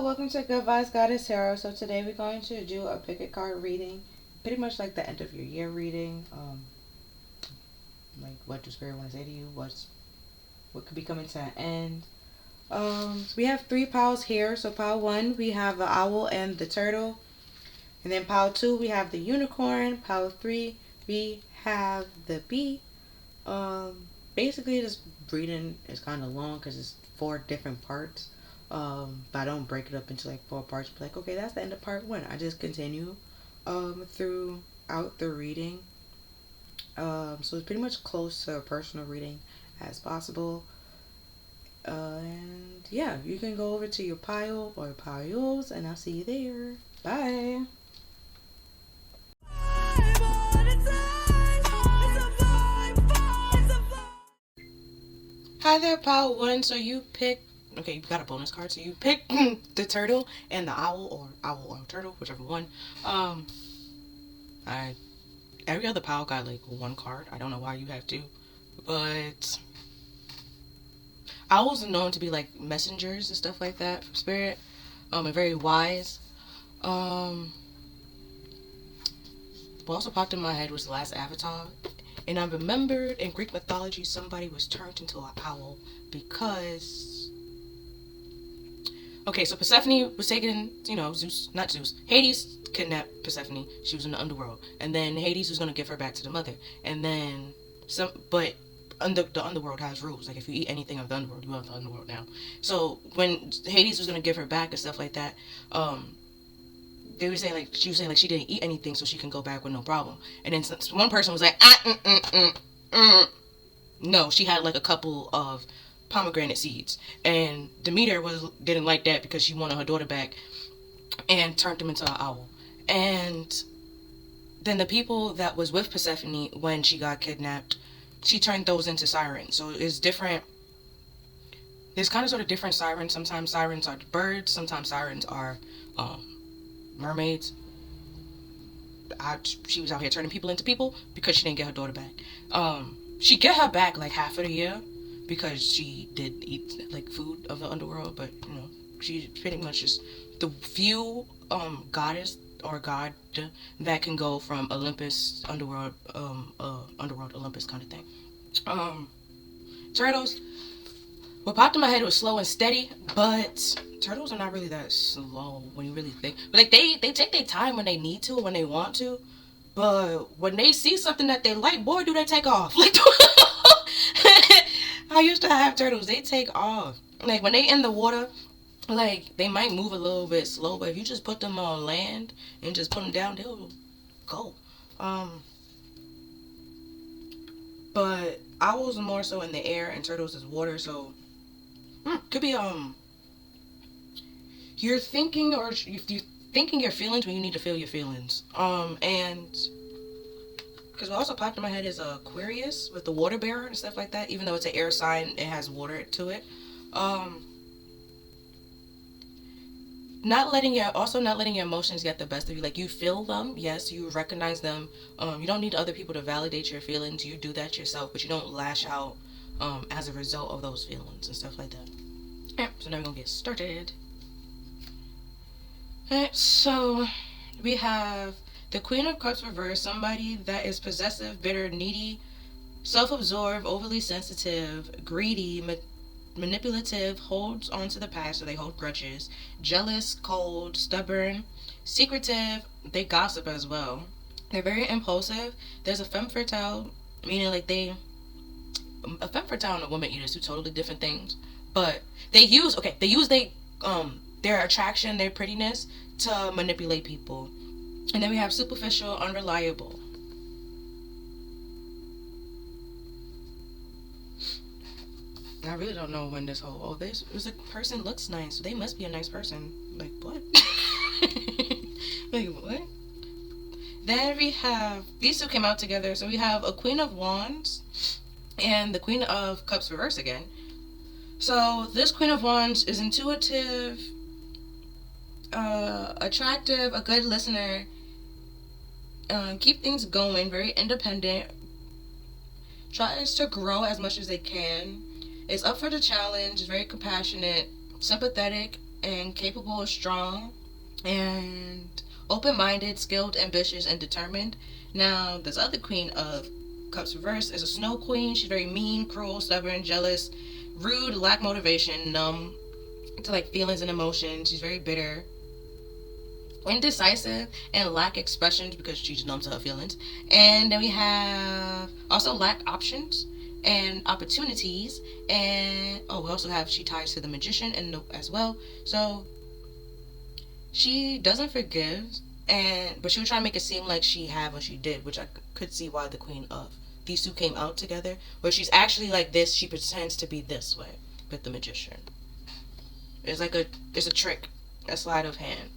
welcome to Good Vibes Goddess Tarot. So today we're going to do a pick a card reading, pretty much like the end of your year reading. Like what does Spirit want to say to you? What could be coming to an end? We have three piles here. So pile one, we have the owl and the turtle, and then pile two, we have the unicorn. Pile three, we have the bee. Basically, this reading is kind of long because it's 4 different parts. But I don't break it up into like 4 parts. Be like, okay, that's the end of part 1. I just continue throughout the reading. So it's pretty much close to a personal reading as possible. And yeah, you can go over to your pile or piles, and I'll see you there. Bye. Hi there, pile 1. So you pick. Okay, you got a bonus card, so you pick the turtle and the owl or turtle, whichever one. Every other pile got like 1 card. I don't know why you have 2, but owls are known to be like messengers and stuff like that from spirit, and very wise. What also popped in my head was the last Avatar, and I remembered in Greek mythology somebody was turned into an owl because. Okay, so Persephone was taken, Hades kidnapped Persephone. She was in the underworld. And then Hades was going to give her back to the mother. And then, the underworld has rules. Like, if you eat anything of the underworld, you are the underworld now. So, when Hades was going to give her back and stuff like that, they were saying, she was saying, she didn't eat anything so she can go back with no problem. And then one person was like, no, she had, like, a couple of pomegranate seeds, and Demeter didn't like that because she wanted her daughter back and turned him into an owl. And then the people that was with Persephone when she got kidnapped, she turned those into sirens. So it's different. There's kind of sort of different sirens. Sometimes sirens are birds, sometimes sirens are mermaids. She was out here turning people into people because she didn't get her daughter back. She get her back like half of the year because she did eat like food of the underworld, but she's pretty much just the few goddess or god that can go from Olympus underworld Olympus kind of thing. Turtles, what popped in my head was slow and steady, but turtles are not really that slow when you really think. But like they take their time when they need to, when they want to, but when they see something that they like, boy, do they take off. Like I used to have turtles, they take off. Like when they in the water, like they might move a little bit slow, but if you just put them on land and just put them down, they'll go. But owls are more so in the air and turtles is water, so could be you're thinking your feelings when you need to feel your feelings. And because what also popped in my head is Aquarius with the water bearer and stuff like that. Even though it's an air sign, it has water to it. Not letting your emotions get the best of you. Like, you feel them, yes, you recognize them. You don't need other people to validate your feelings. You do that yourself, but you don't lash out as a result of those feelings and stuff like that. Yeah, so now we're gonna get started. Alright, so we have the Queen of Cups reversed, somebody that is possessive, bitter, needy, self-absorbed, overly sensitive, greedy, manipulative, holds on to the past, so they hold grudges, jealous, cold, stubborn, secretive, they gossip as well. They're very impulsive. There's a femme fatale, meaning like a femme fatale and a woman eater is 2 totally different things. But they use their attraction, their prettiness to manipulate people. And then we have superficial, unreliable. I really don't know when this this person looks nice, so they must be a nice person. Like, what? Like, what? Then we have, these 2 came out together, so we have a Queen of Wands and the Queen of Cups reverse again. So this Queen of Wands is intuitive, attractive, a good listener, keep things going, very independent, tries to grow as much as they can, is up for the challenge, is very compassionate, sympathetic, and capable, strong, and open-minded, skilled, ambitious, and determined. Now, this other Queen of Cups reverse is a Snow Queen. She's very mean, cruel, stubborn, jealous, rude, lack motivation, numb to like feelings and emotions. She's very bitter, indecisive, and lack expressions because she's numb to her feelings. And then we have also lack options and opportunities. And we also have she ties to the Magician and as well. So she doesn't forgive, but she was trying to make it seem like she had what she did, which I could see why the Queen of these two came out together. Where she's actually like this, she pretends to be this way with the Magician. It's a trick, a sleight of hand.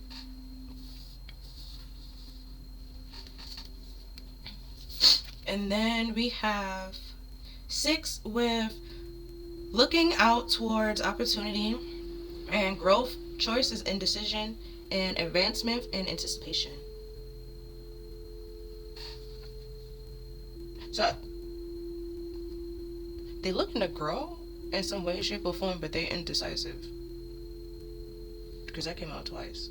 And then we have 6 with looking out towards opportunity and growth, choices, indecision, and advancement and anticipation. So they looking to grow in some way, shape, or form, but they're indecisive. Because that came out twice.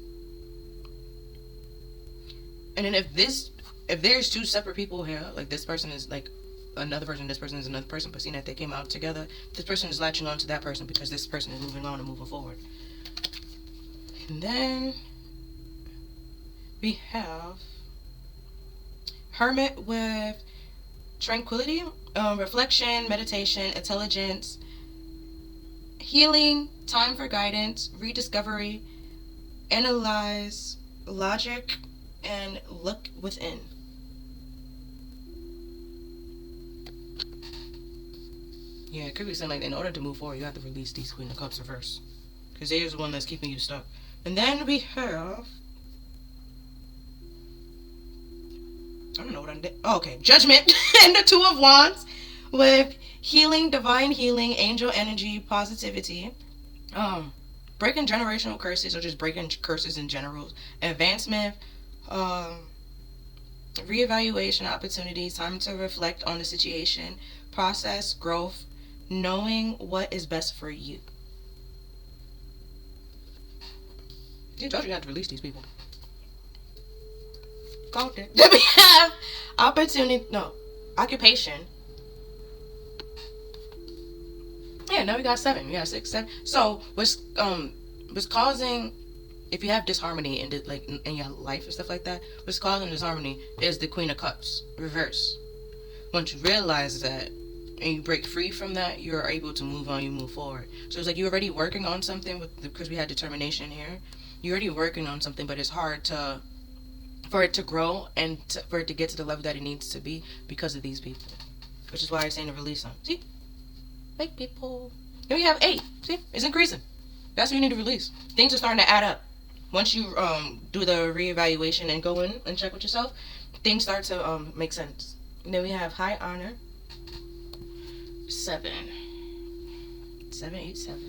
And then if there's 2 separate people here, like this person is like another person, this person is another person, but seeing that they came out together, this person is latching on to that person because this person is moving on and moving forward. And then we have Hermit with tranquility, reflection, meditation, intelligence, healing, time for guidance, rediscovery, analyze, logic, and look within. Yeah, it could be something like in order to move forward, you have to release these Queen of Cups reverse. Because they is the one that's keeping you stuck. And then we have... I don't know what I did. Oh, okay. Judgment and the 2 of Wands with healing, divine healing, angel energy, positivity. Breaking generational curses or just breaking curses in general. Advancement. Reevaluation opportunities. Time to reflect on the situation. Process, growth. Knowing what is best for you. You told you had to release these people. Called it. Then we have occupation. Yeah, now we got 7. We got 6, 7. So what's causing, if you have disharmony in your life and stuff like that, what's causing disharmony is the Queen of Cups reverse. Once you realize that and you break free from that, you're able to move on, you move forward. So it's like you're already working on something because we had determination here. You're already working on something, but it's hard for it to grow and for it to get to the level that it needs to be because of these people. Which is why I'm saying to release them. See? Fake people. Then we have 8. See? It's increasing. That's what you need to release. Things are starting to add up. Once you do the reevaluation and go in and check with yourself, things start to make sense. And then we have high honor. 7, 8, 7.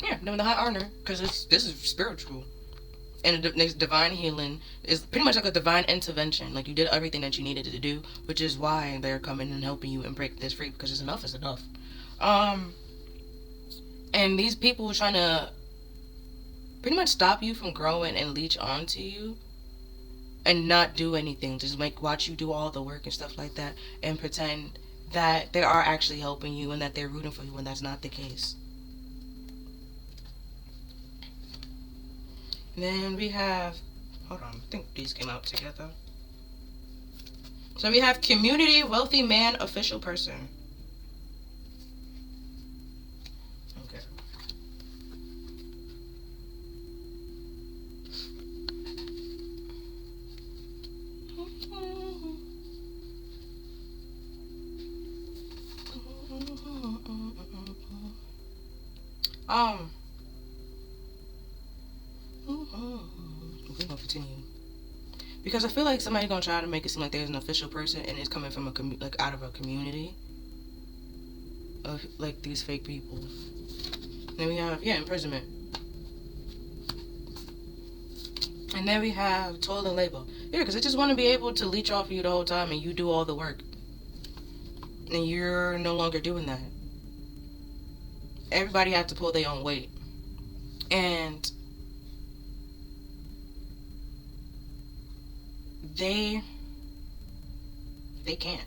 Yeah, then the high honor, because this is spiritual. And the next divine healing is pretty much like a divine intervention. Like you did everything that you needed to do, which is why they're coming and helping you and break this free, because enough is enough. And these people are trying to pretty much stop you from growing and leech onto you and not do anything. Just watch you do all the work and stuff like that and pretend that they are actually helping you and that they're rooting for you when that's not the case. And then we have, hold on, I think these came out together. So we have community, wealthy man, official person. Okay. We're gonna continue because I feel like somebody's gonna try to make it seem like there's an official person and it's coming from out of a community of like these fake people. Then we have imprisonment, and then we have toil and labor. Yeah, because I just want to be able to leech off of you the whole time and you do all the work, and you're no longer doing that. everybody had to pull their own weight. And they can't.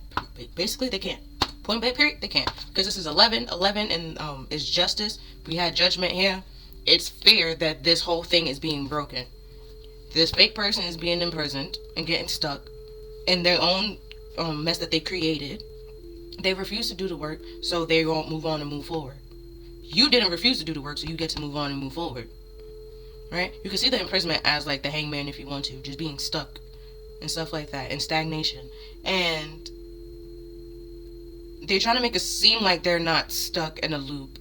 Basically, they can't. Point blank period, they can't. Because this is 11, and is justice. We had judgment here. It's fair that this whole thing is being broken. This fake person is being imprisoned and getting stuck in their own mess that they created. They refuse to do the work, so they won't move on and move forward. You didn't refuse to do the work, so you get to move on and move forward. Right? You can see the imprisonment as like the hangman if you want to, just being stuck and stuff like that, and stagnation. And they're trying to make it seem like they're not stuck in a loop,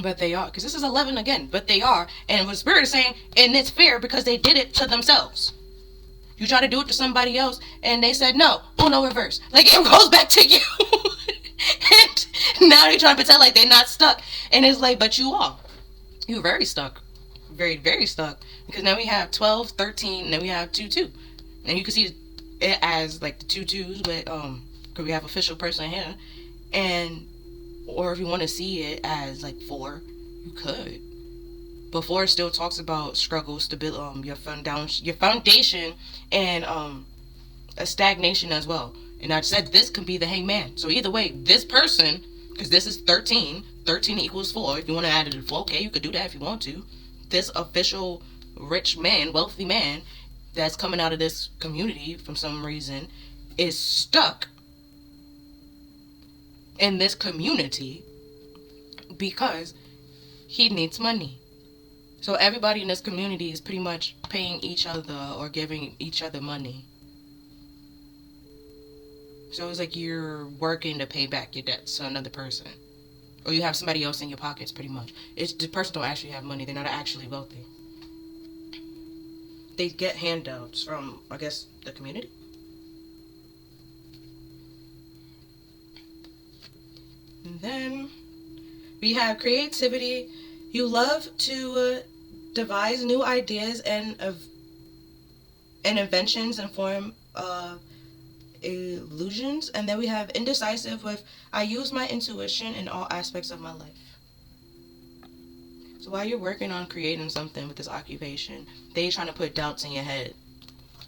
but they are, because this is 11 again, but they are. And what Spirit is saying, and it's fair because they did it to themselves. You try to do it to somebody else, and they said no, no reverse. Like, it goes back to you. And now they're trying to pretend like they're not stuck. And it's like, but you are. You're very stuck. Very, very stuck. Because now we have 12, 13, and then we have 2, 2. And you can see it as like the 2 2s, but because we have official person here. And, or if you want to see it as like 4, you could. But 4 still talks about struggle, stability, your foundation, and a stagnation as well. And I said this could be the hangman. So either way, this person, because this is 13 equals 4. If you want to add it to 4, okay, you could do that if you want to. This official rich man, wealthy man, that's coming out of this community from some reason, is stuck in this community because he needs money. So everybody in this community is pretty much paying each other or giving each other money. So it's like you're working to pay back your debts to another person. Or you have somebody else in your pockets, pretty much. It's the person don't actually have money. They're not actually wealthy. They get handouts from, I guess, the community. And then we have creativity. You love to devise new ideas and inventions in form of illusions. And then we have indecisive with, I use my intuition in all aspects of my life. So while you're working on creating something with this occupation, they trying to put doubts in your head.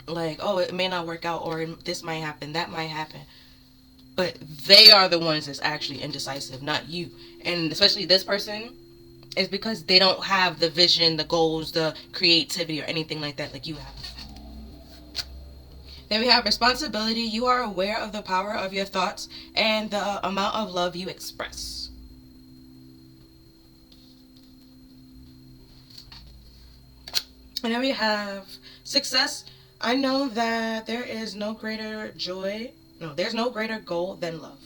Like, oh, it may not work out, or this might happen, that might happen. But they are the ones that's actually indecisive, not you. And especially this person, is because they don't have the vision, the goals, the creativity, or anything like that like you have. Then we have responsibility. You are aware of the power of your thoughts and the amount of love you express. And then we have success. I know that there is no greater joy. No, there's no greater goal than love.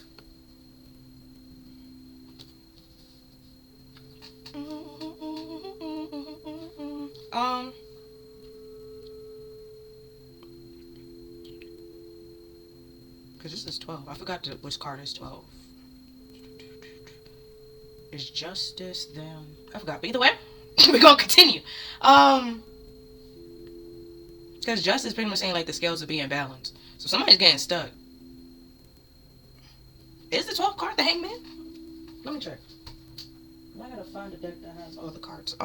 Because this is 12. I forgot which card is 12. Is justice then? I forgot. But either way, we're going to continue. Because justice is pretty much saying like the scales are being balanced. So somebody's getting stuck. Is the 12th card the hangman? Let me check. I gotta find a deck that has all the cards.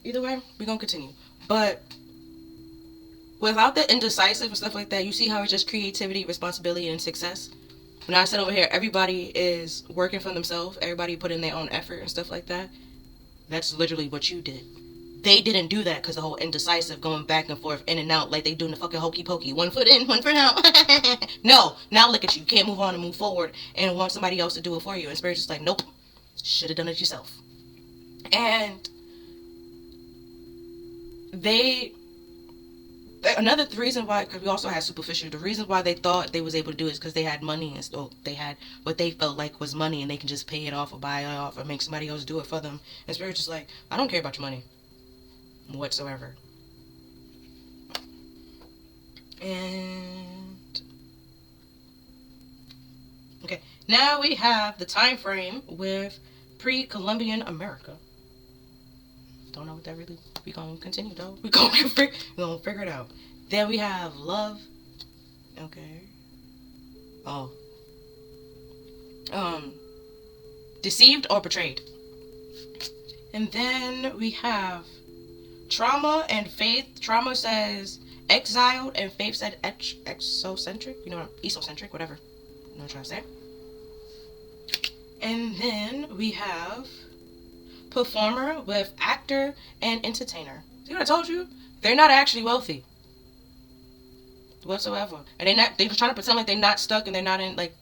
Either way, we're gonna continue. But without the indecisive and stuff like that, you see how it's just creativity, responsibility, and success? When I said over here, everybody is working for themselves. Everybody put in their own effort and stuff like that. That's literally what you did. They didn't do that because the whole indecisive going back and forth, in and out, like they doing the fucking hokey pokey. 1 foot in, 1 foot out. No, now look at you. You can't move on and move forward and want somebody else to do it for you. And Spirit's just like, nope. Should have done it yourself. And another reason why, because we also had superficial, the reason why they thought they was able to do it is because they had money, and so they had what they felt like was money, and they can just pay it off or buy it off or make somebody else do it for them. And Spirit's just like, I don't care about your money whatsoever. And okay, now we have the time frame with pre-Columbian America. Don't know what that really. We gonna continue though. We gonna figure it out. Then we have love. Okay. Oh, deceived or betrayed. And then we have trauma and faith. Trauma says exiled, and faith said exocentric. You know what? Esocentric, whatever. You know what I'm trying to say. And then we have performer with actor and entertainer. See what I told you? They're not actually wealthy whatsoever, and they're trying to pretend like they're not stuck and they're not in like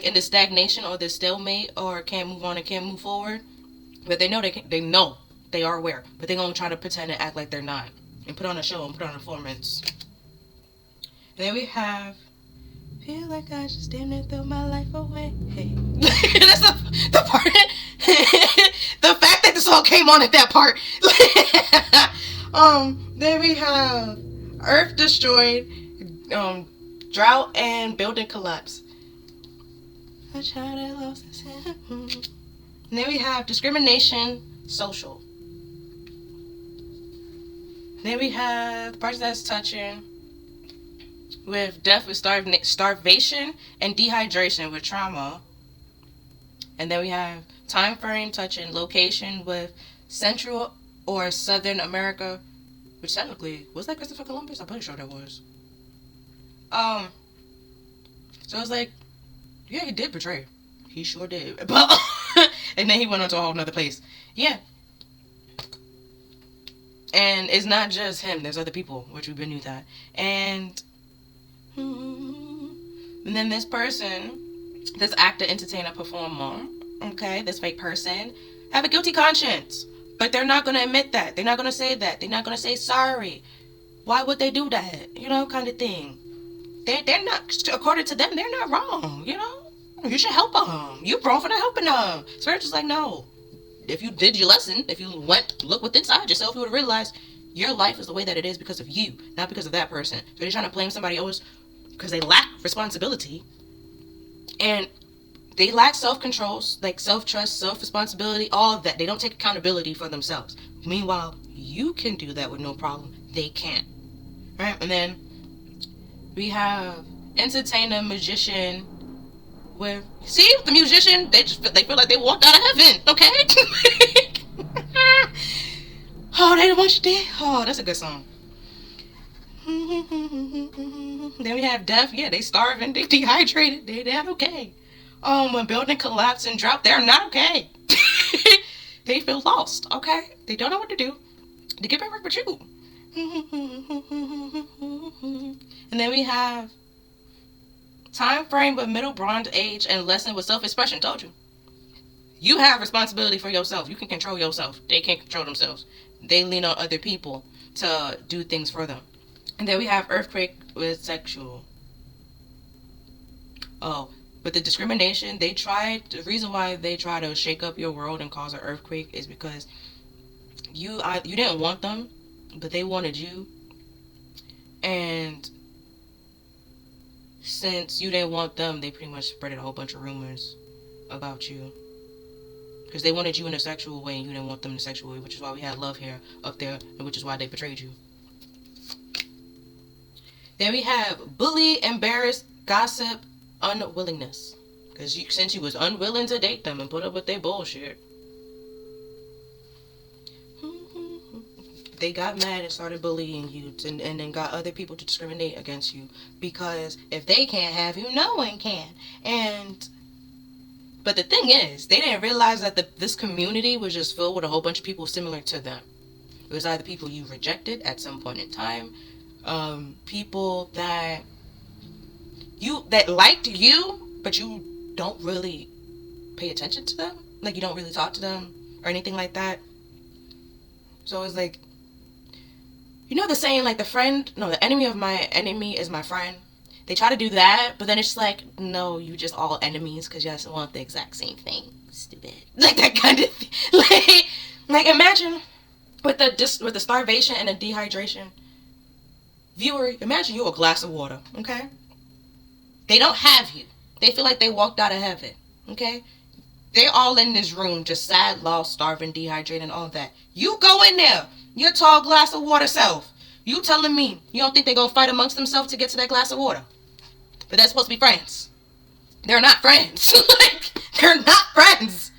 in the stagnation or the stalemate or can't move on and can't move forward. But they know they are aware, but they're gonna try to pretend and act like they're not and put on a show and put on a performance. And then we have feel like I just damn near throw my life away. Hey. That's the part. The fact that the song came on at that part. Then we have Earth destroyed, drought and building collapse. I tried to lost. And then we have discrimination, social. Then we have parts that's touching with death with starvation and dehydration with trauma. And then we have time frame touching location with Central or Southern America, which technically was that Christopher Columbus? I'm pretty sure that was. So it's like, yeah, he did betray. He sure did. But and then he went on to a whole nother place. Yeah. And it's not just him. There's other people, which we've been knew that. And then this person, this actor, entertainer, performer, okay, this fake person, have a guilty conscience. But they're not going to admit that. They're not going to say that. They're not going to say sorry. Why would they do that? You know, kind of thing. They're not, according to them, they're not wrong, you know? You should help them. You're wrong for not helping them. Spirit is like, no. If you did your lesson, if you went, look within inside yourself, you would realize your life is the way that it is because of you, not because of that person. So they're trying to blame somebody else because they lack responsibility. And they lack self-control, like self-trust, self-responsibility, all of that. They don't take accountability for themselves. Meanwhile, you can do that with no problem. They can't. Right? And then we have entertainer, magician, with, see, the musician, they feel like they walked out of heaven, okay? Oh, they don't want you there. Oh, that's a good song. Then we have death. Yeah, they starving, they dehydrated, they're not okay. When building collapse and drought, they're not okay. They feel lost, okay? They don't know what to do to get back with you. And then we have time frame with middle bronze age and lesson with self-expression. Told you. You have responsibility for yourself. You can control yourself. They can't control themselves. They lean on other people to do things for them. And then we have earthquake with sexual. Oh, with the discrimination, the reason why they try to shake up your world and cause an earthquake is because you didn't want them, but they wanted you. And since you didn't want them, they pretty much spread a whole bunch of rumors about you. Because they wanted you in a sexual way and you didn't want them in a sexual way, which is why we had love here up there, and which is why they betrayed you. Then we have bully, embarrass, gossip, unwillingness. Because since you was unwilling to date them and put up with their bullshit, they got mad and started bullying you and then got other people to discriminate against you. Because if they can't have you, no one can. But the thing is, they didn't realize that this community was just filled with a whole bunch of people similar to them. It was either people you rejected at some point in time, people that liked you, but you don't really pay attention to them. Like, you don't really talk to them or anything like that. So it's like, you know the saying, like, the enemy of my enemy is my friend. They try to do that, but then it's like, no, you just all enemies because you guys want the exact same thing. Stupid. Like, that kind of thing. Like imagine with the starvation and the dehydration. Viewer, imagine you're a glass of water, okay? They don't have you. They feel like they walked out of heaven, okay? They're all in this room, just sad, lost, starving, dehydrated, and all that. You go in there, your tall glass of water self. You telling me you don't think they're going to fight amongst themselves to get to that glass of water? But they're supposed to be friends. They're not friends. Like, they're not friends.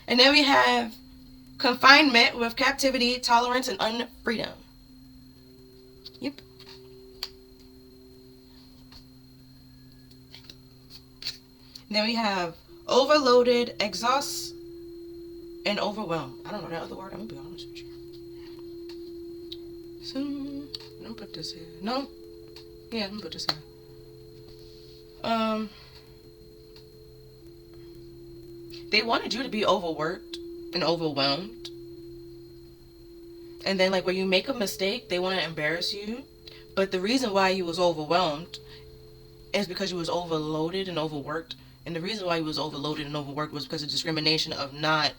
And then we have confinement with captivity, tolerance, and unfreedom. Yep. And then we have overloaded, exhaust, and overwhelmed. I don't know that other word. I'm gonna be honest with you. So, I'm gonna put this here. No? Yeah, I'm gonna put this here. They wanted you to be overworked and overwhelmed. And then, like, when you make a mistake, they want to embarrass you. But the reason why you was overwhelmed is because you was overloaded and overworked. And the reason why you was overloaded and overworked was because of discrimination of not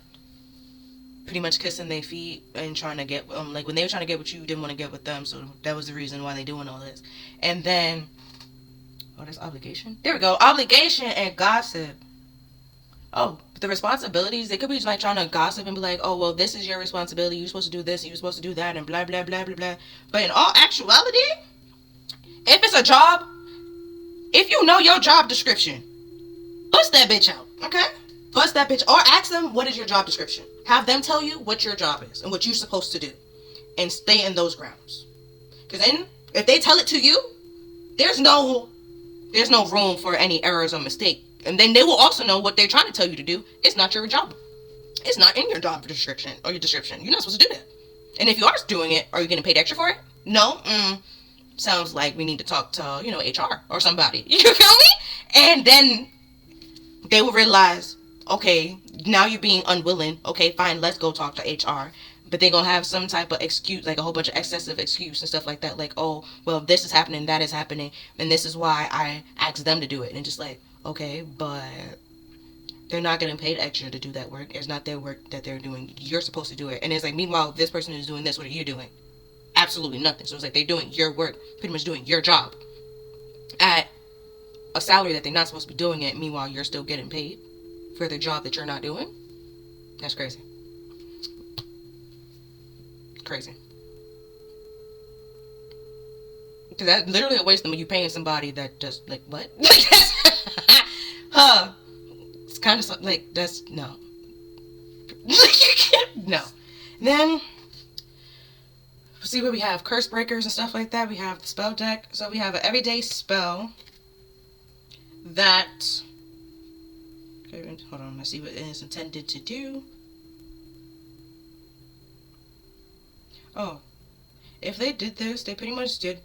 pretty much kissing their feet and trying to get, like, when they were trying to get with you, you didn't want to get with them. So that was the reason why they doing all this. And then, oh, there's obligation. There we go. Obligation and gossip. Oh, the responsibilities, they could be like trying to gossip and be like, oh, well, this is your responsibility. You're supposed to do this, you're supposed to do that, and blah, blah, blah, blah, blah. But in all actuality, if it's a job, if you know your job description, bust that bitch out, okay? Bust that bitch. Or ask them, what is your job description? Have them tell you what your job is and what you're supposed to do. And stay in those grounds. Because then, if they tell it to you, there's no room for any errors or mistake. And then they will also know what they're trying to tell you to do. It's not your job. It's not in your job description or your description. You're not supposed to do that. And if you are doing it, are you getting paid extra for it? No. Sounds like we need to talk to, HR or somebody. You feel me? And then they will realize, okay, now you're being unwilling. Okay, fine, let's go talk to HR. But they're going to have some type of excuse, like a whole bunch of excessive excuse and stuff like that. Like, oh, well, this is happening, that is happening, and this is why I asked them to do it. And just like, okay, but they're not getting paid extra to do that work. It's not their work that they're doing. You're supposed to do it. And it's like, meanwhile, this person is doing this. What are you doing? Absolutely nothing. So it's like they're doing your work, pretty much doing your job at a salary that they're not supposed to be doing it. Meanwhile, you're still getting paid for the job that you're not doing. That's crazy. Crazy. Because that's literally a waste of you paying somebody that does, like, what? It's kind of like, that's, no. You can't, no. Then, see what we have, curse breakers and stuff like that. We have the spell deck. So we have an everyday spell that, okay, hold on, let's see what it is intended to do. Oh, if they did this, they pretty much did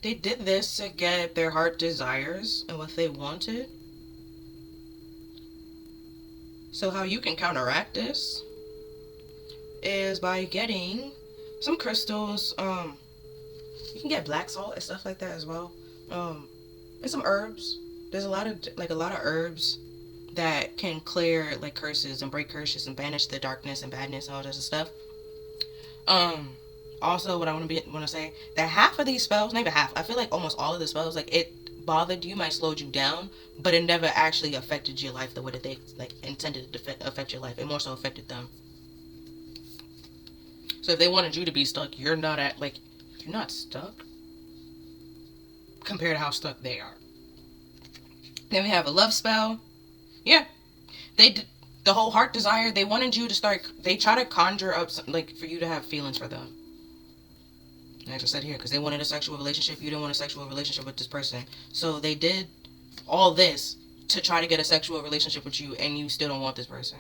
this to get their heart desires and what they wanted. So how you can counteract this is by getting some crystals. You can get black salt and stuff like that as well. And some herbs. There's a lot of herbs that can clear like curses and break curses and banish the darkness and badness and all this stuff. Also, what I want to say, that half of these spells, not even half, I feel like almost all of the spells, like, it bothered you, might slowed you down, but it never actually affected your life the way that they, like, intended to affect your life. It more so affected them. So if they wanted you to be stuck, you're not stuck compared to how stuck they are. Then we have a love spell. Yeah. The whole heart desire, they wanted you to start, they try to conjure up, like, for you to have feelings for them. Like I said here, because they wanted a sexual relationship, you didn't want a sexual relationship with this person. So they did all this to try to get a sexual relationship with you, and you still don't want this person.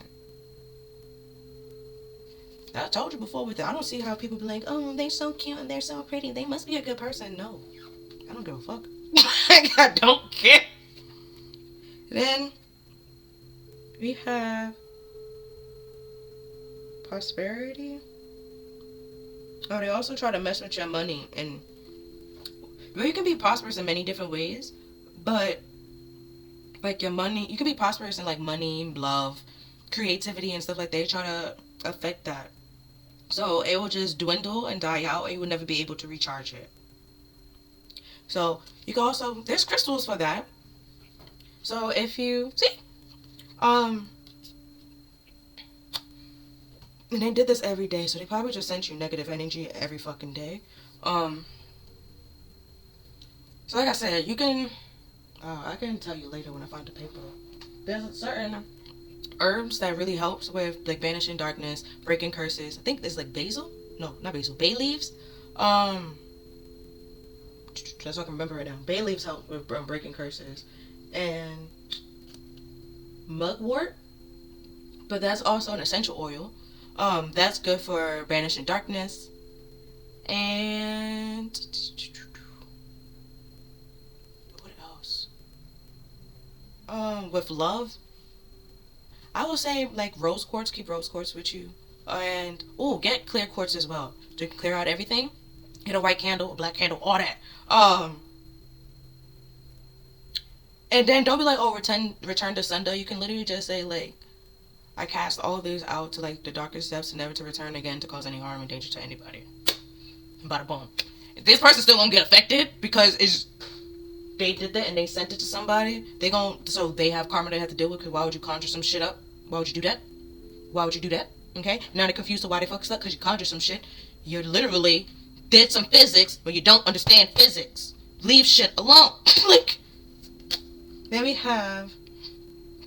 I told you before with that, I don't see how people be like, oh, they're so cute and they're so pretty, they must be a good person. No, I don't give a fuck. I don't care. Then we have prosperity. Oh, they also try to mess with your money, and well, you can be prosperous in many different ways, but like your money, you can be prosperous in like money, love, creativity, and stuff like that. They try to affect that, so it will just dwindle and die out, and you will never be able to recharge it. So you can also, there's crystals for that. So if you see, and they did this every day, so they probably just sent you negative energy every fucking day. So like I said, you can I can tell you later when I find the paper. There's certain herbs that really helps with like banishing darkness, breaking curses. I think there's like basil. No, not basil. Bay leaves. That's what I can remember right now. Bay leaves help with breaking curses, and mugwort. But that's also an essential oil. That's good for banishing darkness. And what else? With love, I will say like rose quartz. Keep rose quartz with you, and get clear quartz as well to clear out everything. Get a white candle, a black candle, all that. And then don't be like, return to sender. You can literally just say like, I cast all of these out to like the darkest depths, never to return again to cause any harm and danger to anybody. Bada boom. If this person's still gonna get affected because they did that and they sent it to somebody, so they have karma they have to deal with. Because why would you conjure some shit up? Why would you do that? Why would you do that? Okay? Now they're confused to why they fucked up because you conjured some shit. You literally did some physics when you don't understand physics. Leave shit alone. Like, then we have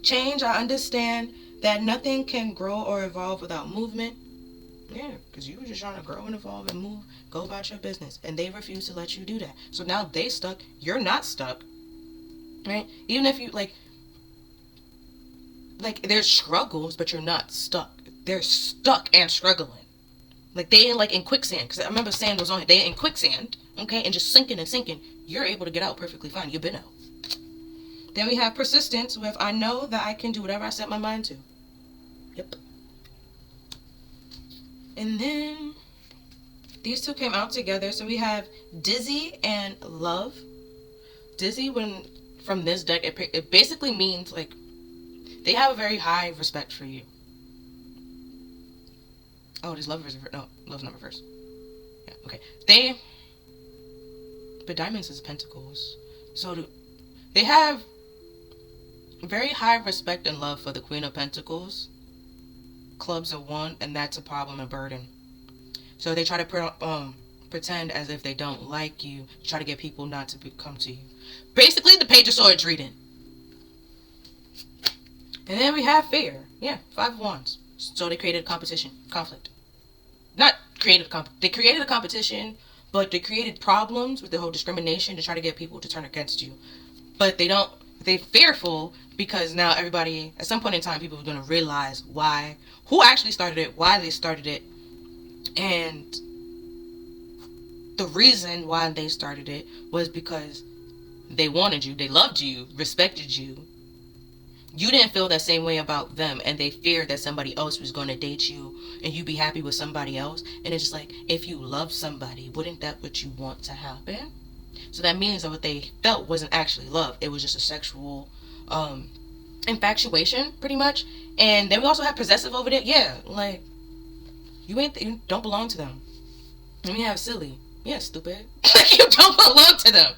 change. I understand that nothing can grow or evolve without movement. Yeah, because you were just trying to grow and evolve and move, go about your business, and they refuse to let you do that. So now they stuck. You're not stuck, right? Even if you like there's struggles, but you're not stuck. They're stuck and struggling. Like they ain't like in quicksand. Because I remember sand was on it. They in quicksand, okay, and just sinking and sinking. You're able to get out perfectly fine. You've been out. Then we have persistence with I know that I can do whatever I set my mind to. Yep. And then these two came out together. So we have dizzy and love. Dizzy, from this deck, it basically means like they have a very high respect for you. Oh, does love is no, love's not reverse. Yeah, okay. But diamonds is pentacles. So they have very high respect and love for the Queen of Pentacles. Clubs are one, and that's a problem and burden. So they try to pretend as if they don't like you, try to get people not to come to you. Basically, the Page of Swords reading. And then we have fear. Yeah, 5 of Wands. So they created a conflict. Not created they created a competition, but they created problems with the whole discrimination to try to get people to turn against you. But they're fearful because now everybody, at some point in time, people are going to realize who actually started it, why they started it, and the reason why they started it was because they wanted you, they loved you, respected you. You didn't feel that same way about them, and they feared that somebody else was going to date you and you be happy with somebody else. And it's just like, if you love somebody, wouldn't that what you want to happen? So that means that what they felt wasn't actually love. It was just a sexual infatuation, pretty much. And then we also have possessive over there. Yeah, like, you don't belong to them. And we have silly. Yeah, stupid. You don't belong to them.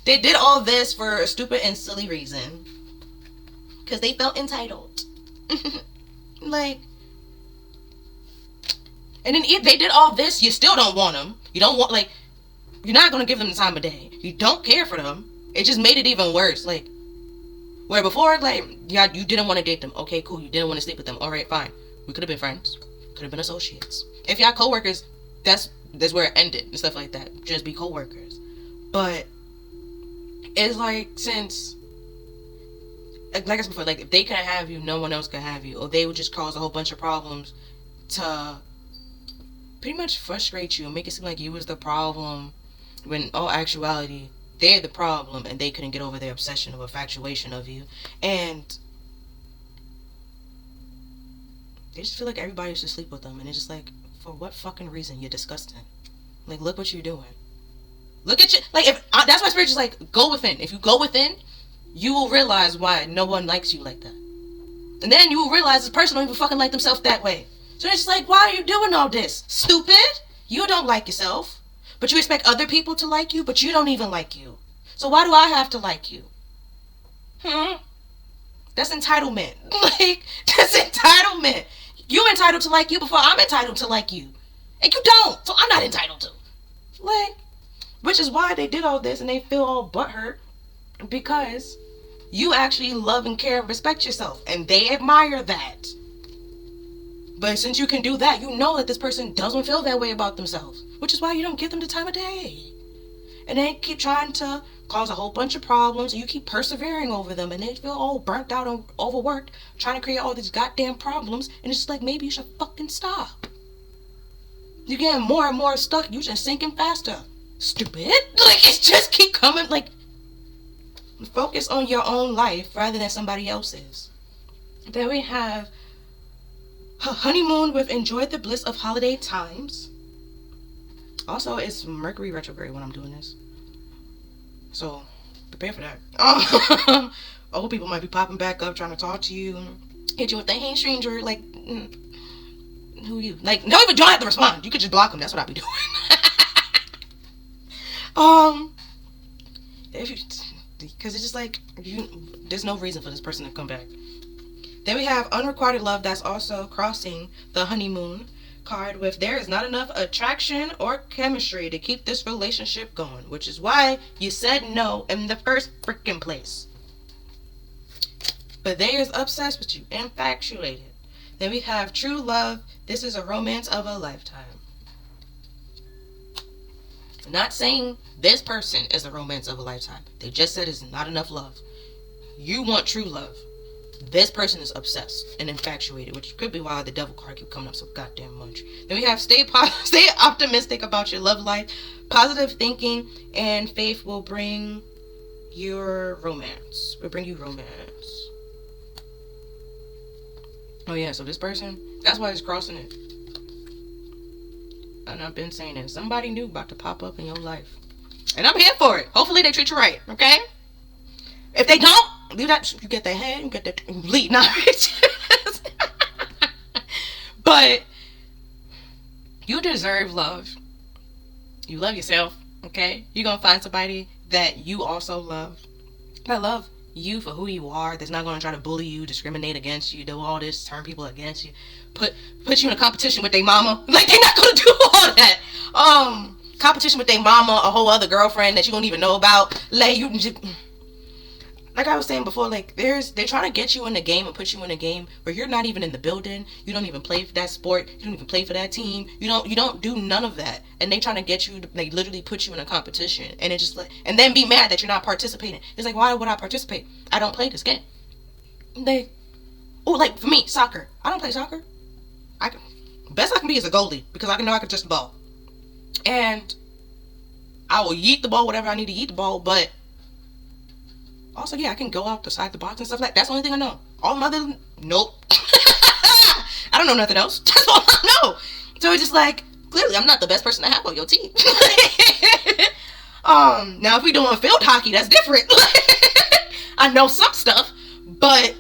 They did all this for a stupid and silly reason. Because they felt entitled. Like, and then if they did all this, you still don't want them. You don't want, like, you're not going to give them the time of day. You don't care for them. It just made it even worse. Like, where before, like, yeah, you didn't want to date them. Okay, cool. You didn't want to sleep with them. All right, fine. We could have been friends. Could have been associates. If y'all co-workers, that's where it ended and stuff like that. Just be co-workers. But it's like, since, like I said before, like, if they couldn't have you, no one else could have you. Or they would just cause a whole bunch of problems to pretty much frustrate you and make it seem like you was the problem, when in all actuality, they're the problem and they couldn't get over their obsession or infatuation of you. And they just feel like everybody should sleep with them. And it's just like, for what fucking reason? You're disgusting. Like, look what you're doing. Look at you. Like, that's why spirit is like, go within. If you go within, you will realize why no one likes you like that. And then you will realize this person don't even fucking like themselves that way. So it's just like, why are you doing all this? Stupid. You don't like yourself. But you expect other people to like you, but you don't even like you. So why do I have to like you? That's entitlement. Like, that's entitlement. You entitled to like you before I'm entitled to like you. And you don't. So I'm not entitled to. Like, which is why they did all this and they feel all butthurt. Because You actually love and care and respect yourself, and they admire that. But since you can do that, you know that this person doesn't feel that way about themselves, which is why you don't give them the time of day. And they keep trying to cause a whole bunch of problems, and you keep persevering over them, and they feel all burnt out and overworked, trying to create all these goddamn problems, and it's just like, maybe you should fucking stop. You're getting more and more stuck, you're just sinking faster. Stupid. Like, it's just keep coming, like, focus on your own life rather than somebody else's. Then we have honeymoon with enjoy the bliss of holiday times. Also, it's Mercury retrograde when I'm doing this, so prepare for that. Old people might be popping back up trying to talk to you, hit you with the hey stranger, like, who are you? Like, don't have to respond. You could just block them. That's what I be doing. Because it's just like, there's no reason for this person to come back. Then we have unrequited love, that's also crossing the honeymoon card with there is not enough attraction or chemistry to keep this relationship going, which is why you said no in the first freaking place. But they is obsessed with you, infatuated. Then we have true love, this is a romance of a lifetime. Not saying this person is a romance of a lifetime. They just said it's not enough love. You want true love. This person is obsessed and infatuated, which could be why the devil card keep coming up so goddamn much. Then we have stay optimistic about your love life. Positive thinking and faith will bring your romance. Will bring you romance. Oh yeah, so this person, that's why it's crossing it. And I've been saying it. Somebody new about to pop up in your life. And I'm here for it. Hopefully they treat you right, okay? If they don't, leave that, you get their head, you get their lead. Nah, but you deserve love. You love yourself, okay? You're going to find somebody that you also love. I love you for who you are. That's not going to try to bully you, discriminate against you, do all this, turn people against you, put you in a competition with their mama. Like, they're not going to do all that. Competition with their mama, a whole other girlfriend that you don't even know about. Like, you just, like I was saying before, like, they're trying to get you in the game and put you in a game where you're not even in the building. You don't even play for that sport. You don't even play for that team. You don't do none of that. And they trying to get you to, like, literally put you in a competition. And it just like, and then be mad that you're not participating. It's like, why would I participate? I don't play this game. Like for me, soccer. I don't play soccer. Best I can be is a goalie because I know I can touch the ball. And I will yeet the ball whatever I need to yeet the ball, but also, yeah, I can go out the side the box and stuff like that. That's the only thing I know. All my other, nope. I don't know nothing else. That's all I know. So it's just like, clearly I'm not the best person to have on your team. Now if we doing field hockey, that's different. I know some stuff, but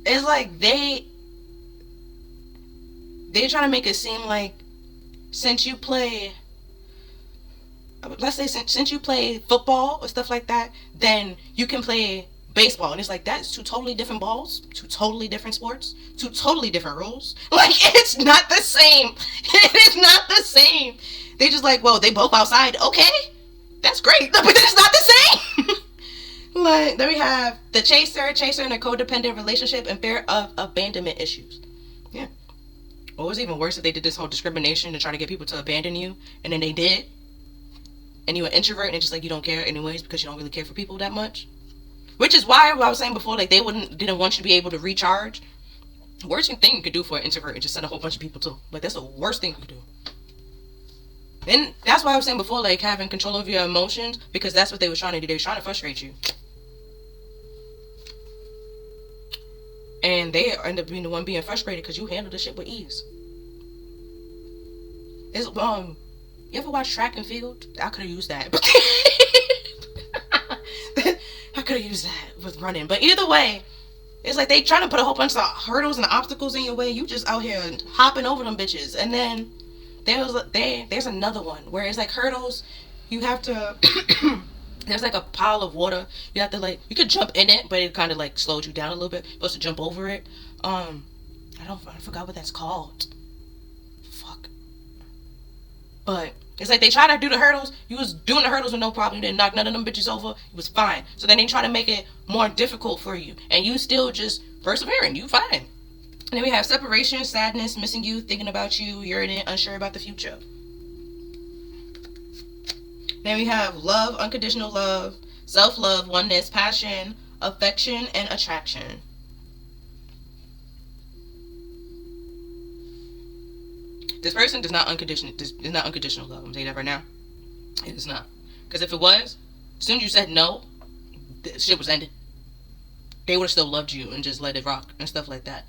it's like they're trying to make it seem like since you play, let's say since you play football or stuff like that, then you can play baseball. And it's like, that's two totally different balls, two totally different sports, two totally different rules. Like, it's not the same. It's not the same. They just like, well, they both outside. Okay, that's great. But it's not the same. Like, then we have the chaser in a codependent relationship and fear of abandonment issues. Yeah. What was even worse if they did this whole discrimination to try to get people to abandon you, and then they did, and you're an introvert and it's just like you don't care anyways because you don't really care for people that much. Which is why I was saying before, like, they didn't want you to be able to recharge. The worst thing you could do for an introvert is just send a whole bunch of people to. Like, that's the worst thing you could do. And that's why I was saying before, like, having control of your emotions, because that's what they were trying to do. They were trying to frustrate you. And they end up being the one being frustrated because you handle the shit with ease. It's, you ever watch track and field? I could have used that. I could have used that with running. But either way, it's like they trying to put a whole bunch of hurdles and obstacles in your way. You just out here hopping over them bitches. And then there's another one where it's like hurdles. You have to... There's like a pile of water. You have to, like, you could jump in it, but it kind of like slowed you down a little bit. You're supposed to jump over it. I forgot what that's called. Fuck. But It's like they try to do the hurdles. You was doing the hurdles with no problem. You didn't knock none of them bitches over. You was fine. So then they try to make it more difficult for you. And you still just persevering. You fine. And then we have separation, sadness, missing you, thinking about you, yearning, unsure about the future. Then we have love, unconditional love, self-love, oneness, passion, affection, and attraction. This person is not unconditional love. I'm saying that right now. It is not. Because if it was, as soon as you said no, the shit was ended. They would have still loved you and just let it rock and stuff like that.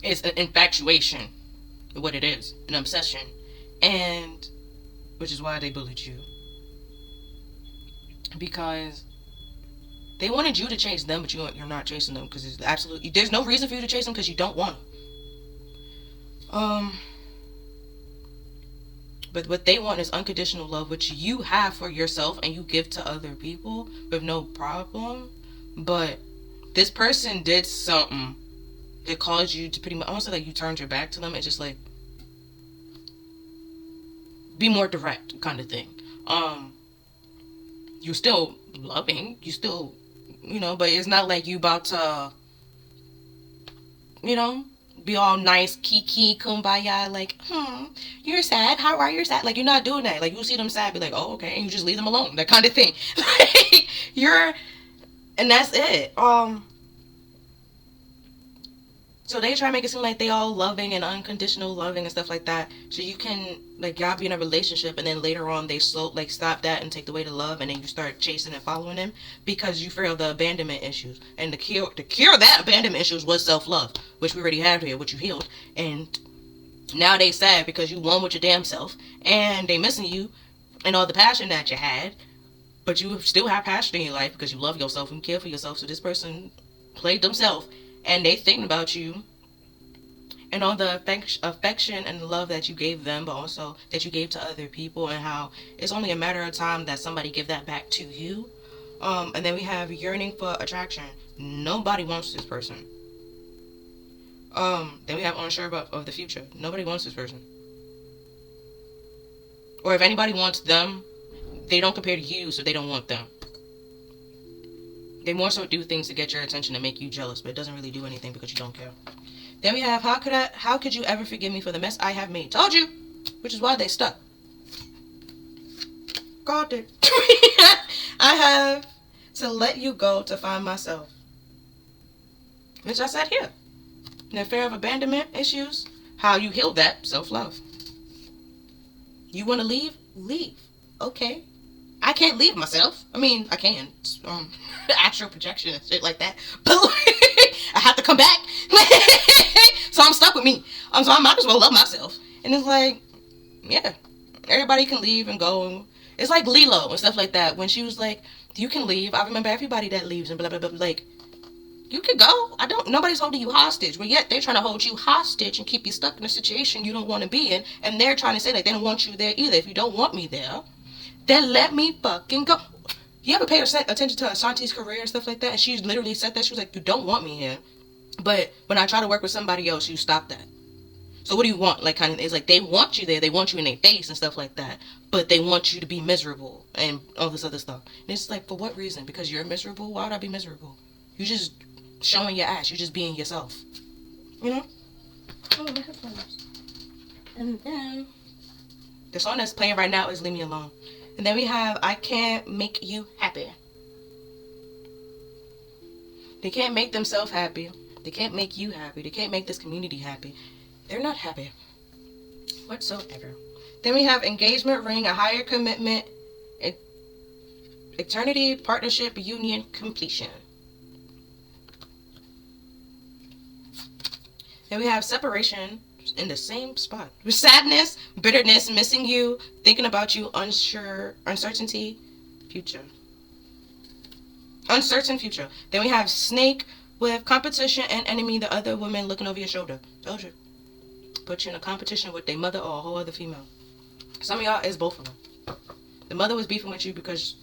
It's an infatuation, what it is, an obsession, and which is why they bullied you. Because they wanted you to chase them, but you're not chasing them because there's no reason for you to chase them because you don't want them. But what they want is unconditional love, which you have for yourself and you give to other people with no problem. But this person did something that caused you to pretty much, almost like you turned your back to them. It's just like, be more direct kind of thing. You're still loving, you still, but it's not like you about to, be all nice, kiki, kumbaya, like, you're sad, how are you sad? Like, you're not doing that. Like, you see them sad, be like, oh, okay, and you just leave them alone, that kind of thing. Like, and that's it. So they try to make it seem like they all loving and unconditional loving and stuff like that. So you can, like, y'all be in a relationship and then later on they stop that and take away the love and then you start chasing and following them because you feel the abandonment issues. And the cure that abandonment issues was self-love, which we already have here, which you healed. And now they sad because you won with your damn self and they missing you and all the passion that you had. But you still have passion in your life because you love yourself and care for yourself. So this person played themselves. And they thinking about you and all the affection and love that you gave them, but also that you gave to other people, and how it's only a matter of time that somebody give that back to you. And then we have yearning for attraction. Nobody wants this person. Then we have unsure of the future. Nobody wants this person. Or if anybody wants them, they don't compare to you, so they don't want them. They more so do things to get your attention and make you jealous, but it doesn't really do anything because you don't care. Then we have, how could you ever forgive me for the mess I have made? Told you! Which is why they stuck. God did. I have to let you go to find myself. Which I said here. The fear of abandonment issues, how you heal that, self-love. You want to leave? Leave. Okay. I can't leave myself. I mean, I can. Astral projection and shit like that. But I have to come back. So I'm stuck with me. So I might as well love myself. And it's like, yeah. Everybody can leave and go. It's like Lilo and stuff like that. When she was like, you can leave. I remember everybody that leaves and blah, blah, blah. Like, you can go. Nobody's holding you hostage. But yet they're trying to hold you hostage and keep you stuck in a situation you don't want to be in. And they're trying to say that they don't want you there either. If you don't want me there, then let me fucking go. You ever pay attention to Ashanti's career and stuff like that? And she literally said that. She was like, you don't want me here. But when I try to work with somebody else, you stop that. So what do you want? Like, kind of, it's like they want you there. They want you in their face and stuff like that. But they want you to be miserable and all this other stuff. And it's like, for what reason? Because you're miserable? Why would I be miserable? You're just showing your ass. You're just being yourself. You know? Oh, my headphones. And then the song that's playing right now is Leave Me Alone. And then we have I Can't Make You Happy. They can't make themselves happy. They can't make you happy. They can't make this community happy. They're not happy whatsoever. Then we have engagement ring, a higher commitment, eternity, partnership, union, completion. Then we have separation in the same spot. Sadness, bitterness, missing you, thinking about you, unsure, uncertainty, future. Uncertain future. Then we have snake with competition and enemy, the other woman looking over your shoulder. Told you. Put you in a competition with their mother or a whole other female. Some of y'all is both of them. The mother was beefing with you because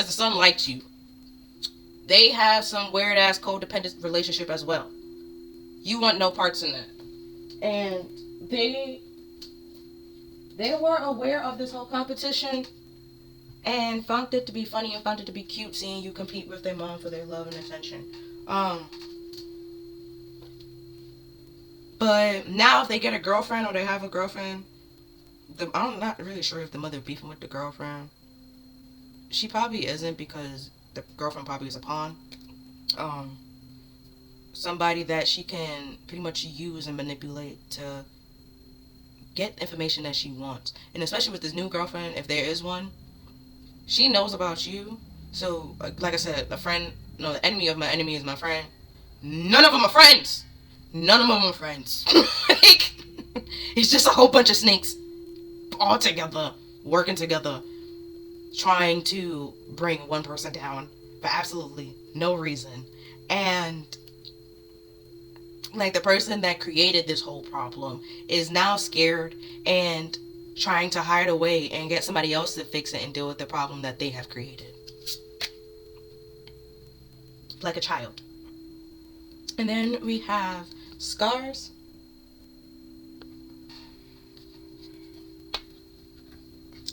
the son liked you. They have some weird ass codependent relationship as well. You want no parts in that. And they were aware of this whole competition and found it to be funny and found it to be cute seeing you compete with their mom for their love and attention. But now if they get a girlfriend or they have a girlfriend, I'm not really sure if the mother beefing with the girlfriend. She probably isn't, because the girlfriend probably is a pawn. Somebody that she can pretty much use and manipulate to get information that she wants. And especially with this new girlfriend, if there is one, she knows about you. So, like I said, the enemy of my enemy is my friend. None of them are friends. None of them are friends. Like, it's just a whole bunch of snakes all together, working together, trying to bring one person down for absolutely no reason. And like, the person that created this whole problem is now scared and trying to hide away and get somebody else to fix it and deal with the problem that they have created. Like a child. And then we have scars.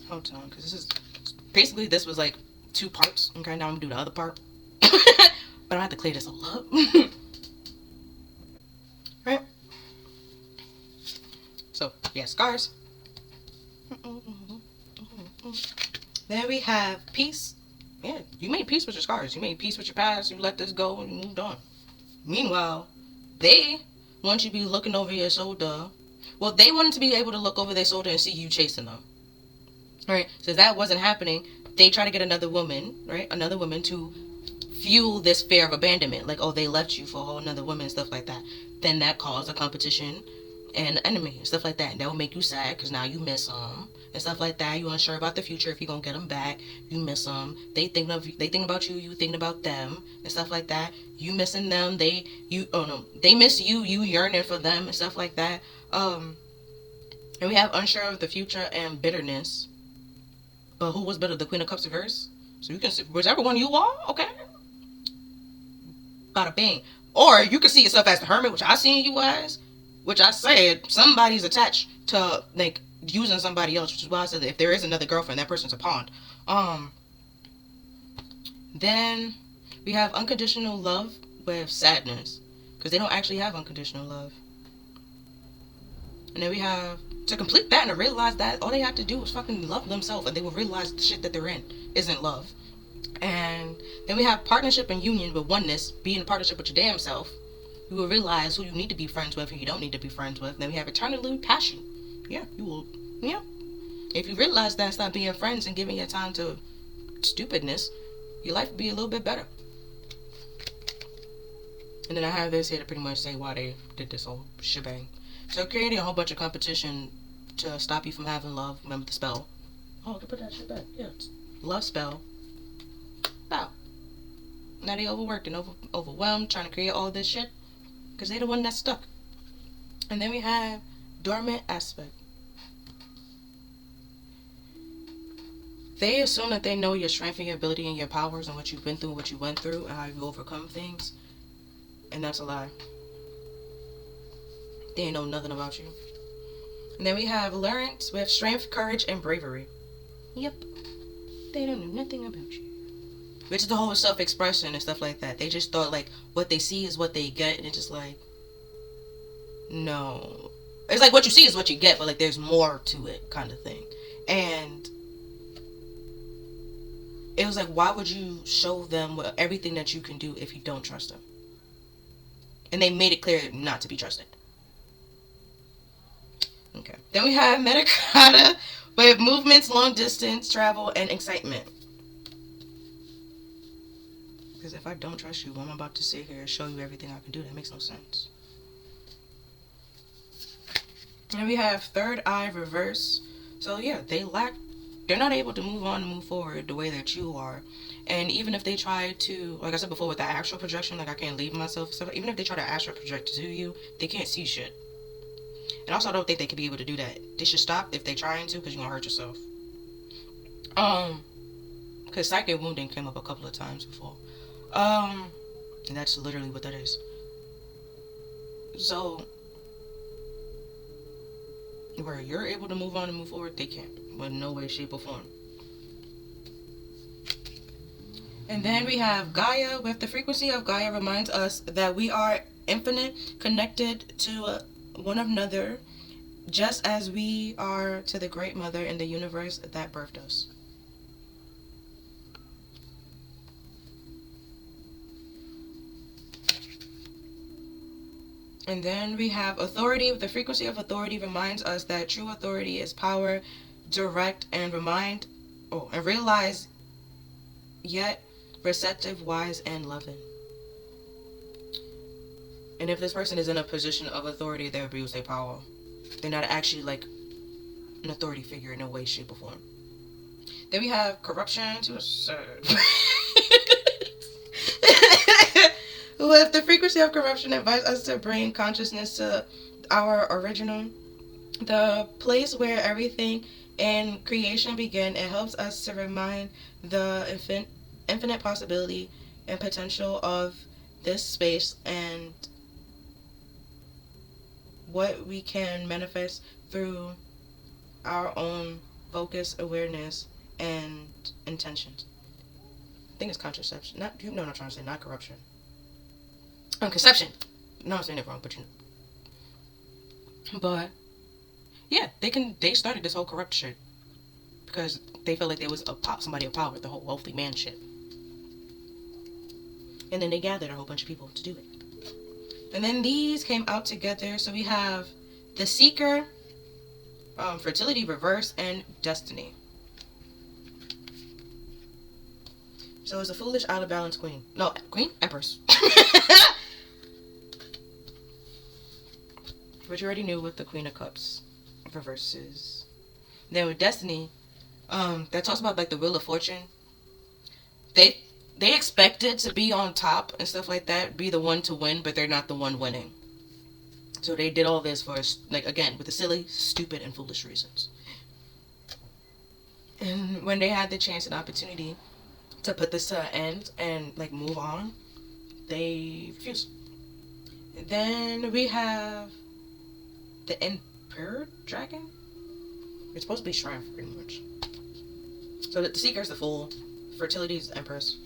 Hold on, because this was like 2 parts. Okay, now I'm gonna do the other part. But I have to clear this all up. Right? So, yeah, scars. Then we have peace. Yeah, you made peace with your scars. You made peace with your past. You let this go and you moved on. Meanwhile, they want you to be looking over your shoulder. Well, they wanted to be able to look over their shoulder and see you chasing them. Right? So that wasn't happening. They try to get another woman, right? Another woman to fuel this fear of abandonment. Like, oh, they left you for a whole another woman and stuff like that. Then that caused a competition and enemy and stuff like that. And that will make you sad because now you miss them and stuff like that. You unsure about the future if you're gonna get them back. You miss them. They think about you. You thinking about them and stuff like that. You missing them. They miss you. You yearning for them and stuff like that. And we have unsure of the future and bitterness. But who was better, the Queen of Cups reverse? So you can see whichever one you are. Okay. Bada bing. Or you can see yourself as the Hermit, which I seen you as. Which I said somebody's attached to, like, using somebody else, which is why I said that if there is another girlfriend, that person's a pawn. Then we have unconditional love with sadness, because they don't actually have unconditional love. And then we have to complete that and to realize that all they have to do is fucking love themselves, and they will realize the shit that they're in isn't love. And then we have partnership and union with oneness, being in partnership with your damn self. You will realize who you need to be friends with and you don't need to be friends with. Then we have eternal passion. Yeah, you will. Yeah. If you realize that, stop being friends and giving your time to stupidness, your life will be a little bit better. And then I have this here to pretty much say why they did this whole shebang. So creating a whole bunch of competition to stop you from having love. Remember the spell. Oh, I can put that shit back. Yeah. Love spell. Wow. Now they overworked and overwhelmed trying to create all this shit. Because they're the one that's stuck. And then we have dormant aspect. They assume that they know your strength and your ability and your powers and what you've been through, what you went through, and how you overcome things. And that's a lie. They ain't know nothing about you. And then we have Lawrence with strength, courage, and bravery. Yep. They don't know nothing about you. Which is the whole self-expression and stuff like that. They just thought, like, what they see is what they get. And it's just like, no. It's like what you see is what you get, but, like, there's more to it kind of thing. And it was like, why would you show them everything that you can do if you don't trust them? And they made it clear not to be trusted. Okay. Then we have Metacata with movements, long distance, travel, and excitement. Because if I don't trust you, I'm about to sit here and show you everything I can do. That makes no sense. And we have third eye reverse. So yeah, they're not able to move on and move forward the way that you are. And even if they try to, like I said before with that astral projection, like I can't leave myself, so even if they try to astral project to you, they can't see shit. And also I don't think they could be able to do that. They should stop if they're trying to, because you're going to hurt yourself. Because psychic wounding came up a couple of times before. And that's literally what that is. So where you're able to move on and move forward, they can't. In no way, shape, or form. And then we have Gaia. With the frequency of Gaia reminds us that we are infinite, connected to one another, just as we are to the Great Mother in the universe that birthed us. And then we have authority. The frequency of authority reminds us that true authority is power, direct and realize, yet receptive, wise, and loving. And if this person is in a position of authority, they abuse their power. They're not actually like an authority figure in no way, shape, or form. Then we have corruption to a certain. With the frequency of corruption invites us to bring consciousness to our original, the place where everything in creation began. It helps us to remind the infinite possibility and potential of this space and what we can manifest through our own focus, awareness, and intentions. I think it's contraception. Not, you know what I'm trying to say, not corruption. Conception. No, I'm saying it wrong, but But yeah, they started this whole corrupt shit because they felt like there was somebody of power, the whole wealthy man shit. And then they gathered a whole bunch of people to do it. And then these came out together. So we have the Seeker, Fertility Reverse, and Destiny. So it's a foolish, out of balance queen. No, queen? Empress. Which you already knew with the Queen of Cups reverses. Then with Destiny, that talks about like the Wheel of Fortune. They expected to be on top and stuff like that, be the one to win, but they're not the one winning. So they did all this for, like, again, with the silly, stupid, and foolish reasons. And when they had the chance and opportunity to put this to an end and like move on, they refused. Then we have the Emperor Dragon. It's supposed to be Shrine, pretty much. So the Seeker is the Fool. Fertility is the Empress.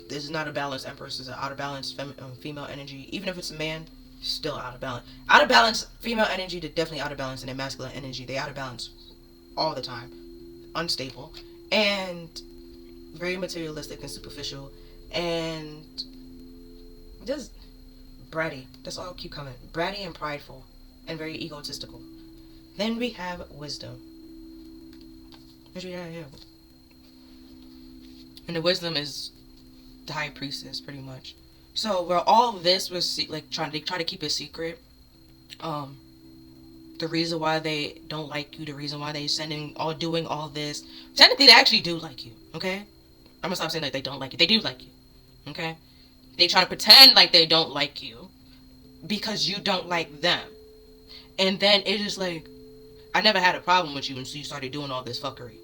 This is not a balanced Empress. This is an out of balance female energy. Even if it's a man, still out of balance. Out of balance female energy, they're definitely out of balance, and their masculine energy, they out of balance all the time. Unstable. And very materialistic and superficial. And just bratty. That's all keep coming. Bratty and prideful. And very egotistical. Then we have Wisdom. Yeah. And the Wisdom is the High Priestess, pretty much. So where all this was like try to keep it secret. The reason why they don't like you, the reason why they doing all this. Technically, they actually do like you. Okay, I'm gonna stop saying that they don't like you. They do like you. Okay, they try to pretend like they don't like you because you don't like them. And then it is like, I never had a problem with you until you started doing all this fuckery.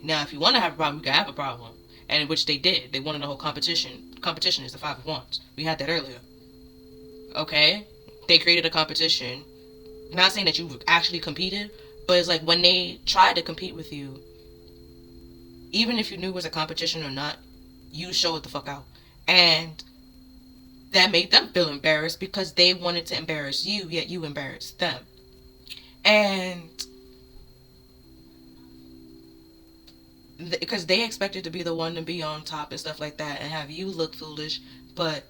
Now, if you want to have a problem, you can have a problem. And which they did. They wanted a whole competition. Competition is the 5 of Wands. We had that earlier. Okay? They created a competition. Not saying that you actually competed, but it's like when they tried to compete with you, even if you knew it was a competition or not, you showed the fuck out. And that made them feel embarrassed because they wanted to embarrass you, yet you embarrassed them. And because they expected to be the one to be on top and stuff like that and have you look foolish, but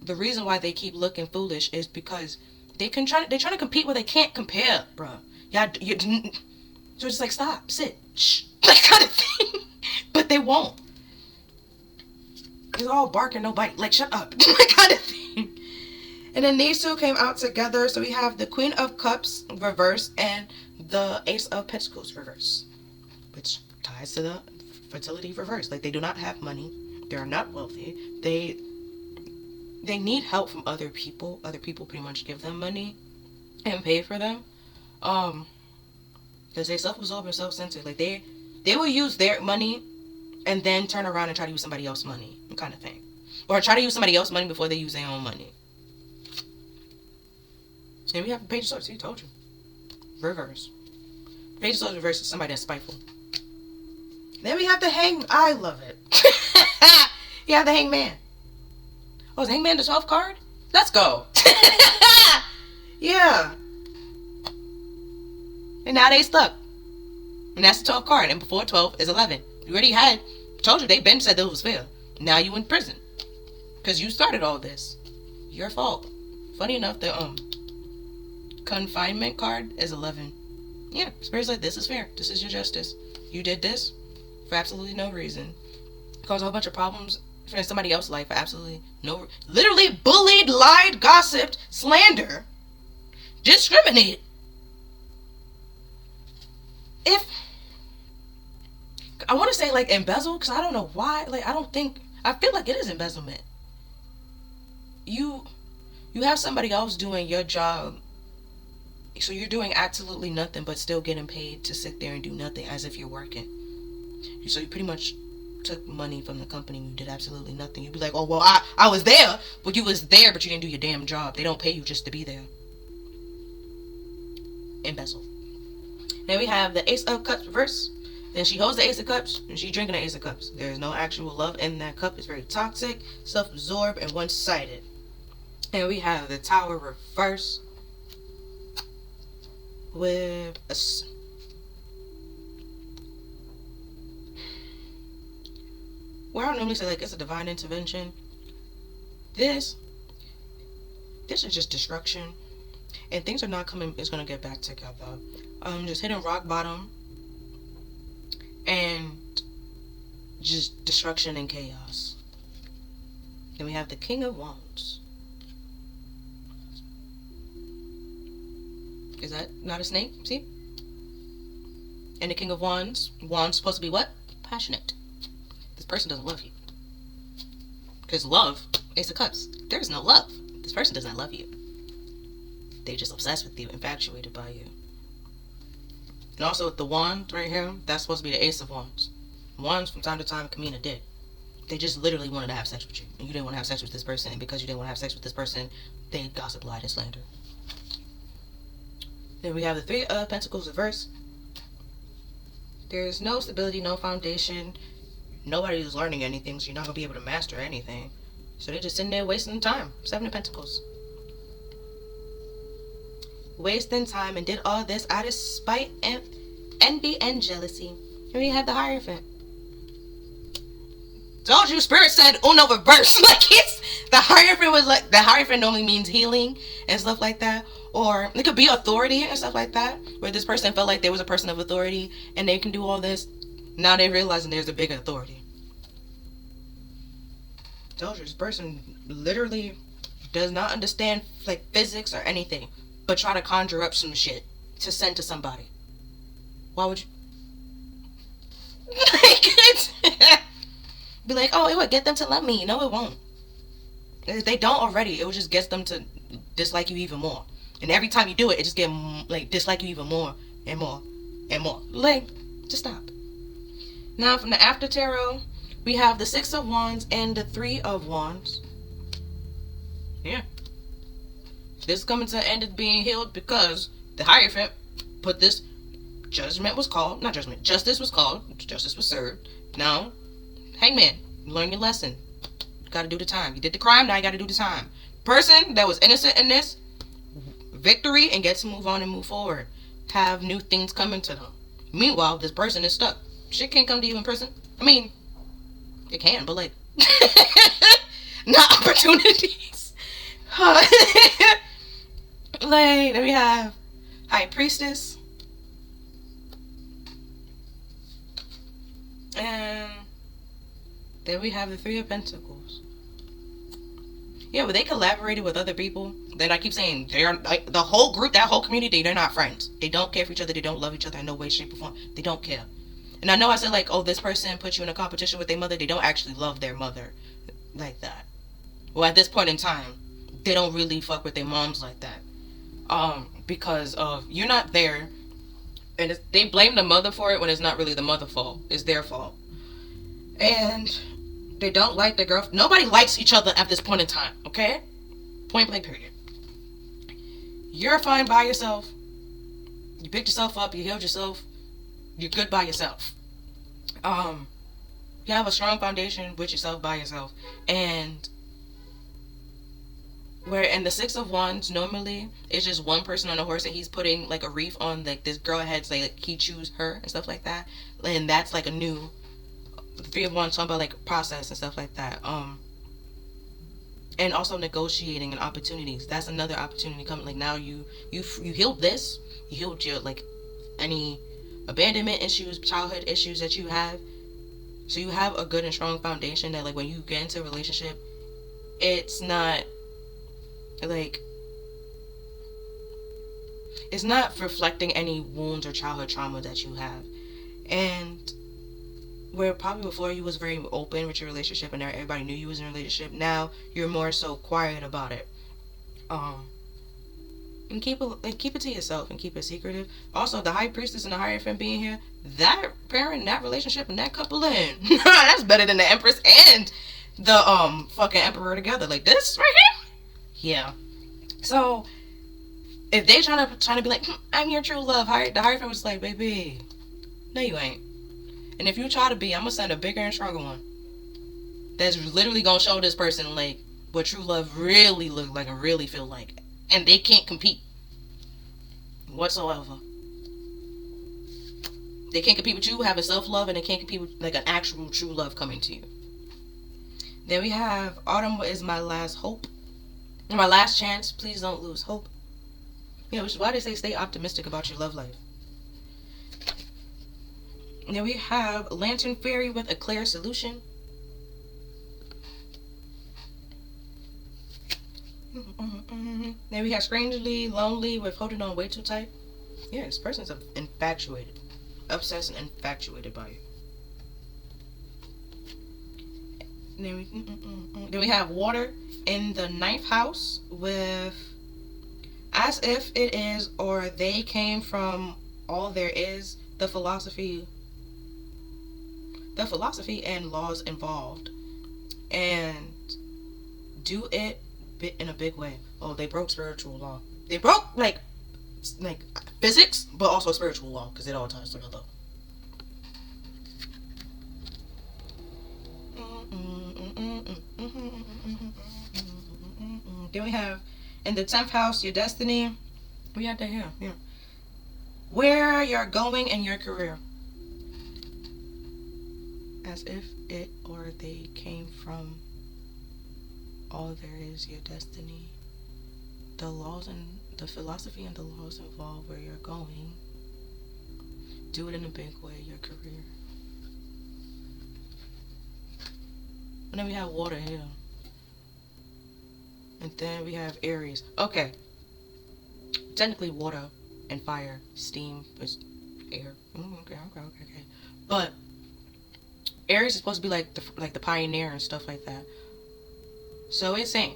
the reason why they keep looking foolish is because they're trying to compete where they can't compare, bruh. So it's like, stop, sit, shh, that kind of thing. But they won't. It's all bark and no bite. Like, shut up. That kind of thing. And then these two came out together. So we have the Queen of Cups reverse and the Ace of Pentacles reverse, which ties to the fertility reverse. Like, they do not have money. They are not wealthy. They need help from other people. Other people pretty much give them money and pay for them. Because they self-absorbed and self-centered. Like, they will use their money and then turn around and try to use somebody else's money, kind of thing. Or try to use somebody else's money before they use their own money. And we have the Page of Swords. See, told you. Reverse. Page of Swords reverse is somebody that's spiteful. Then we have the Hang. I love it. You have the Hangman. Oh, is Hangman the 12th card? Let's go. Yeah. And now they stuck. And that's the 12th card. And before 12 is 11. You already had. Told you, they been said that it was fair. Now you in prison. Because you started all this. Your fault. Funny enough, the confinement card is 11. Yeah, Spirit's like, this is fair. This is your justice. You did this for absolutely no reason. Caused a whole bunch of problems for somebody else's life for absolutely no... Literally bullied, lied, gossiped, slander, discriminated. If... I want to say, like, embezzle, because I don't know why. Like, I don't think... I feel like it is embezzlement. You have somebody else doing your job, so you're doing absolutely nothing but still getting paid to sit there and do nothing as if you're working. So you pretty much took money from the company and you did absolutely nothing. You'd be like, oh, well, I was there. But you was there, but you didn't do your damn job. They don't pay you just to be there. Embezzle. Then we have the Ace of Cups reverse. Then she holds the Ace of Cups and she's drinking the Ace of Cups. There is no actual love in that cup. It's very toxic, self-absorbed, and one-sided. And we have the Tower reverse with a... Well, I don't normally say, like, it's a divine intervention. This is just destruction. And things are not coming, it's going to get back together. Just hitting rock bottom. And just destruction and chaos. Then we have the King of Wands. Is that not a snake? See? And the King of Wands. Wands supposed to be what? Passionate. This person doesn't love you. Because love, Ace of Cups. There's no love. This person does not love you. They're just obsessed with you, infatuated by you. And also with the wand right here, that's supposed to be the Ace of Wands. Wands from time to time can mean a dick. They just literally wanted to have sex with you. And you didn't want to have sex with this person. And because you didn't want to have sex with this person, they gossip, lied, and slander. Then we have the Three of Pentacles reverse. There's no stability, no foundation. Nobody is learning anything, so you're not going to be able to master anything. So they're just sitting there wasting time. Seven of Pentacles. Wasting time and did all this out of spite and envy and jealousy. And we have the Hierophant. Told you, Spirit said Uno reverse. Like, it's the Hierophant was like, the Hierophant normally means healing and stuff like that. Or it could be authority and stuff like that, where this person felt like there was a person of authority and they can do all this. Now they're realizing there's a bigger authority. Told you, this person literally does not understand like physics or anything, but try to conjure up some shit to send to somebody. Why would you? Be like, oh, it would get them to love me. No, it won't. If they don't already, it will just get them to dislike you even more. And every time you do it, it just get like dislike you even more and more and more. Like, just stop. Now from the After Tarot, we have the Six of Wands and the Three of Wands. Yeah. This is coming to the end of being healed because the Hierophant put this judgment was called, not judgment, justice was called, justice was served. Now, Hangman, you learn your lesson. You gotta do the time. You did the crime, now you gotta do the time. Person that was innocent in this, victory, and get to move on and move forward. Have new things coming to them. Meanwhile, this person is stuck. Shit can't come to you in prison. I mean, it can, but like, not opportunities. Like, then we have High Priestess. And then we have the Three of Pentacles. Yeah, but they collaborated with other people. Then I keep saying they're like the whole group, that whole community, they're not friends. They don't care for each other. They don't love each other in no way, shape, or form. They don't care. And I know I said like, oh, this person put you in a competition with their mother. They don't actually love their mother like that. Well, at this point in time, they don't really fuck with their moms like that. Because of you're not there, and they blame the mother for it when it's not really the mother's fault. It's their fault. And they don't like the girl. Nobody likes each other at this point in time. Okay, point blank period. You're fine by yourself. You picked yourself up. You healed yourself. You're good by yourself. You have a strong foundation with yourself by yourself. And where in the Six of Wands, normally it's just one person on a horse and he's putting like a wreath on like this girl head, say like he choose her and stuff like that. And that's like a new Three of Wands talking about like process and stuff like that. And also negotiating and opportunities. That's another opportunity coming. Like now you healed this. You healed your like any abandonment issues, childhood issues that you have. So you have a good and strong foundation that like when you get into a relationship, it's not like it's not reflecting any wounds or childhood trauma that you have. And where probably before you was very open with your relationship and everybody knew you was in a relationship, now you're more so quiet about it. And keep it to yourself and keep it secretive. Also, the High Priestess and the Hierophant being here, that parent, that relationship, and that couple in that's better than the Empress and the fucking Emperor together. Like this right here. Yeah. So if they trying to be like, I'm your true love, the Hierophant was like, baby, no you ain't. And if you try to be, I'm gonna send a bigger and stronger one that's literally gonna show this person like what true love really look like and really feel like. And they can't compete whatsoever. They can't compete with you having self-love, and they can't compete with like an actual true love coming to you. Then we have Autumn is my last hope. My last chance. Please don't lose hope. Which is why they say stay optimistic about your love life. Then we have Lantern Fairy with a clear solution. Then we have Strangely Lonely with holding on way too tight. Yeah, this person's infatuated. Obsessed and infatuated by you. Then we have Water in the 9th house with as if it is or they came from all there is, the philosophy and laws involved. And do it in a big way. Oh, they broke spiritual law. They broke like physics, but also spiritual law because it all ties together. Then we have in the 10th house your destiny. We had that here. Yeah. Where you're going in your career. As if it or they came from all there is, your destiny. The laws and the philosophy and the laws involved where you're going. Do it in a big way, your career. And then we have Water here. And then we have Aries. Okay. Technically water and fire, steam is air. Okay. But Aries is supposed to be like the pioneer and stuff like that. So it's saying,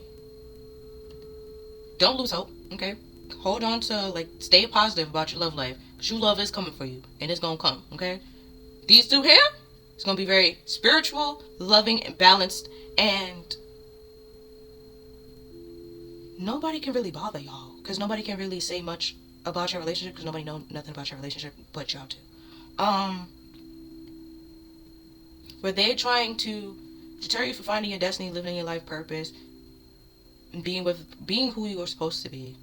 don't lose hope, okay? Hold on to, stay positive about your love life. True love is coming for you, and it's gonna come, okay? These two here, it's gonna be very spiritual, loving, and balanced, and nobody can really bother y'all, because nobody can really say much about your relationship, because nobody knows nothing about your relationship but y'all two. Where they're trying to deter you from finding your destiny, living your life purpose, and being who you are supposed to be.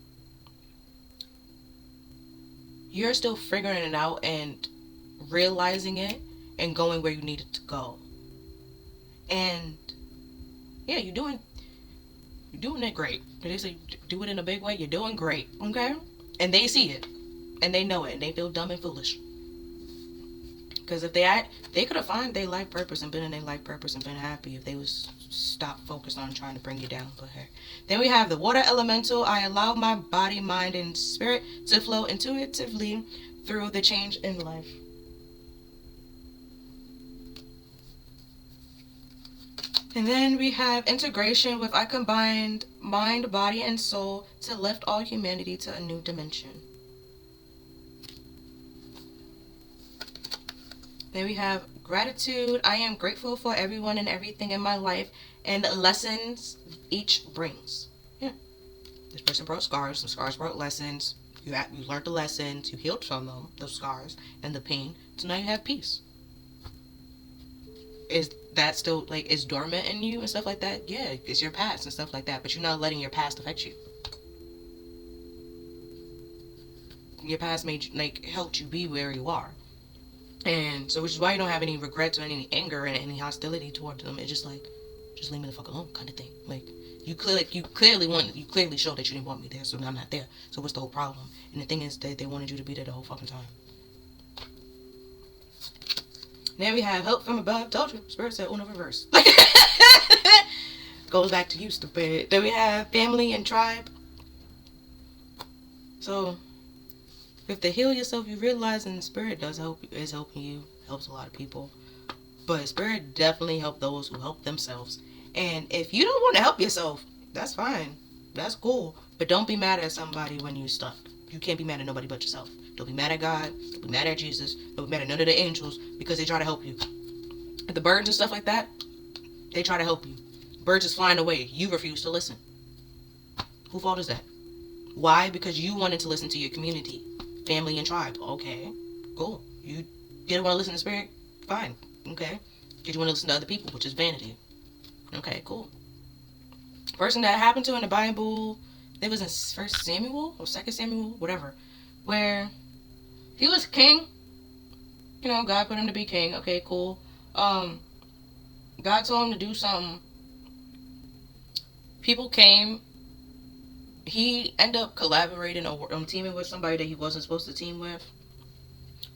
You're still figuring it out and realizing it and going where you need it to go. And yeah, you're doing it great. They say do it in a big way. You're doing great, okay? And they see it, and they know it, and they feel dumb and foolish. Because if they could have found their life purpose and been in their life purpose and been happy if they was stopped focused on trying to bring you down. But hey. Then we have the Water Elemental. I allow my body, mind, and spirit to flow intuitively through the change in life. And then we have Integration with I combined mind, body, and soul to lift all humanity to a new dimension. Then we have Gratitude. I am grateful for everyone and everything in my life and the lessons each brings. Yeah. This person brought scars. Some scars brought lessons. You learned the lessons. You healed from them, those scars and the pain. So now you have peace. Is that still, like, is dormant in you and stuff like that? Yeah, it's your past and stuff like that. But you're not letting your past affect you. Your past made, like, helped you be where you are. And so, which is why you don't have any regrets or any anger and any hostility towards them. It's just like, just leave me the fuck alone kind of thing. Like, you clearly showed that you didn't want me there, so now I'm not there. So what's the whole problem? And the thing is that they wanted you to be there the whole fucking time. Then we have help from above. Told you, Spirit said Uno reverse. Goes back to you, stupid. Then we have family and tribe. So, if to heal yourself, you realize, and Spirit is helping you, helps a lot of people. But Spirit definitely helps those who help themselves. And if you don't want to help yourself, that's fine. That's cool. But don't be mad at somebody when you're stuck. You can't be mad at nobody but yourself. Don't be mad at God. Don't be mad at Jesus. Don't be mad at none of the angels because they try to help you. The birds and stuff like that, they try to help you. Birds is flying away. You refuse to listen. Whose fault is that? Why? Because you wanted to listen to your community, family, and tribe. Okay, cool. You didn't want to listen to Spirit? Fine. Okay. Did you want to listen to other people, which is vanity? Okay, cool. Person that happened to in the Bible, it was in 1 Samuel or 2 Samuel, whatever, where he was king. You know, God put him to be king. Okay, cool. God told him to do something. People came. He ended up collaborating or teaming with somebody that he wasn't supposed to team with.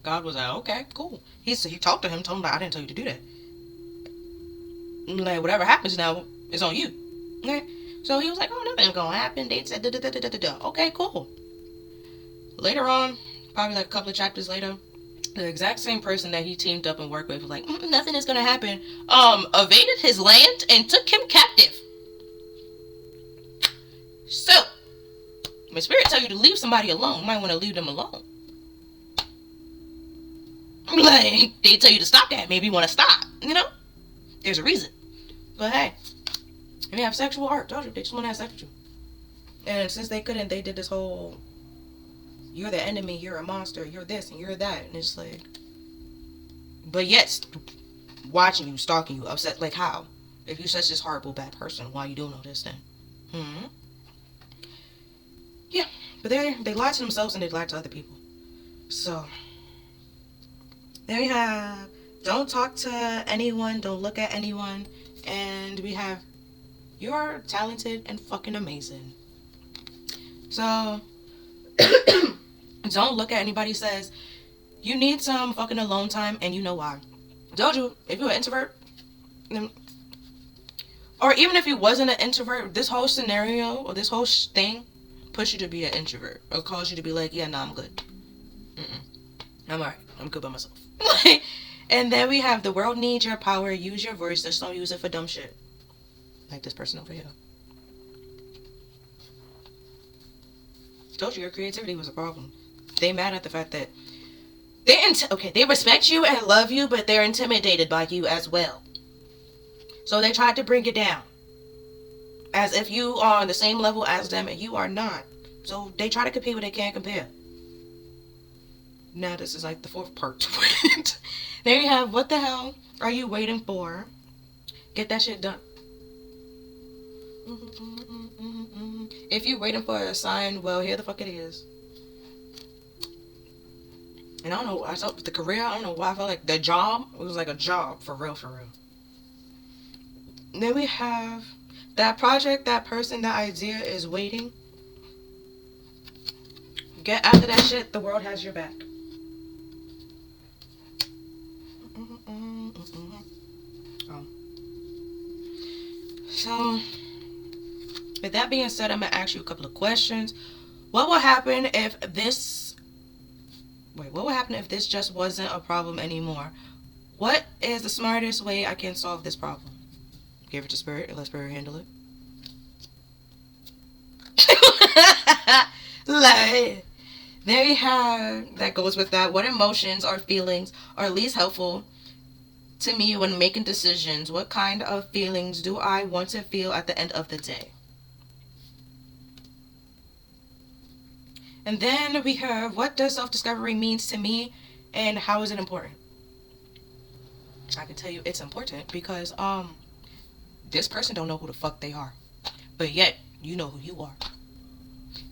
God was like, okay, cool. He talked to him, told him, like, I didn't tell you to do that. Like, whatever happens now, it's on you. Okay? So he was like, oh, nothing's gonna happen. They said, da. Okay, cool. Later on, probably like a couple of chapters later, the exact same person that he teamed up and worked with was like, nothing is gonna happen. Evaded his land and took him captive. So, when Spirit tell you to leave somebody alone, you might want to leave them alone. Like, they tell you to stop that. Maybe you want to stop. You know? There's a reason. But hey, if you have sexual art, told you, they just want to have sex with you. And since they couldn't, they did this whole, you're the enemy, you're a monster, you're this and you're that. And it's like, but yet, watching you, stalking you, upset. Like, how? If you're such this horrible, bad person, why are you doing all this then? Yeah, but they lie to themselves and they lie to other people. So, then we have, don't talk to anyone, don't look at anyone. And we have, you're talented and fucking amazing. So, don't look at anybody who says, you need some fucking alone time and you know why. Told you, if you're an introvert, or even if you wasn't an introvert, this whole scenario or this whole thing push you to be an introvert or cause you to be like, yeah, nah, I'm good. I'm alright. I'm good by myself. And then we have the world needs your power. Use your voice. Just don't use it for dumb shit. Like this person over here. Told you your creativity was a problem. They mad at the fact that they respect you and love you, but they're intimidated by you as well. So they tried to bring you down. As if you are on the same level as them and you are not. So they try to compete when they can't compare. Now this is like the fourth part to it. There you have, what the hell are you waiting for? Get that shit done. If you're waiting for a sign, well, here the fuck it is. And I don't know, I felt the career, I don't know why I felt like the job, it was like a job, for real, for real. And then we have that project, that person, that idea is waiting. Get after that shit, the world has your back. So, with that being said, I'm going to ask you a couple of questions. What will happen if this just wasn't a problem anymore? What is the smartest way I can solve this problem? Give it to Spirit and let Spirit handle it. Like, there you have, that goes with that. What emotions or feelings are least helpful to me when making decisions? What kind of feelings do I want to feel at the end of the day? And then we have, what does self-discovery means to me and how is it important? I can tell you it's important because this person don't know who the fuck they are. But yet, you know who you are.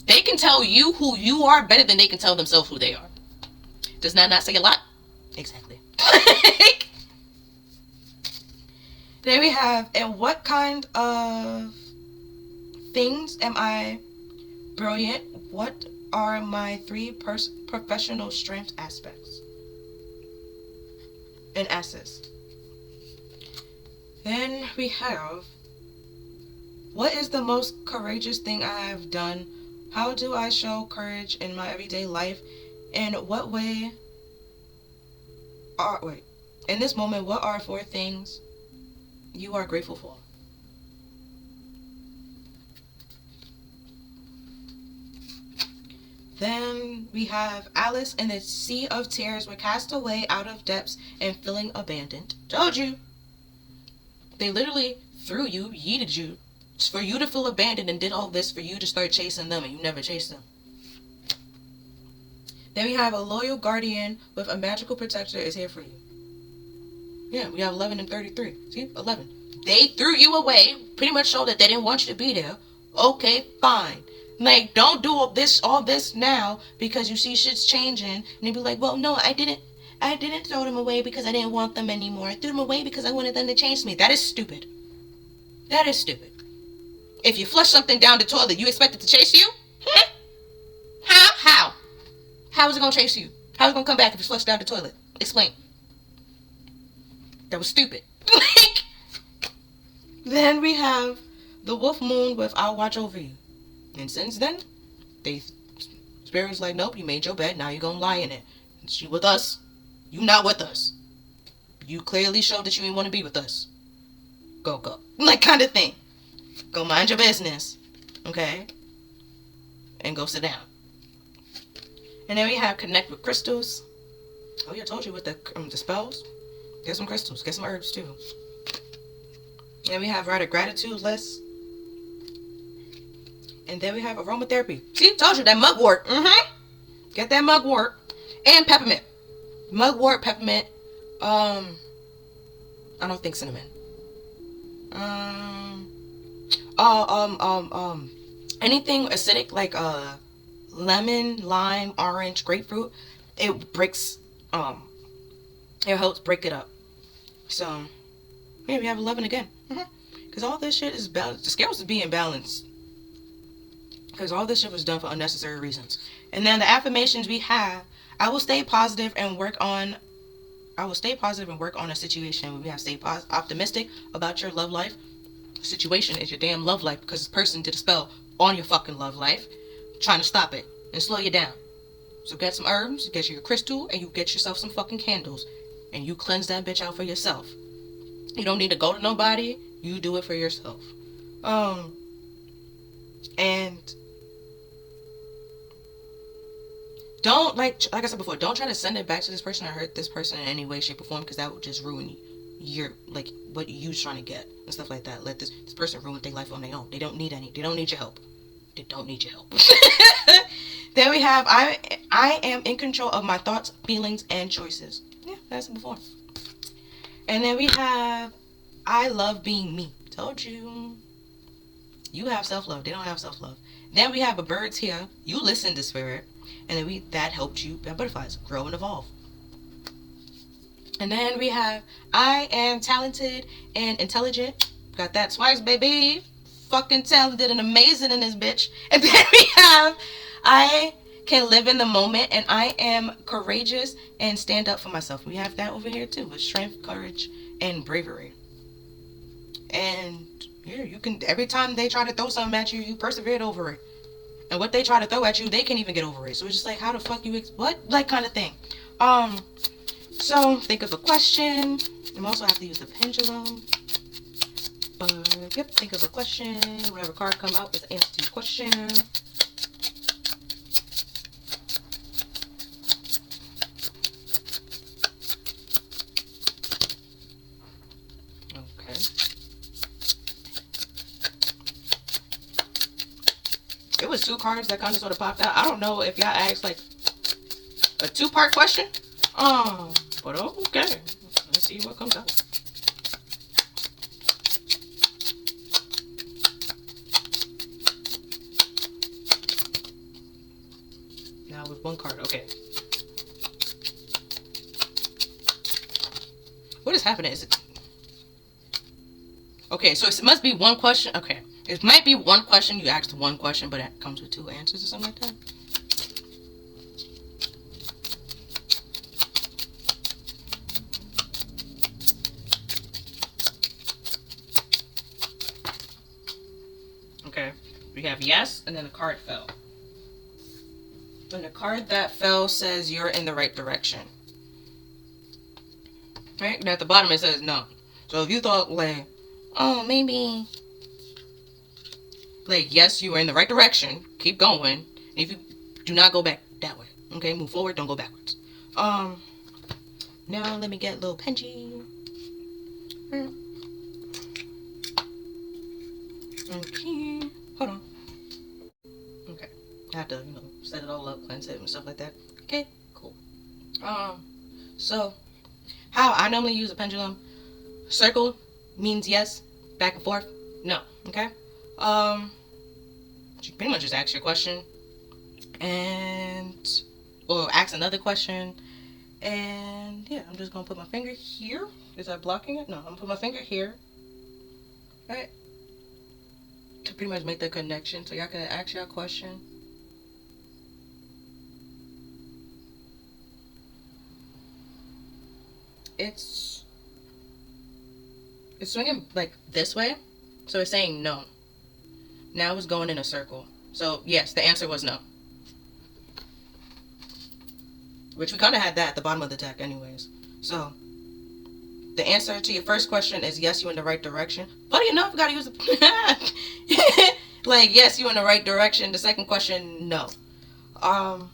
They can tell you who you are better than they can tell themselves who they are. Does that not say a lot? Exactly. There we have, and what kind of things am I brilliant? What are my 3 professional strength aspects and assets? Then we have, what is the most courageous thing I have done? How do I show courage in my everyday life? In what way in this moment, what are 4 things you are grateful for? Then we have Alice in the Sea of Tears were cast away out of depths and feeling abandoned. Told you. They literally threw you, yeeted you, for you to feel abandoned and did all this for you to start chasing them and you never chased them. Then we have a loyal guardian with a magical protector is here for you. Yeah, we have 11 and 33. See? 11. They threw you away, pretty much showed that they didn't want you to be there. Okay, fine. Like, don't do all this now because you see shit's changing. And they be like, well, no, I didn't throw them away because I didn't want them anymore. I threw them away because I wanted them to change me. That is stupid. That is stupid. If you flush something down the toilet, you expect it to chase you? How? How is it going to chase you? How is it going to come back if you flush down the toilet? Explain. That was stupid. Then we have the wolf moon with I'll watch over you. And since then, Spirit's like, nope, you made your bed, now you're going to lie in it. She with us. You not with us. You clearly showed that you didn't want to be with us. Go. Like, kind of thing. Go mind your business. Okay? And go sit down. And then we have connect with crystals. Oh yeah, I told you with the spells. Get some crystals. Get some herbs too. And we have write a gratitude list. And then we have aromatherapy. See, told you that mugwort. Get that mugwort and peppermint. Mugwort, peppermint. I don't think cinnamon. Anything acidic like lemon, lime, orange, grapefruit. It breaks. It helps break it up. So yeah, we have 11 again. Because all this shit is balanced. The scales is being balanced. Because all this shit was done for unnecessary reasons. And then the affirmations we have, I will stay positive and work on a situation. We have stay optimistic about your love life. The situation is your damn love life because this person did a spell on your fucking love life trying to stop it and slow you down. So get some herbs, get you your crystal, and you get yourself some fucking candles. And you cleanse that bitch out for yourself. You don't need to go to nobody. You do it for yourself. And don't, like I said before, don't try to send it back to this person or hurt this person in any way, shape, or form, because that would just ruin your, like, what you're trying to get and stuff like that. Let this person ruin their life on their own. They don't need your help. They don't need your help. Then we have, I am in control of my thoughts, feelings, and choices. Yeah, that's it before. And then we have, I love being me. Told you. You have self-love. They don't have self-love. Then we have a birds here. You listen to spirit. And then that helped you, butterflies, grow and evolve. And then we have, I am talented and intelligent. Got that twice, baby. Fucking talented and amazing in this bitch. And then we have, I can live in the moment and I am courageous and stand up for myself. We have that over here too, with strength, courage, and bravery. And yeah, you can, every time they try to throw something at you, you persevered over it. And what they try to throw at you, they can't even get over it. So it's just like, how the fuck you, what? Like, kind of thing. So think of a question. You also have to use the pendulum. But, yep, think of a question. Whatever card come out is the answer to your question. just 2 cards that kind of sort of popped out. I don't know if y'all asked like a 2-part question. But okay. Let's see what comes out. Now with 1 card. Okay. What is happening? Is it... Okay, so it must be 1 question. Okay. It might be 1 question. You asked 1 question, but it comes with 2 answers or something like that. Okay. We have yes, and then the card fell. And the card that fell says you're in the right direction. Right? And at the bottom it says no. So if you thought like, oh, maybe like, yes, you are in the right direction, keep going. And if you do not go back that way, okay, move forward, don't go backwards. Now let me get a little penchy. Okay, hold on. Okay, I have to, set it all up, cleanse it and stuff like that. Okay, cool. So how I normally use a pendulum: circle means yes, back and forth no. Okay. You pretty much just ask your question or ask another question, and yeah, I'm just gonna put my finger here. Is that blocking it? No, I'm gonna put my finger here, right, to pretty much make the connection so y'all can ask y'all question. It's swinging like this way, so it's saying no. Now it's going in a circle. So yes, the answer was no. Which we kind of had that at the bottom of the deck anyways. So the answer to your first question is yes, you're in the right direction. Funny enough, we gotta use the like, yes, you're in the right direction. The second question, no. But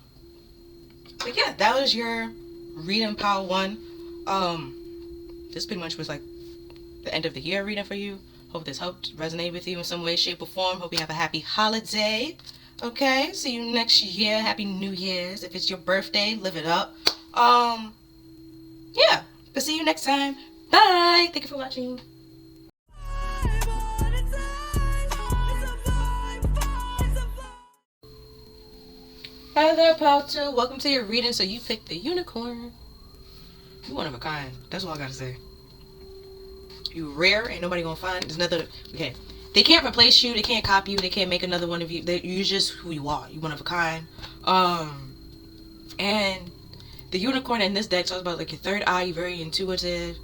yeah, that was your reading pile 1. This pretty much was like the end of the year reading for you. Hope this helped resonate with you in some way, shape, or form. Hope you have a happy holiday. Okay, see you next year. Happy New Year's. If it's your birthday, live it up. Yeah, but see you next time. Bye. Thank you for watching. Hi there, pal 2. Welcome to your reading. So you picked the unicorn. You one of a kind. That's all I gotta say. You rare, ain't nobody gonna find. There's another. Okay, they can't replace you. They can't copy you. They can't make another one of you. You're just who you are. You one of a kind. And the unicorn in this deck talks about like your third eye. You're very intuitive,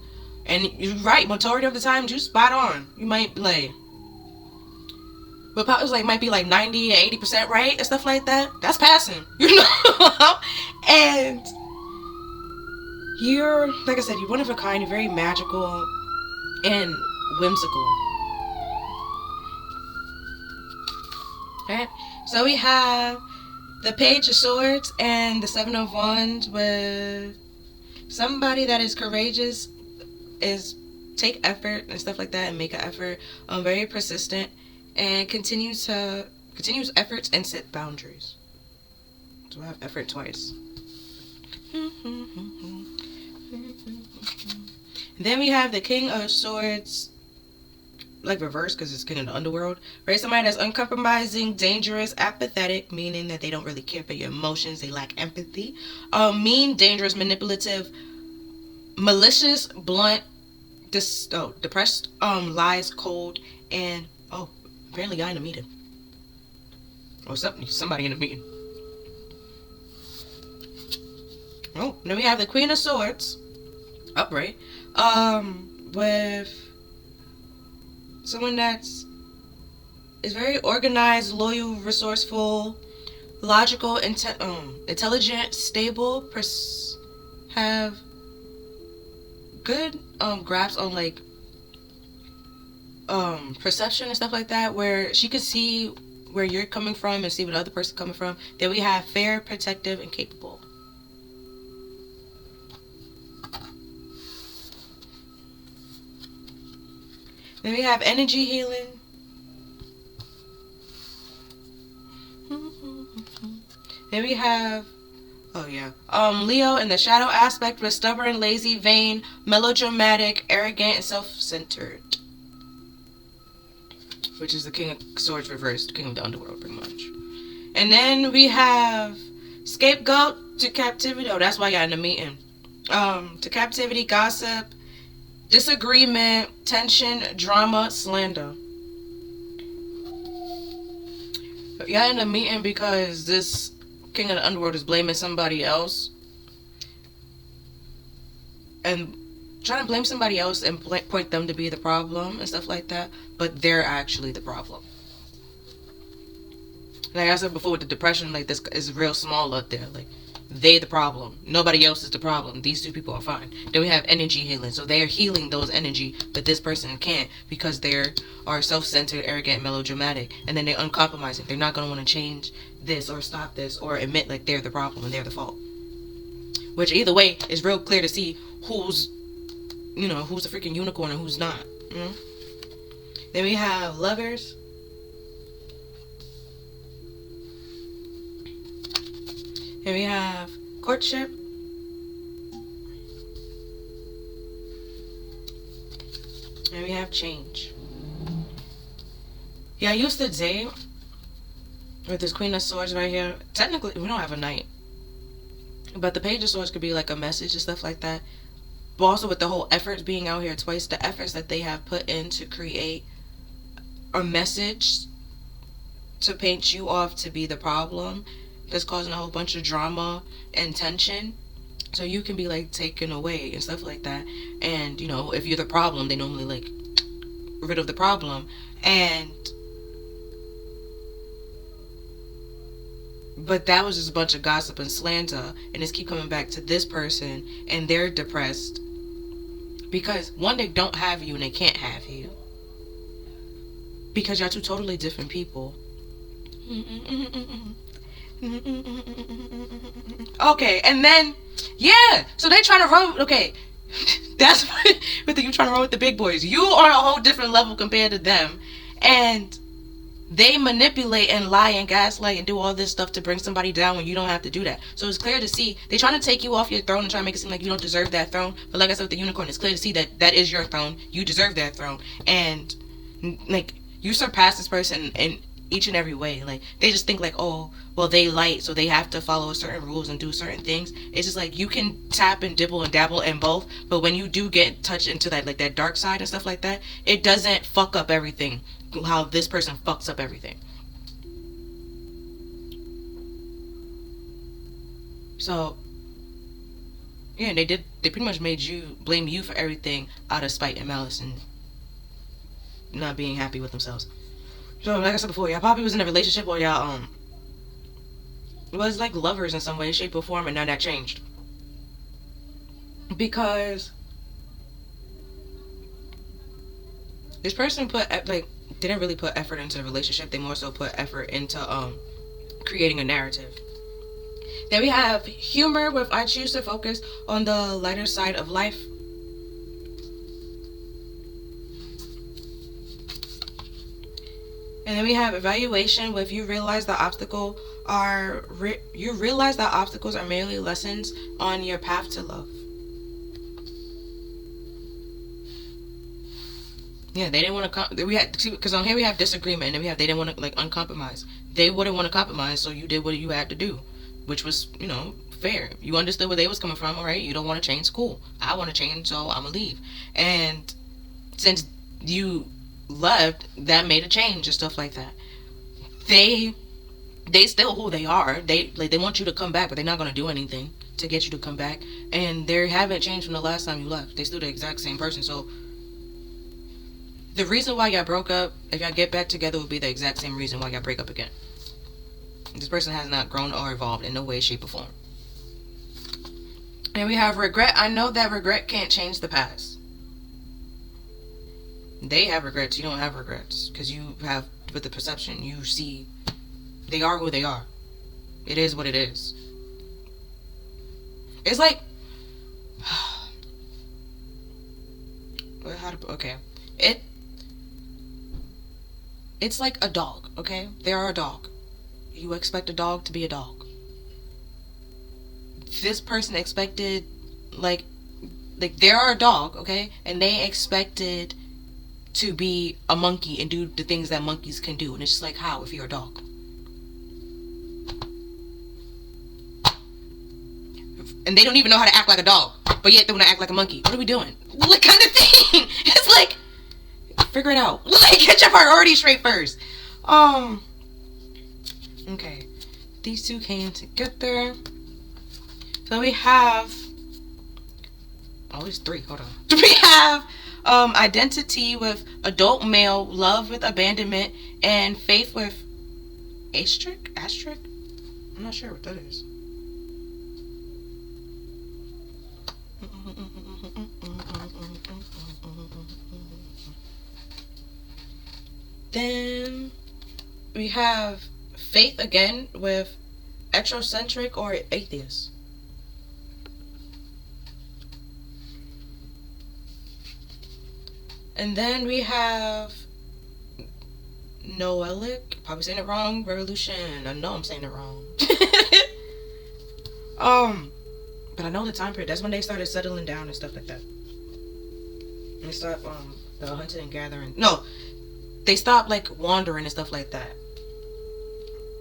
and you're right. Majority of the time, you spot on. You might like, but probably like might be like 90 or 80% right and stuff like that. That's passing, And you're, like I said, you're one of a kind. You're very magical and whimsical. Alright, so we have the Page of Swords and the 7 of Wands, with somebody that is courageous, is take effort and stuff like that and make an effort, very persistent, and continues efforts and set boundaries. So I have effort twice. Then we have the King of Swords, like reverse because it's King of the Underworld, right? Somebody that's uncompromising, dangerous, apathetic, meaning that they don't really care for your emotions, they lack empathy. Mean, dangerous, manipulative, malicious, blunt, depressed, lies, cold, and apparently guy in a meeting. Or somebody in a meeting. Oh, then we have the Queen of Swords, upright, with someone is very organized, loyal, resourceful, logical, intelligent, stable, have good grasp on like perception and stuff like that, where she could see where you're coming from and see what the other person's coming from. Then we have fair, protective, and capable. Then we have energy healing. Then we have, oh yeah, Leo in the shadow aspect was stubborn, lazy, vain, melodramatic, arrogant, and self-centered. Which is the King of Swords reversed, King of the Underworld, pretty much. And then we have scapegoat to captivity. Oh, that's why y'all in the meeting. To captivity, gossip, disagreement, tension, drama, slander. Y'all in the meeting because this King of the Underworld is blaming somebody else. And trying to blame somebody else and point them to be the problem and stuff like that. But they're actually the problem. Like I said before with the depression, like this is real small out there. Like they the problem. Nobody else is the problem. These two people are fine. Then we have energy healing. So they're healing those energy, but this person can't because they are self-centered, arrogant, melodramatic. And then they're uncompromising. They're not going to want to change this or stop this or admit like they're the problem and they're the fault. Which either way is real clear to see who's the freaking unicorn and who's not. Then we have lovers. Then we have courtship. And we have change. Yeah, I used to date with this Queen of Swords right here. Technically, we don't have a knight. But the Page of Swords could be like a message and stuff like that. But also with the whole efforts being out here twice, the efforts that they have put in to create a message to paint you off to be the problem that's causing a whole bunch of drama and tension. So you can be like taken away and stuff like that. And if you're the problem, they normally like rid of the problem. But that was just a bunch of gossip and slander, and it's keep coming back to this person, and they're depressed because one, they don't have you and they can't have you because y'all two totally different people. Okay, and then so they trying to run. Okay, that's what you trying to run with the big boys. You are a whole different level compared to them, and they manipulate and lie and gaslight and do all this stuff to bring somebody down when you don't have to do that. So it's clear to see they trying to take you off your throne and try to make it seem like you don't deserve that throne. But like I said with the unicorn, it's clear to see that that is your throne. You deserve that throne, and like you surpass this person in each and every way. Like they just think like, oh, well, they light, so they have to follow certain rules and do certain things. It's just like you can tap and dibble and dabble in both, but when you do get touched into that like that dark side and stuff like that, it doesn't fuck up everything how this person fucks up everything. So yeah, they pretty much made you blame you for everything out of spite and malice and not being happy with themselves. So like I said before, y'all probably was in a relationship or y'all was like lovers in some way, shape, or form, and now that changed because this person didn't really put effort into the relationship. They more so put effort into creating a narrative. Then we have humor, with I choose to focus on the lighter side of life. And then we have evaluation, with you realize that obstacles are merely lessons on your path to love. Yeah, they didn't want to. We had because on here we have disagreement, and then we have they didn't want to like uncompromise. They wouldn't want to compromise, so you did what you had to do, which was fair. You understood where they was coming from, all right? You don't want to change, cool. I want to change, so I'm gonna leave. And since you left, that made a change and stuff like that. They still who they are. They want you to come back, but they're not gonna do anything to get you to come back. And they haven't changed from the last time you left. They still the exact same person. So the reason why y'all broke up, if y'all get back together, would be the exact same reason why y'all break up again. This person has not grown or evolved in no way, shape, or form. And we have regret. I know that regret can't change the past. They have regrets. You don't have regrets. Because you have, with the perception, you see they are who they are. It is what it is. It's like... okay. It's like a dog, okay? They are a dog. You expect a dog to be a dog. this person expected, like they're a dog, okay, and they expected to be a monkey and do the things that monkeys can do, and it's just like, how if you're a dog? And they don't even know how to act like a dog, but yet they want to act like a monkey. What are we doing? What kind of thing? It's like, figure it out. Like, get your priorities straight first. Okay, these two came together. So we have, it's three. Hold on. We have identity with adult male, love with abandonment, and faith with asterisk. I'm not sure what that is. Then we have faith again with exocentric or atheist. And then we have Noelic, probably saying it wrong, revolution. I know I'm saying it wrong. But I know the time period. That's when they started settling down and stuff like that. And they stopped the hunting and gathering. No, they stopped like wandering and stuff like that.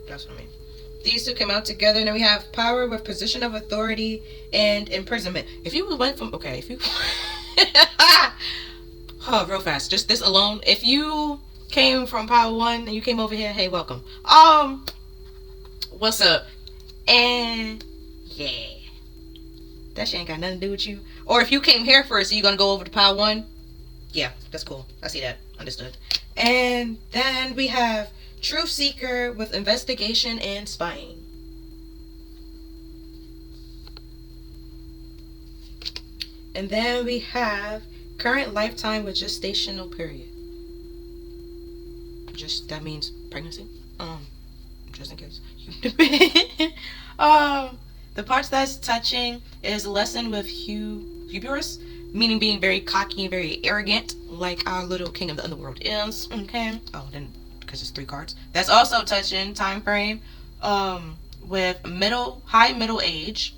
That's what I mean. These two came out together, and then we have power with position of authority and imprisonment. If you went from real fast, just this alone. If you came from Power 1 and you came over here, hey, welcome. What's up? And yeah, that shit ain't got nothing to do with you. Or if you came here first, so you gonna go over to Power 1? Yeah, that's cool. I see that. Understood. And then we have Truth Seeker with investigation and spying. And then we have current lifetime with gestational period. Just, that means pregnancy. Just in case. The parts that's touching is lesson with hubris, meaning being very cocky and very arrogant, like our little king of the underworld is. Okay. Oh, then because it's 3 cards. That's also touching time frame. With high middle age.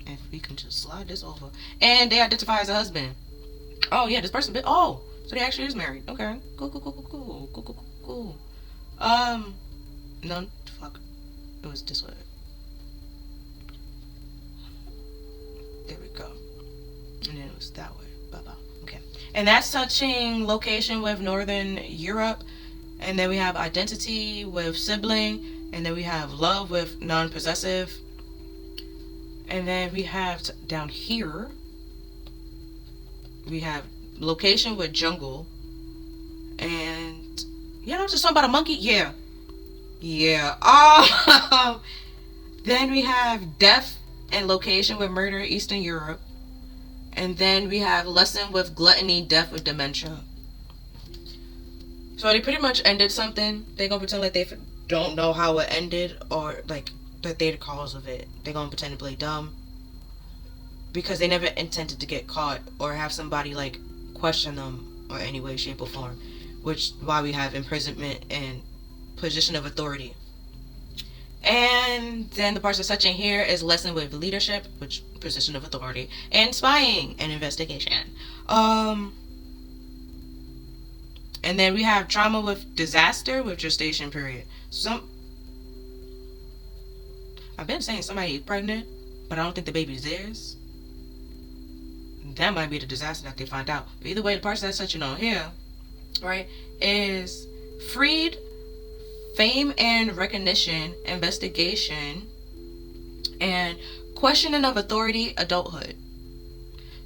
If we can just slide this over. And they identify as a husband. Oh yeah, this person so they actually is married. Okay. Cool. No, fuck. It was this way. There we go. And then it was that way. Bye-bye. Okay. And that's touching location with Northern Europe. And then we have identity with sibling. And then we have love with non-possessive. And then we have down here, we have location with jungle. And just something about a monkey. Yeah. Then we have death and location with murder, Eastern Europe. And then we have lesson with gluttony, death with dementia. So they pretty much ended something. They're gonna pretend like they don't know how it ended, or like that they're the cause of it. They're gonna pretend to play dumb because they never intended to get caught or have somebody like question them or any way, shape, or form. Which why we have imprisonment and position of authority. And then the parts that's touching here is lesson with leadership, which position of authority, and spying and investigation. And then we have trauma with disaster with gestation period. I've been saying somebody is pregnant, but I don't think the baby's theirs. That might be the disaster that they find out. But either way, the parts that's touching on here, right, is freed, fame and recognition, investigation, and questioning of authority, adulthood.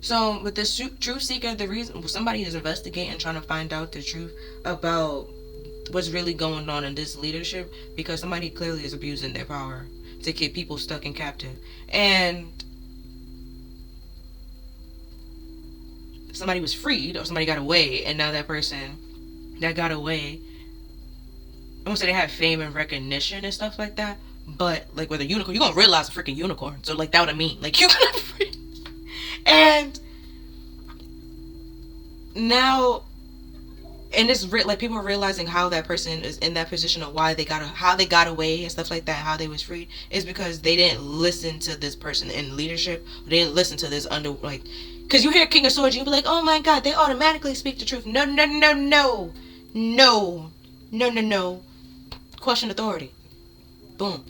So with this truth seeker, the reason somebody is investigating, trying to find out the truth about what's really going on in this leadership, because somebody clearly is abusing their power to keep people stuck and captive. And somebody was freed, or somebody got away, and now that person that got away, I won't say they have fame and recognition and stuff like that, but like with a unicorn, you're gonna realize a freaking unicorn. So like that what I mean. Like you're gonna and now And it's like people are realizing how that person is in that position, or why how they got away and stuff like that, how they was freed, is because they didn't listen to this person in leadership. They didn't listen to this because you hear King of Swords, you be like, oh my god, they automatically speak the truth. No, no, no, no, no, no, no, no. Question authority. Boom.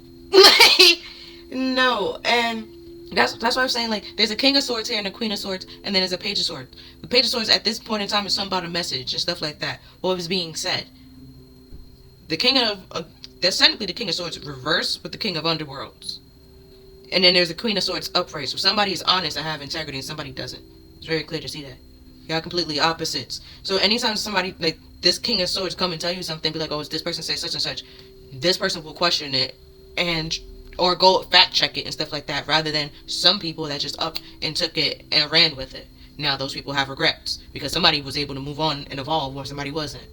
No, and that's why I'm saying, like, there's a King of Swords here and a Queen of Swords, and then there's a Page of Swords. The Page of Swords at this point in time is something about a message and stuff like that. What was being said. The King of that's technically the King of Swords reverse with the King of Underworlds, and then there's the Queen of Swords upright. So somebody is honest and have integrity, and somebody doesn't. It's very clear to see that. Y'all completely opposites. So anytime somebody like this King of Swords come and tell you something, be like, oh, this person says such and such, this person will question it and or go fact check it and stuff like that, rather than some people that just up and took it and ran with it. Now those people have regrets because somebody was able to move on and evolve where somebody wasn't.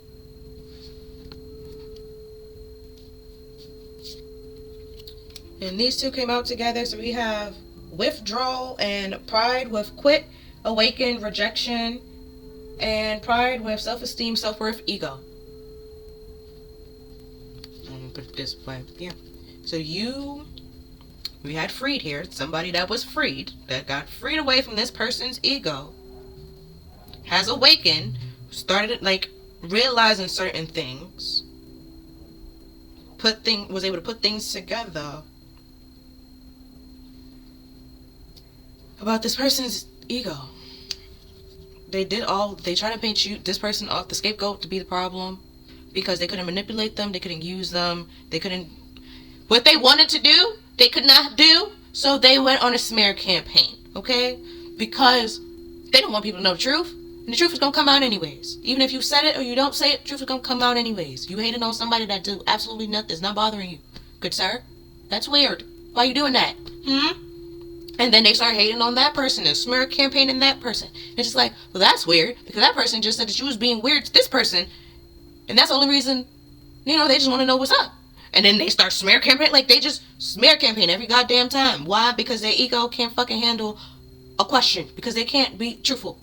And these two came out together, so we have withdrawal and pride with quit, awaken, rejection, and pride with self-esteem, self-worth, ego. I'm gonna put it this way, yeah. So we had freed here, somebody that was freed, that got freed away from this person's ego, has awakened, started like realizing certain things, was able to put things together about this person's ego. They try to paint this person off the scapegoat to be the problem, because they couldn't manipulate them, they couldn't use them, what they wanted to do, they could not do, so they went on a smear campaign, okay? Because they don't want people to know the truth, and the truth is gonna come out anyways. Even if you said it or you don't say it, the truth is gonna come out anyways. You hating on somebody that do absolutely nothing, is not bothering you. Good sir? That's weird. Why are you doing that? And then they start hating on that person and smear campaigning that person. It's just like, well, that's weird, because that person just said that you was being weird to this person, and that's the only reason, they just want to know what's up. And then they start smear campaigning, like they just smear campaign every goddamn time. Why? Because their ego can't fucking handle a question, because they can't be truthful.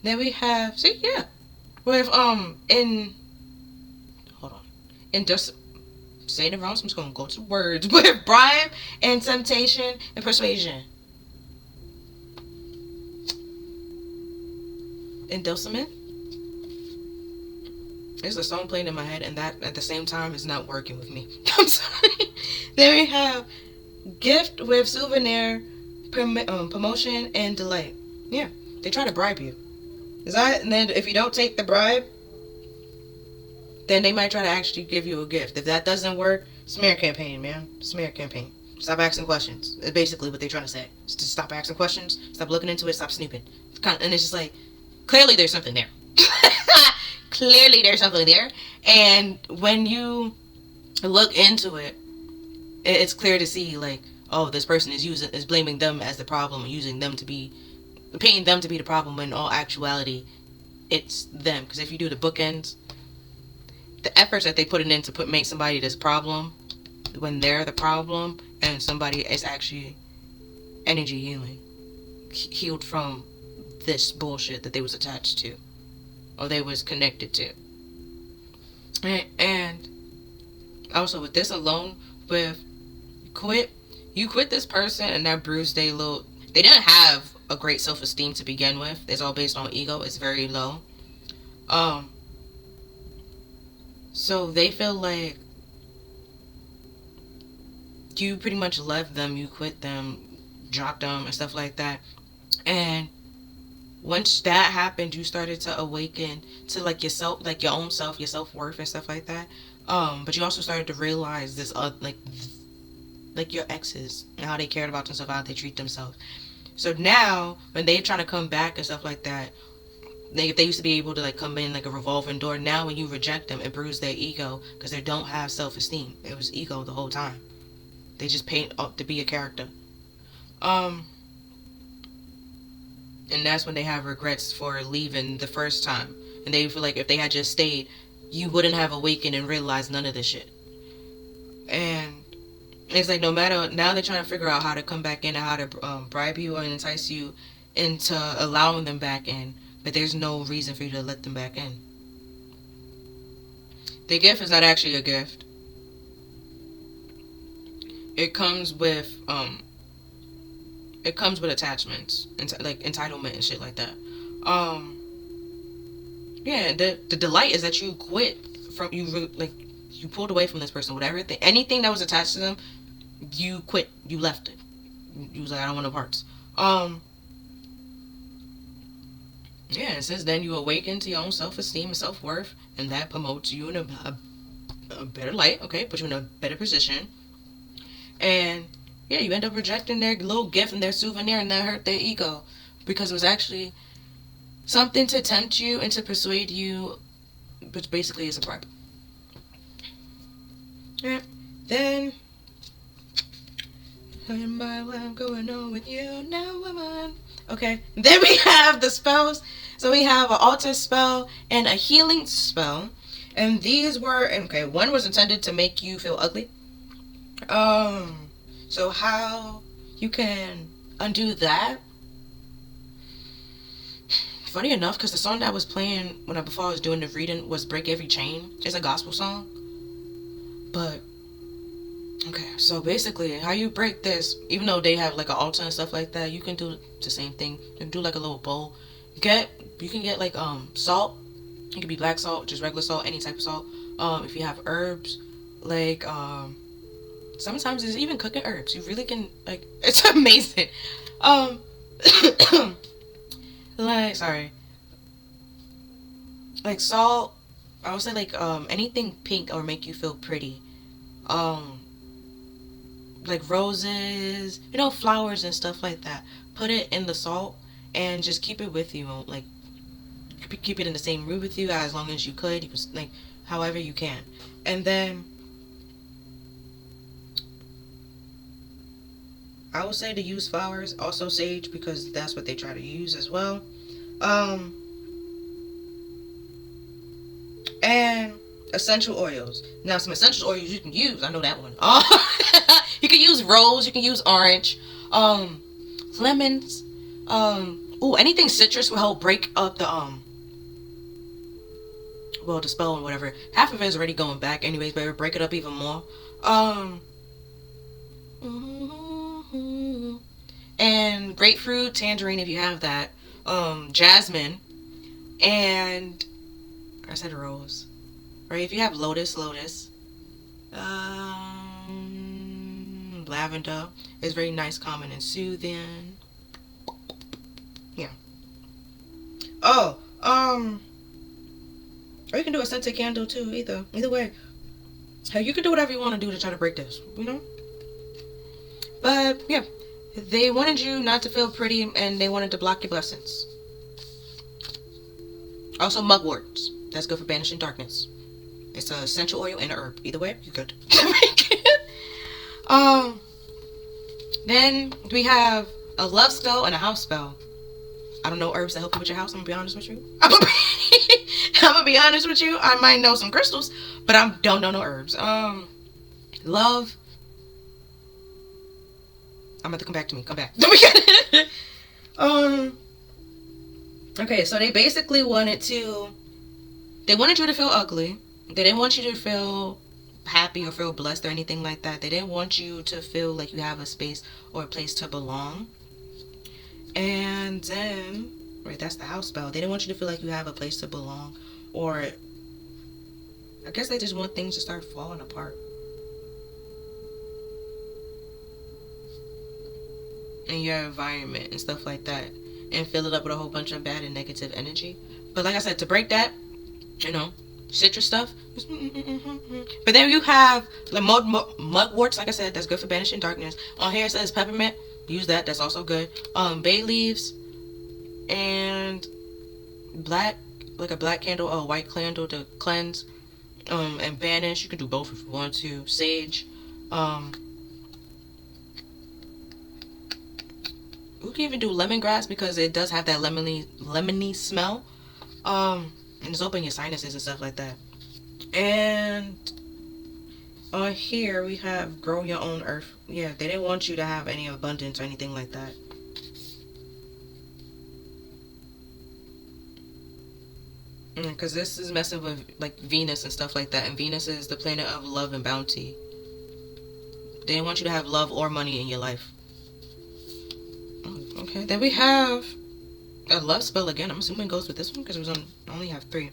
Then we have, with, just saying it wrong, so I'm just gonna go to words. With bribe and temptation and persuasion. Endorsement. There's a song playing in my head, and that at the same time is not working with me. I'm sorry. Then we have gift with souvenir, promotion, and delight. Yeah, they try to bribe you. And then if you don't take the bribe, then they might try to actually give you a gift. If that doesn't work, smear campaign, man. Smear campaign. Stop asking questions. It's basically what they're trying to say. Just stop asking questions. Stop looking into it. Stop snooping. And it's just like, clearly there's something there. Clearly there's something there. And when you look into it, it's clear to see, like, oh, this person is blaming them as the problem, painting them to be the problem, when in all actuality, it's them. Because if you do the bookends, the efforts that they put in to make somebody this problem, when they're the problem, and somebody is actually energy healed from this bullshit that they was attached to, or they was connected to. And also with this alone, with you quit this person, and that bruised they didn't have a great self-esteem to begin with. It's all based on ego. It's very low. So they feel like you pretty much left them, you quit them, dropped them, and stuff like that. And once that happened, you started to awaken to like yourself, like your own self, your self-worth and stuff like that. But you also started to realize this, like your exes and how they cared about themselves, how they treat themselves. So now, when they're trying to come back and stuff like that, they used to be able to like come in like a revolving door. Now when you reject them, it bruises their ego, because they don't have self-esteem. It was ego the whole time. They just paint up to be a character. And that's when they have regrets for leaving the first time. And they feel like if they had just stayed, you wouldn't have awakened and realized none of this shit. And it's like, no matter, now they're trying to figure out how to come back in and how to bribe you and entice you into allowing them back in, but there's no reason for you to let them back in. The gift is not actually a gift. It comes with attachments, like entitlement and shit like that. Yeah, the delight is that you quit from you pulled away from this person, whatever anything that was attached to them, you quit, you left it. You was like, I don't want no parts. Yeah, and since then you awaken to your own self-esteem and self-worth, and that promotes you in a better light, okay? Put you in a better position. And yeah, you end up rejecting their little gift and their souvenir, and that hurt their ego, because it was actually something to tempt you and to persuade you, which basically is a bribe. Yeah. Then, I'm going on with you now, woman. Okay. Then we have the spells. So we have an altar spell and a healing spell. And these were, okay, one was intended to make you feel ugly. So how you can undo that? Funny enough, because the song that was playing before I was doing the reading was "Break Every Chain." It's a gospel song. But okay, so basically, how you break this, even though they have like an altar and stuff like that, you can do the same thing. You can do like a little bowl. You can get like salt. It could be black salt, just regular salt, any type of salt. If you have herbs, like sometimes it's even cooking herbs. You really can, like, it's amazing. Like salt. I would say like anything pink or make you feel pretty. Like roses, flowers and stuff like that. Put it in the salt and just keep it with you. Like keep it in the same room with you as long as you could. You can, like, however you can. And then I would say to use flowers, also sage, because that's what they try to use as well. And essential oils. Now, some essential oils you can use. I know that one. You can use rose. You can use orange. Lemons. Anything citrus will help break up the the spell and whatever. Half of it is already going back anyways, but it'll break it up even more. And grapefruit, tangerine if you have that. Jasmine. And I said rose. Right? If you have lotus. Lavender is very nice, calming, and soothing. Yeah. Or you can do a scented candle too, either way. Hey, you can do whatever you want to do to try to break this, But yeah, they wanted you not to feel pretty, and they wanted to block your blessings. Also, mugworts. That's good for banishing darkness. It's an essential oil and an herb. Either way, you're good. Then we have a love spell and a house spell. I don't know herbs that help you with your house. I'm gonna be honest with you. I'm gonna be honest with you. I might know some crystals, but I don't know no herbs. Love. I'm gonna come back to me. Come back. Okay, so they basically wanted you to feel ugly. They didn't want you to feel happy or feel blessed or anything like that. They didn't want you to feel like you have a space or a place to belong. And then, right, that's the house spell. They didn't want you to feel like you have a place to belong, or I guess they just want things to start falling apart in your environment and stuff like that, and fill it up with a whole bunch of bad and negative energy. But like I said, to break that, citrus stuff. But then you have like mugworts, like I said, that's good for banishing darkness. On here it says peppermint. Use that. That's also good. Bay leaves and black, like a black candle or a white candle to cleanse and banish. You can do both if you want to. Sage. You can even do lemongrass because it does have that lemony smell. And it's open your sinuses and stuff like that. And on here we have grow your own earth. Yeah, they didn't want you to have any abundance or anything like that. Because this is messing with like Venus and stuff like that, and Venus is the planet of love and bounty. They didn't want you to have love or money in your life. Okay, then we have a love spell again. I'm assuming it goes with this one because it was on. I only have 3.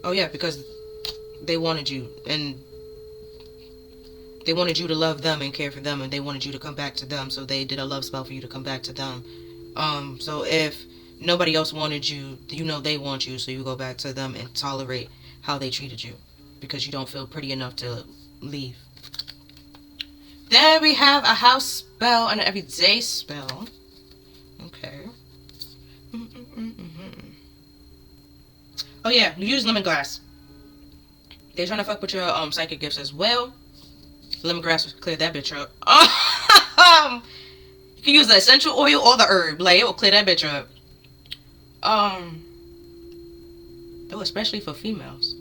Oh yeah, because they wanted you, and they wanted you to love them and care for them, and they wanted you to come back to them. So they did a love spell for you to come back to them. So if nobody else wanted you, you know they want you, so you go back to them and tolerate how they treated you because you don't feel pretty enough to leave. Then we have a house spell and an everyday spell. Okay. Oh yeah, use lemongrass. They're trying to fuck with your psychic gifts as well. Lemongrass will clear that bitch up. You can use the essential oil or the herb. Like, it will clear that bitch up. Oh, especially for females.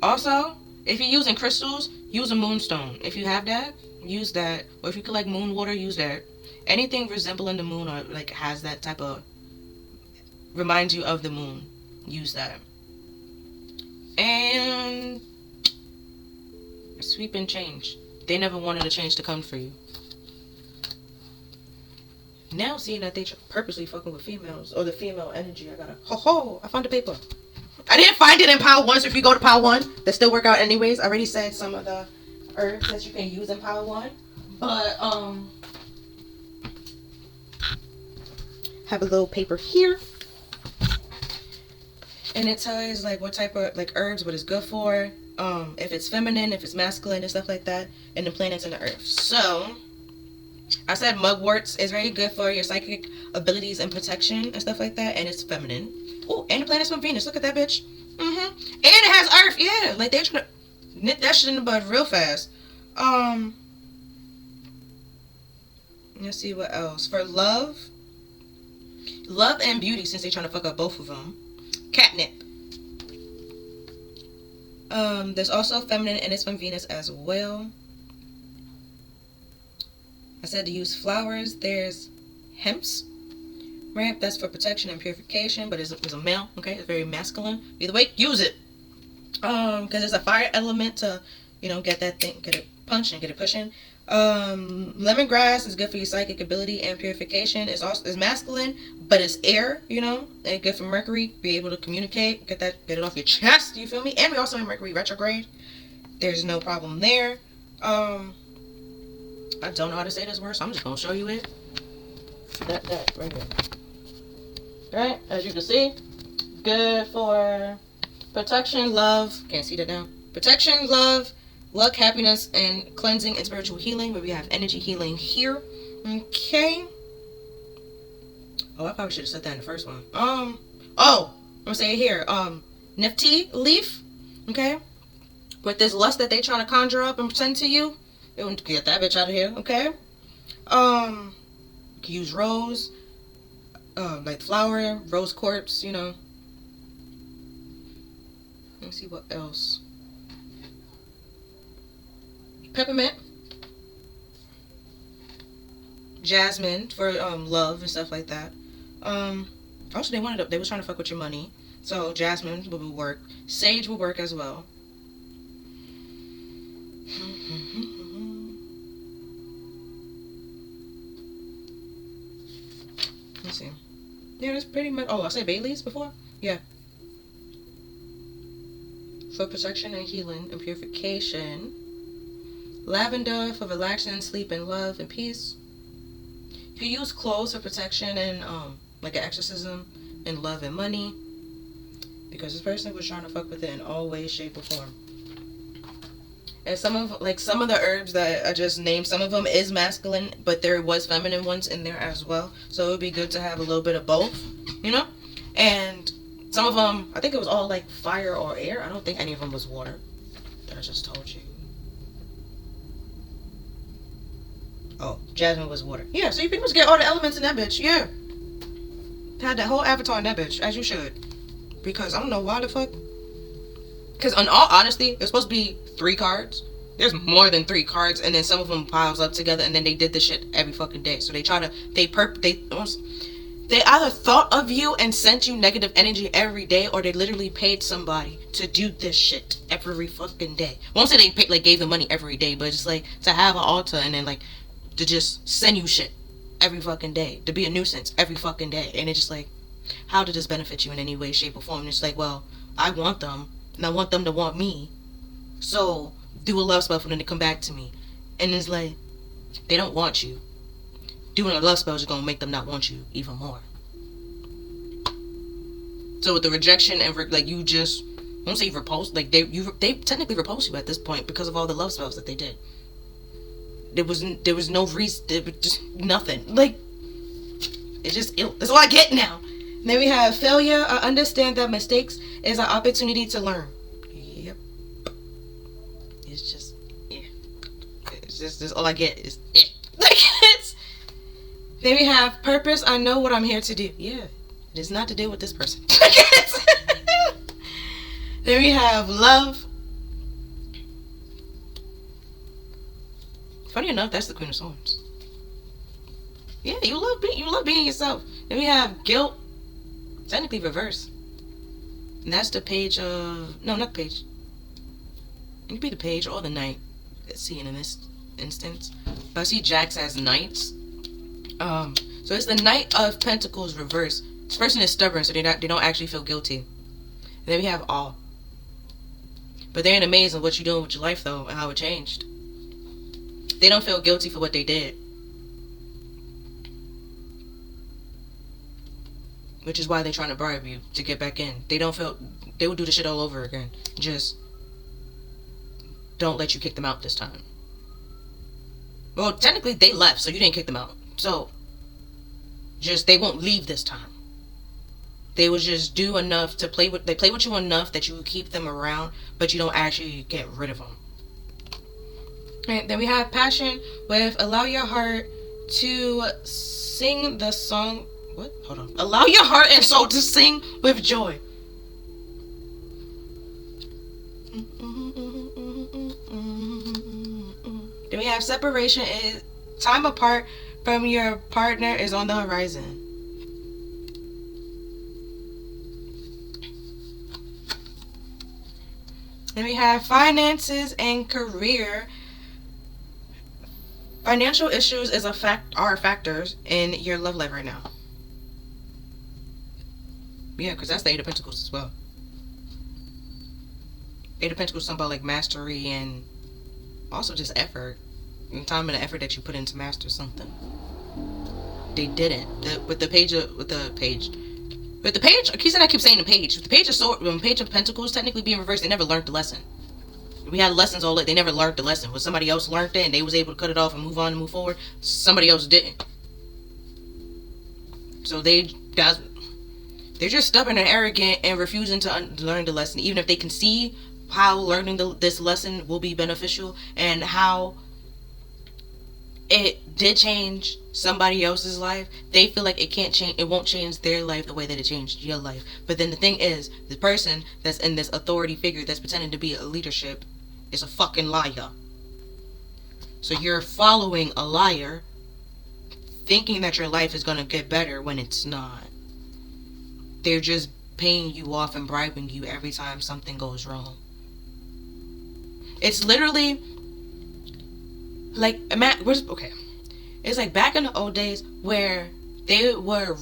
Also, if you're using crystals, use a moonstone. If you have that, use that. Or if you collect moon water, use that. Anything resembling the moon or like has that type of reminds you of the moon, use that. And sweep and change. They never wanted a change to come for you. Now seeing that they purposely fucking with females or the female energy, I gotta I found the paper. I didn't find it in pile 1, so if you go to pile 1, they still work out anyways. I already said some of the herbs that you can use in pile 1, but have a little paper here, and it tells like what type of like herbs, what it's good for, if it's feminine, if it's masculine, and stuff like that, and the planets and the earth. So I said mugworts is very good for your psychic abilities and protection and stuff like that, and it's feminine. Oh, and the planet's from Venus. Look at that bitch. And it has Earth. Yeah, like they're trying to nip that shit in the bud real fast. Let's see what else for love and beauty. Since they're trying to fuck up both of them, catnip. There's also feminine, and it's from Venus as well. I said to use flowers. There's hemps, right? That's for protection and purification, but it's a male, okay? It's very masculine. Either way, use it. Because there's a fire element to, get that thing, get it punched and get it pushing. Lemongrass is good for your psychic ability and purification. It's masculine, but it's air, and good for Mercury. Be able to communicate, get it off your chest. You feel me? And we also in Mercury retrograde. There's no problem there. I don't know how to say this word, so I'm just gonna show you it. That right here. Right, as you can see, good for protection, love. Can't see that now. Protection, love, luck, happiness, and cleansing and spiritual healing. Where we have energy healing here. Okay. Oh, I probably should have said that in the first one. I'm gonna say it here. Nifty leaf. Okay. With this lust that they trying to conjure up and present to you, they want to get that bitch out of here. Okay. You can use rose. Like flower, rose quartz, Let me see what else. Peppermint, jasmine for love and stuff like that. Also they was trying to fuck with your money, so jasmine will work. Sage will work as well. Let's see. Yeah, that's pretty much. Oh, I said bay leaves before? Yeah. For protection and healing and purification. Lavender for relaxing, sleep, and love and peace. You can use cloves for protection and like an exorcism and love and money. Because this person was trying to fuck with it in all ways, shape, or form. And some of the herbs that I just named, some of them is masculine, but there was feminine ones in there as well. So it would be good to have a little bit of both, And some of them, I think it was all like fire or air. I don't think any of them was water. That I just told you. Oh, jasmine was water. Yeah, so you pretty much get all the elements in that bitch. Yeah. Had that whole avatar in that bitch, as you should. Because I don't know why the fuck. Because in all honesty, it's supposed to be 3 cards. There's more than 3 cards, and then some of them piles up together, and then they did this shit every fucking day. So they try to, They either thought of you and sent you negative energy every day, or they literally paid somebody to do this shit every fucking day. I won't say they paid, like, gave them money every day, but just like to have an altar and then like to just send you shit every fucking day, to be a nuisance every fucking day. And it's just like, how did this benefit you in any way, shape, or form? And it's like, well, I want them, and I want them to want me, so do a love spell for them to come back to me. And it's like, they don't want you. Doing a love spell is going to make them not want you even more. So with the rejection and like, you just, I won't say repulse, like they technically repulse you at this point because of all the love spells that they did. There was no reason, there was just nothing. Like, it's just ill. That's all I get now. And then we have failure. I understand that mistakes is an opportunity to learn. Yep. It's just, yeah. It's just, that's all I get is it. Like, it's. Then we have purpose. I know what I'm here to do. Yeah. It is not to deal with this person. Then we have love. Funny enough, that's the Queen of Swords. Yeah, you love being yourself. Then we have guilt. Technically reverse. And that's the page of, no, not the page. It could be the page or the knight. Let's see in this instance. I see jacks as knights. So it's the Knight of Pentacles reverse. This person is stubborn, so they don't actually feel guilty. And then we have awe. But they're in amaze of what you're doing with your life, though, and how it changed. They don't feel guilty for what they did. Which is why they're trying to bribe you to get back in. They don't feel, they will do the shit all over again. Just don't let you kick them out this time. Well, technically they left, so you didn't kick them out. So just, they won't leave this time. They will just do enough to play with, they play with you enough that you keep them around, but you don't actually get rid of them. And then we have passion with allow your heart to sing the song. What? Hold on. Allow your heart and soul to sing with joy. Then we have separation is time apart from your partner is on the horizon. Then we have finances and career. Financial issues are factors in your love life right now. Yeah, because that's the Eight of Pentacles as well. Eight of Pentacles is something about like mastery and also just effort. And time and the effort that you put in to master something. They didn't. With the page, I keep saying the page. With the page of sword, when Page of Pentacles technically being reversed, they never learned the lesson. We had lessons all that they never learned the lesson. When somebody else learned it and they was able to cut it off and move on and move forward, somebody else didn't. So they're just stubborn and arrogant and refusing to learn the lesson, even if they can see how learning this lesson will be beneficial and how it did change somebody else's life. They feel like it won't change their life the way that it changed your life. But then the thing is, the person that's in this authority figure that's pretending to be a leadership is a fucking liar. So you're following a liar, thinking that your life is going to get better when it's not. They're just paying you off and bribing you every time something goes wrong. It's literally like, okay. It's like back in the old days where they were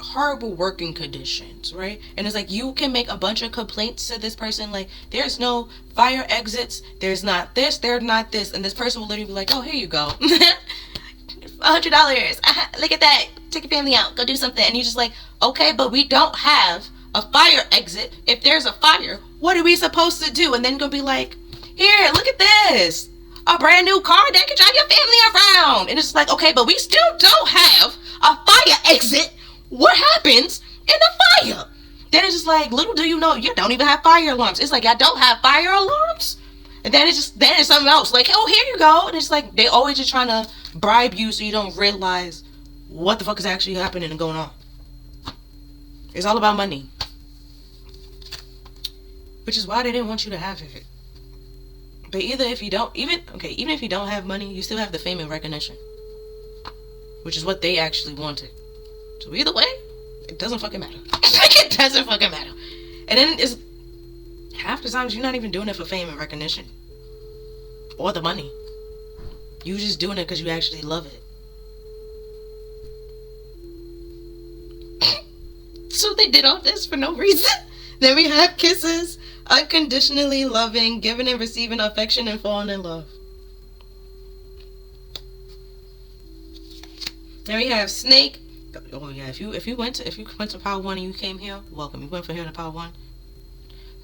horrible working conditions, right? And it's like you can make a bunch of complaints to this person, like there's no fire exits, there's not this, there's not this, and this person will literally be like, oh, here you go, $100, look at that, take your family out, go do something. And you're just like, okay, but we don't have a fire exit. If there's a fire, what are we supposed to do? And then gonna be like, here, look at this, a brand new car that can drive your family around. And it's like, okay, but we still don't have a fire exit. What happens in a fire? Then it's just like, little do you know, you don't even have fire alarms. It's like, I don't have fire alarms. And then it's something else. Like, oh, here you go. And it's like, they always just trying to bribe you so you don't realize what the fuck is actually happening and going on. It's all about money. Which is why they didn't want you to have it. But even if you don't have money, you still have the fame and recognition. Which is what they actually wanted. So either way, It doesn't fucking matter. It doesn't fucking matter. And then it's half the times you're not even doing it for fame and recognition or the money. You just doing it because you actually love it. So they did all this for no reason. Then we have kisses, unconditionally loving, giving and receiving affection, and falling in love. Then we have snake. Oh yeah, if you went to Power 1 and you came here, welcome. You went from here to Power 1.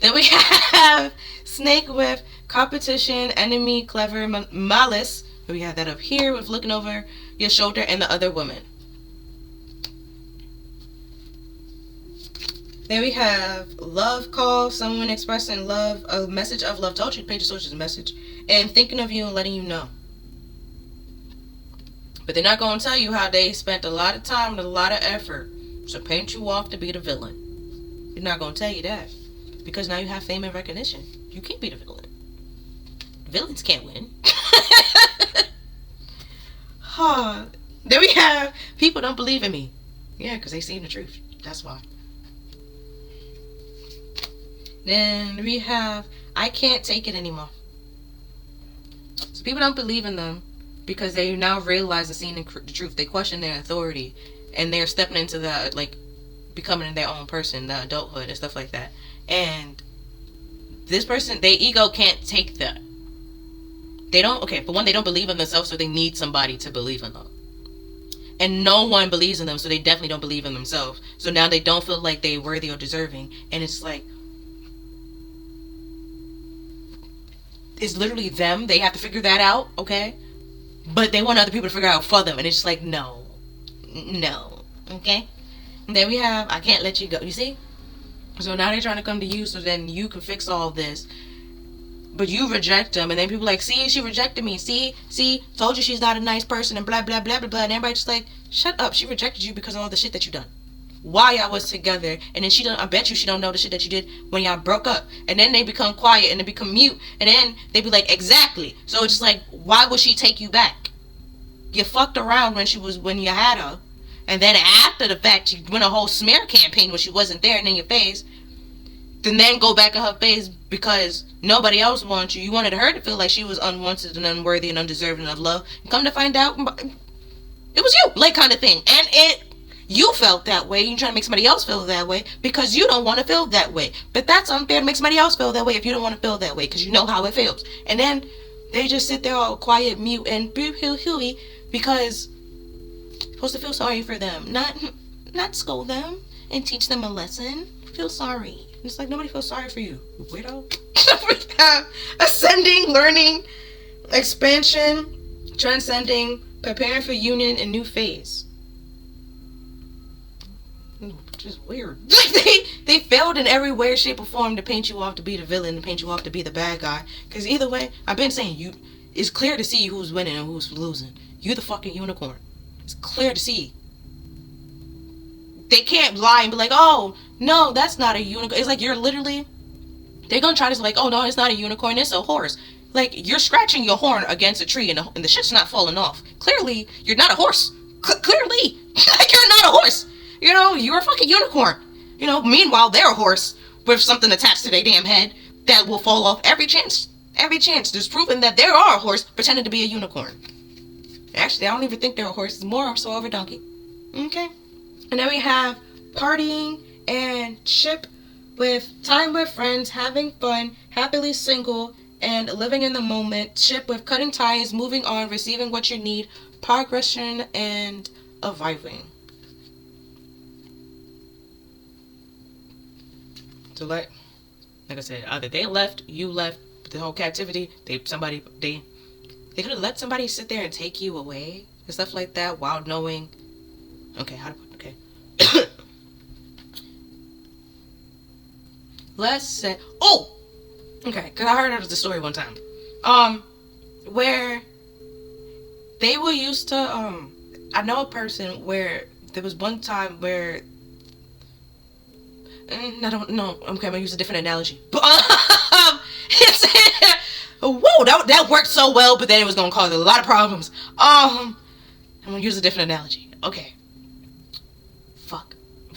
Then we have snake with competition, enemy, clever, malice. We have that up here with looking over your shoulder and the other woman. Then we have love call, someone expressing love, a message of love. Told you, page of sources, a message, and thinking of you and letting you know. But they're not going to tell you how they spent a lot of time and a lot of effort to paint you off to be the villain. They're not going to tell you that. Because now you have fame and recognition. You can't be the villain. Villains can't win. Then we have people don't believe in me. Yeah, because they seen the truth. That's why. Then we have I can't take it anymore. So people don't believe in them because they now realize the seeing the truth. They question their authority and they're stepping into the, like, becoming their own person, the adulthood and stuff like that. And this person, their ego can't take that. They don't, okay, for one, they don't believe in themselves, so they need somebody to believe in them. And no one believes in them, so they definitely don't believe in themselves. So now they don't feel like they're worthy or deserving. And it's like, it's literally them. They have to figure that out, okay? But they want other people to figure out for them. And it's just like, no, okay? And then we have, I can't let you go. You see? So now they're trying to come to you so then you can fix all this. But you reject them. And then people are like, see, she rejected me. See, told you she's not a nice person and blah, blah, blah, blah, blah. And everybody's just like, shut up. She rejected you because of all the shit that you done. While y'all was together. And then I bet you she don't know the shit that you did when y'all broke up. And then they become quiet and they become mute. And then they be like, exactly. So it's just like, why would she take you back? You fucked around when you had her. And then after the fact, you went a whole smear campaign when she wasn't there and in your face. Then go back in her face because nobody else wants you. You wanted her to feel like she was unwanted and unworthy and undeserving of love. And come to find out, it was you, like, kind of thing. And you felt that way. You're trying to make somebody else feel that way because you don't want to feel that way. But that's unfair to make somebody else feel that way if you don't want to feel that way because you know how it feels. And then they just sit there all quiet, mute, and boo-hoo-hooey because you're supposed to feel sorry for them. Not scold them and teach them a lesson. Feel sorry. It's like nobody feels sorry for you, weirdo. We have ascending, learning, expansion, transcending, preparing for union, and new phase. Just weird. Like they failed in every way, shape, or form to paint you off to be the villain, to paint you off to be the bad guy. Because either way, I've been saying it's clear to see who's winning and who's losing. You're the fucking unicorn. It's clear to see. They can't lie and be like, oh, no, that's not a unicorn. It's like they're going to try to say like, oh, no, it's not a unicorn, it's a horse. Like, you're scratching your horn against a tree and the shit's not falling off. Clearly, you're not a horse. Clearly, you're not a horse. You know, you're a fucking unicorn. You know, meanwhile, they're a horse with something attached to their damn head that will fall off every chance. Every chance. There's proven that there are a horse pretending to be a unicorn. Actually, I don't even think they're a horse. It's more so of a donkey. Okay? And then we have partying and ship with time with friends, having fun, happily single, and living in the moment. Ship with cutting ties, moving on, receiving what you need, progression, and evolving. So like I said, either they left, you left, the whole captivity, they could have let somebody sit there and take you away and stuff like that while knowing. Okay. Let's say, okay, because I heard it was a story one time, where they were used to, I know a person where there was one time where, I don't know, okay, I'm gonna use a different analogy, but, whoa, that worked so well, but then it was gonna cause a lot of problems. I'm gonna use a different analogy. Okay.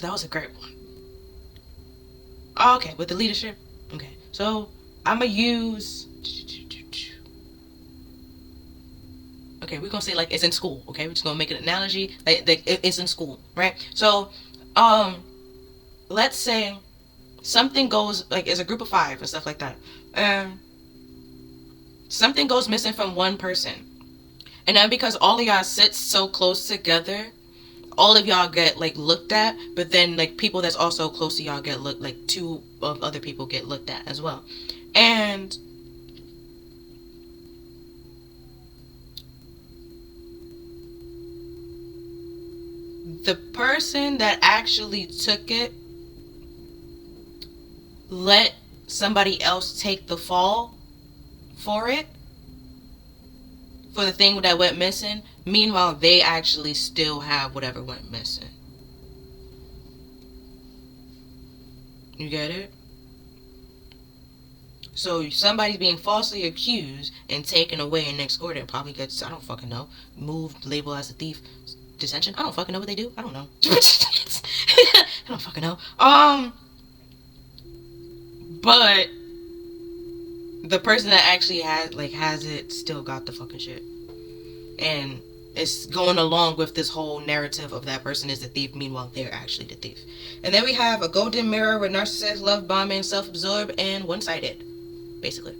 That was a great one. Okay, with the leadership. Okay, so I'm gonna use. Okay, we're gonna say like it's in school. Okay, we're just gonna make an analogy like it's in school, right? So, let's say something goes like it's a group of 5 and stuff like that. Something goes missing from one person, and then because all of y'all sit so close together, all of y'all get like looked at, but then like people that's also close to y'all get looked, like 2 of other people get looked at as well. And the person that actually took it let somebody else take the fall for it, for the thing that went missing. Meanwhile, they actually still have whatever went missing. You get it? So somebody's being falsely accused and taken away and next order. Probably gets, I don't fucking know, moved, labeled as a thief, detention. I don't fucking know what they do. I don't know. I don't fucking know. But the person that actually has it still got the fucking shit. And it's going along with this whole narrative of that person is the thief, meanwhile they're actually the thief. And then we have a golden mirror with narcissist, love bombing, self-absorbed, and one-sided, basically.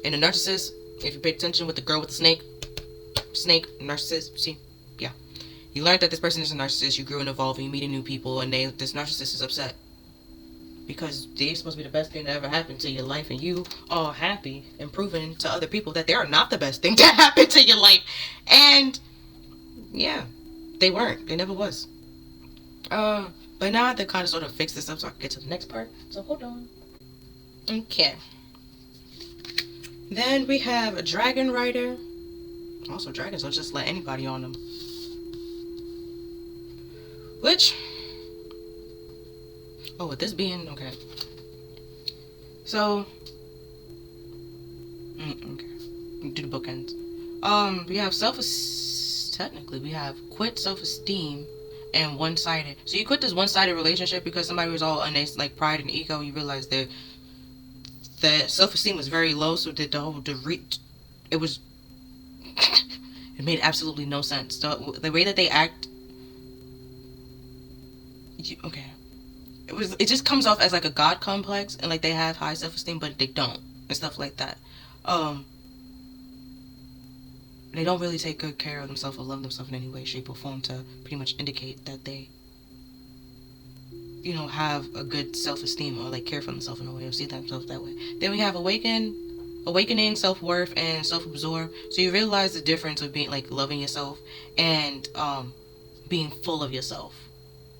And the narcissist, if you pay attention with the girl with the snake, narcissist, see, yeah. You learned that this person is a narcissist, you grew and evolved, and you meeting new people, and this narcissist is upset. Because they're supposed to be the best thing that ever happened to your life, and you are happy and proving to other people that they are not the best thing that happened to your life. And yeah, they weren't. They never was. But now I have to kind of sort of fix this up so I can get to the next part. So hold on. Okay. Then we have a dragon rider. Also, dragons don't just let anybody on them. Which... oh, with this being, okay. So, okay. Do the bookends. We have technically, we have quit self-esteem and one-sided. So you quit this one-sided relationship because somebody was all on like pride and ego. You realize that self-esteem was very low, so that it was, it made absolutely no sense. The way that they act, okay. It just comes off as like a god complex, and like they have high self-esteem but they don't, and stuff like that. They don't really take good care of themselves or love themselves in any way, shape, or form to pretty much indicate that they, you know, have a good self-esteem or like care for themselves in a way or see themselves that way. Then we have awakening, self-worth, and self-absorbed. So you realize the difference of being like loving yourself and being full of yourself,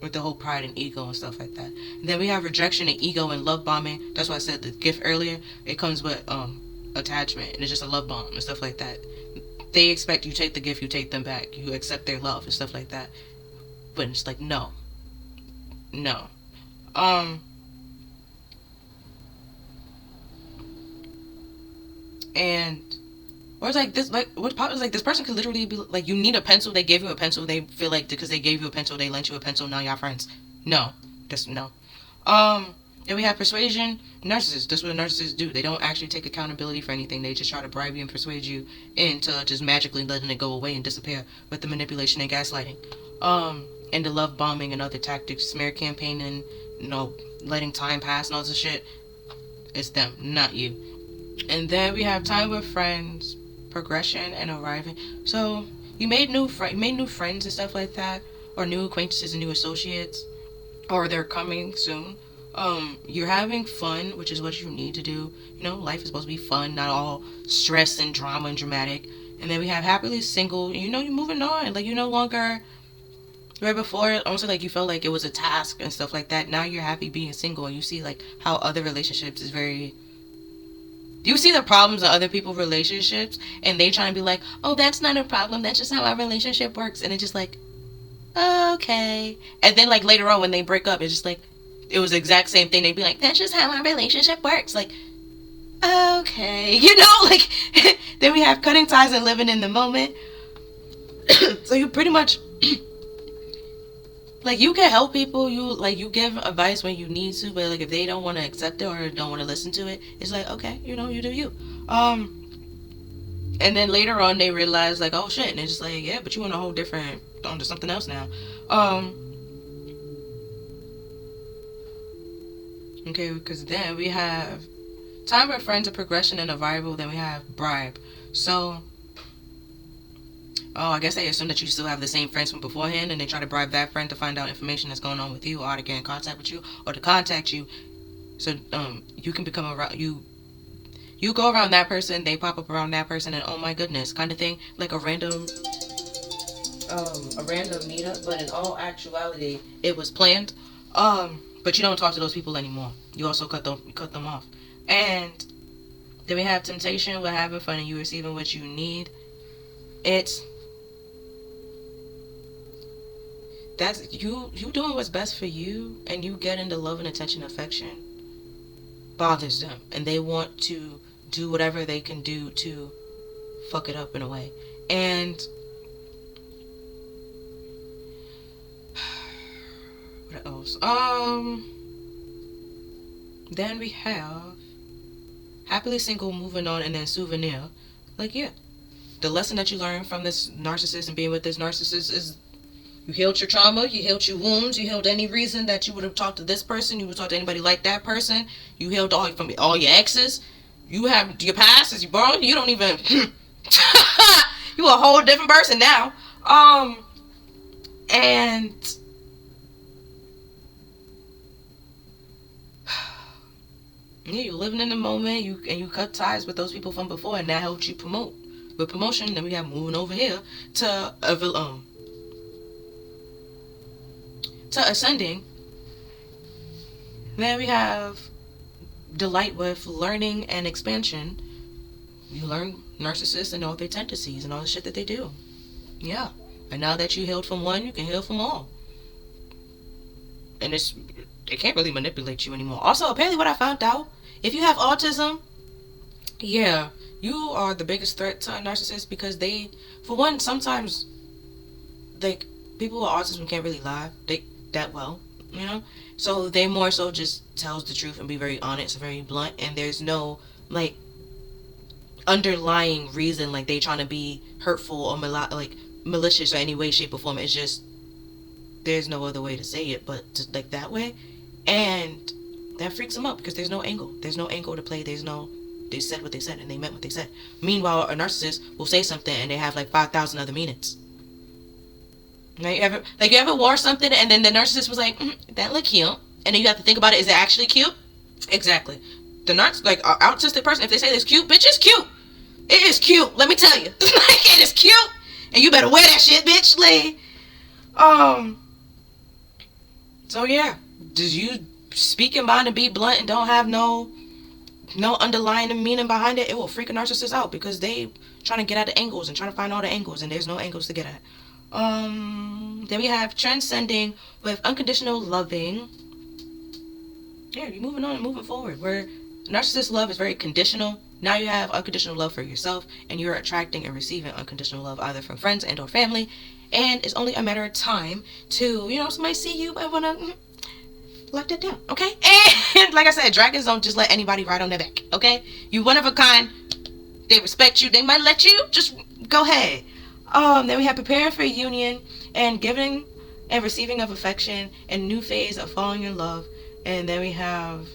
with the whole pride and ego and stuff like that. And then we have rejection and ego and love bombing. That's why I said the gift earlier. It comes with attachment, and it's just a love bomb and stuff like that. They expect you take the gift, you take them back, you accept their love and stuff like that. But it's like no. And or it's like this, like what's popular is like this person could literally be like, you need a pencil, they gave you a pencil, they feel like because they gave you a pencil, they lent you a pencil, now y'all friends. No, just no. Then we have persuasion, narcissists. That's what narcissists do. They don't actually take accountability for anything. They just try to bribe you and persuade you into just magically letting it go away and disappear with the manipulation and gaslighting. And the love bombing and other tactics, smear campaigning, you know, letting time pass and all this shit. It's them, not you. And then we have time with friends, progression, and arriving. So you made new friends and stuff like that, or new acquaintances and new associates, or they're coming soon. You're having fun, which is what you need to do. You know, life is supposed to be fun, not all stress and drama and dramatic. And then we have happily single. You know, you're moving on. Like, you no longer, right before, almost like you felt like it was a task and stuff like that. Now you're happy being single, and you see like how other relationships is very, you see the problems in other people's relationships, and they try to be like, oh, that's not a problem, that's just how our relationship works. And it's just like, okay. And then like later on when they break up, it's just like, it was the exact same thing. They'd be like, that's just how our relationship works. Like, okay. You know, like, then we have cutting ties and living in the moment. So you pretty much, Like, you can help people, you give advice when you need to, but like if they don't want to accept it or don't want to listen to it, it's like, okay, you do you. And then later on they realize like, oh shit, and they're just like, yeah, but you want a whole different, onto something else now. Okay, because then we have time where friends are progression and a variable. Then we have bribe. So, I guess they assume that you still have the same friends from beforehand, and they try to bribe that friend to find out information that's going on with you, or to get in contact with you, or to contact you. So, you can become around you. You go around that person, they pop up around that person, and oh my goodness, kind of thing, like a random meetup. But in all actuality, it was planned. But you don't talk to those people anymore. You also cut them off. And then we have temptation, we're having fun, and you receiving what you need. That's you doing what's best for you, and you getting the love and attention, affection bothers them, and they want to do whatever they can do to fuck it up in a way. And what else? Then we have happily single, moving on, and then souvenir. Like, yeah, the lesson that you learn from this narcissist and being with this narcissist is you healed your trauma, you healed your wounds, you healed any reason that you would have talked to this person, you would talk to anybody like that person, you healed all your exes, you have your past as you borrow, you don't even you a whole different person now. And yeah, you're living in the moment, you cut ties with those people from before, and that helps you promote. With promotion, then we have moving over here to ascending. Then we have delight with learning and expansion. You learn narcissists and all their tendencies and all the shit that they do. Yeah. And now that you healed from one, you can heal from all. And they can't really manipulate you anymore. Also, apparently what I found out, if you have autism, yeah, you are the biggest threat to a narcissist, because they, for one, sometimes, like, people with autism can't really lie that well, so they more so just tells the truth and be very honest, very blunt, and there's no like underlying reason like they trying to be hurtful or malicious or any way, shape, or form. It's just there's no other way to say it but just like that way, and that freaks them out because there's no angle to play. They said what they said and they meant what they said. Meanwhile, a narcissist will say something and they have like 5,000 other meanings. Right? You ever wore something and then the narcissist was like, that look cute, and then you have to think about it. Is it actually cute? Exactly. The autistic person, if they say it's cute, bitch, it's cute. It is cute. Let me tell you, it is cute, and you better wear that shit, bitch. So yeah, does you speak in mind and be blunt and don't have no underlying meaning behind it? It will freak a narcissist out because they trying to get at the angles and trying to find all the angles, and there's no angles to get at. Then we have transcending with unconditional loving. Yeah, you're moving on and moving forward. Where narcissist love is very conditional. Now you have unconditional love for yourself, and you're attracting and receiving unconditional love either from friends and or family. And it's only a matter of time to, somebody see you and want to lock that down, okay? And like I said, dragons don't just let anybody ride on their back, okay? You one of a kind. They respect you. They might let you. Just go ahead. Then we have preparing for a union and giving and receiving of affection and new phase of falling in love. And then we have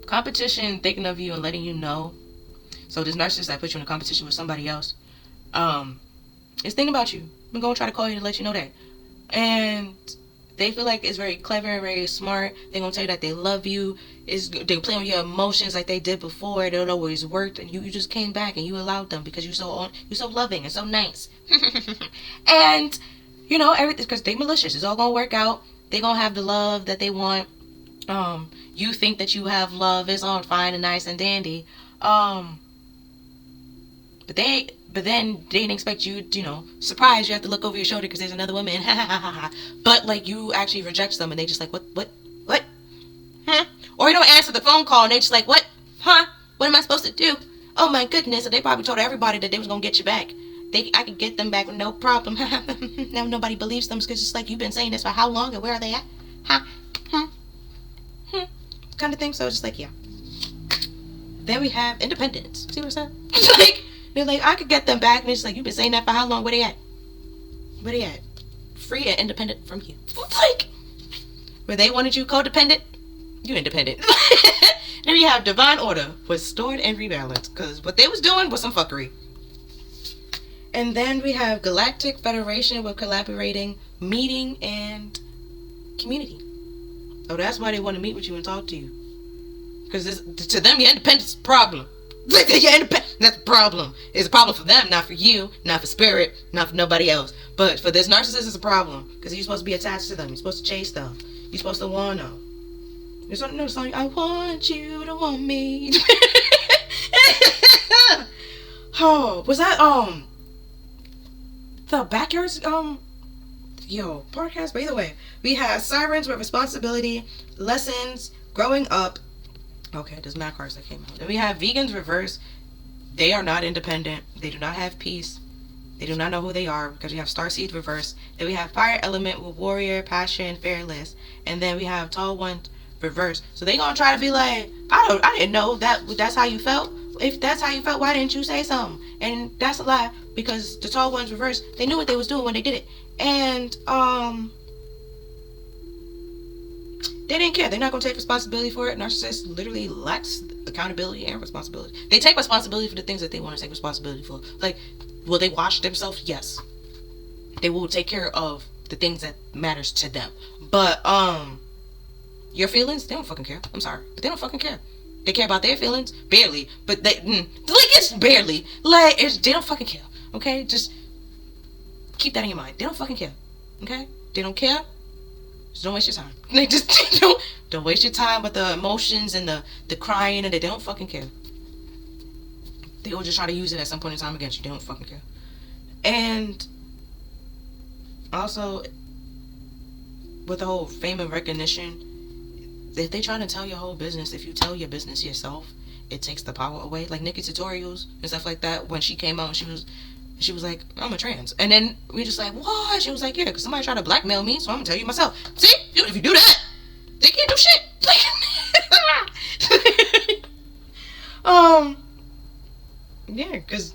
competition, thinking of you and letting you know. So this narcissist that put you in a competition with somebody else is thinking about you. I'm going to try to call you to let you know that. And they feel like it's very clever and very smart. They're going to tell you that they love you. They play on your emotions like they did before. It don't always worked. And you just came back and you allowed them because you're so loving and so nice. And, everything, because they malicious. It's all going to work out. They're going to have the love that they want. You think that you have love. It's all fine and nice and dandy. But then they didn't expect you to, surprise. You have to look over your shoulder because there's another woman. But you actually reject them and they just like, what? Huh? Or you don't answer the phone call and they just like, what? Huh? What am I supposed to do? Oh my goodness. And they probably told everybody that they was going to get you back. I could get them back with no problem. Now nobody believes them because it's like, you've been saying this for how long and where are they at? Huh? Kind of thing. So it's just like, yeah. Then we have independence. See what I'm saying? Like, they're like, I could get them back, and it's like, you've been saying that for how long? Where they at? Where they at? Free and independent from you. Like, where they wanted you codependent, you independent. Then we have divine order, was stored and rebalanced, because what they was doing was some fuckery. And then we have galactic federation with collaborating, meeting, and community. Oh, that's why they want to meet with you and talk to you. Because to them, your independence is a problem. That's a problem. It's a problem for them, not for you, not for spirit, not for nobody else. But for this narcissist, it's a problem. Because you're supposed to be attached to them. You're supposed to chase them. You're supposed to want them. There's something else like, I want you to want me. Oh, was that, the Backyards, podcast? But either way, we have sirens with responsibility, lessons, growing up. Okay, there's mad cards that came out. Then we have vegans reverse. They are not independent. They do not have peace. They do not know who they are, because we have starseed reverse. Then we have fire element with warrior, passion, fearless. And then we have tall one reverse. So they gonna try to be like, I didn't know that's how you felt. If that's how you felt, why didn't you say something? And that's a lie, because the tall ones reverse, they knew what they was doing when they did it. And they didn't care. They're not going to take responsibility for it. Narcissists literally lacks accountability and responsibility. They take responsibility for the things that they want to take responsibility for. Like, will they wash themselves? Yes. They will take care of the things that matters to them. But, your feelings, they don't fucking care. I'm sorry, but they don't fucking care. They care about their feelings? Barely. But like, it's barely. Like, they don't fucking care. Okay? Just keep that in your mind. They don't fucking care. Okay? They don't care. Just don't waste your time. Like, just don't waste your time with the emotions and the crying, and they don't fucking care. They will just try to use it at some point in time against you. They don't fucking care. And also, with the whole fame and recognition, if they try to tell your whole business, if you tell your business yourself, it takes the power away. Like Nikki Tutorials and stuff like that. When she came out, she was like, I'm a trans. And then we just like, what? She was like, yeah, because somebody tried to blackmail me, so I'm going to tell you myself. See? If you do that, they can't do shit. Yeah, because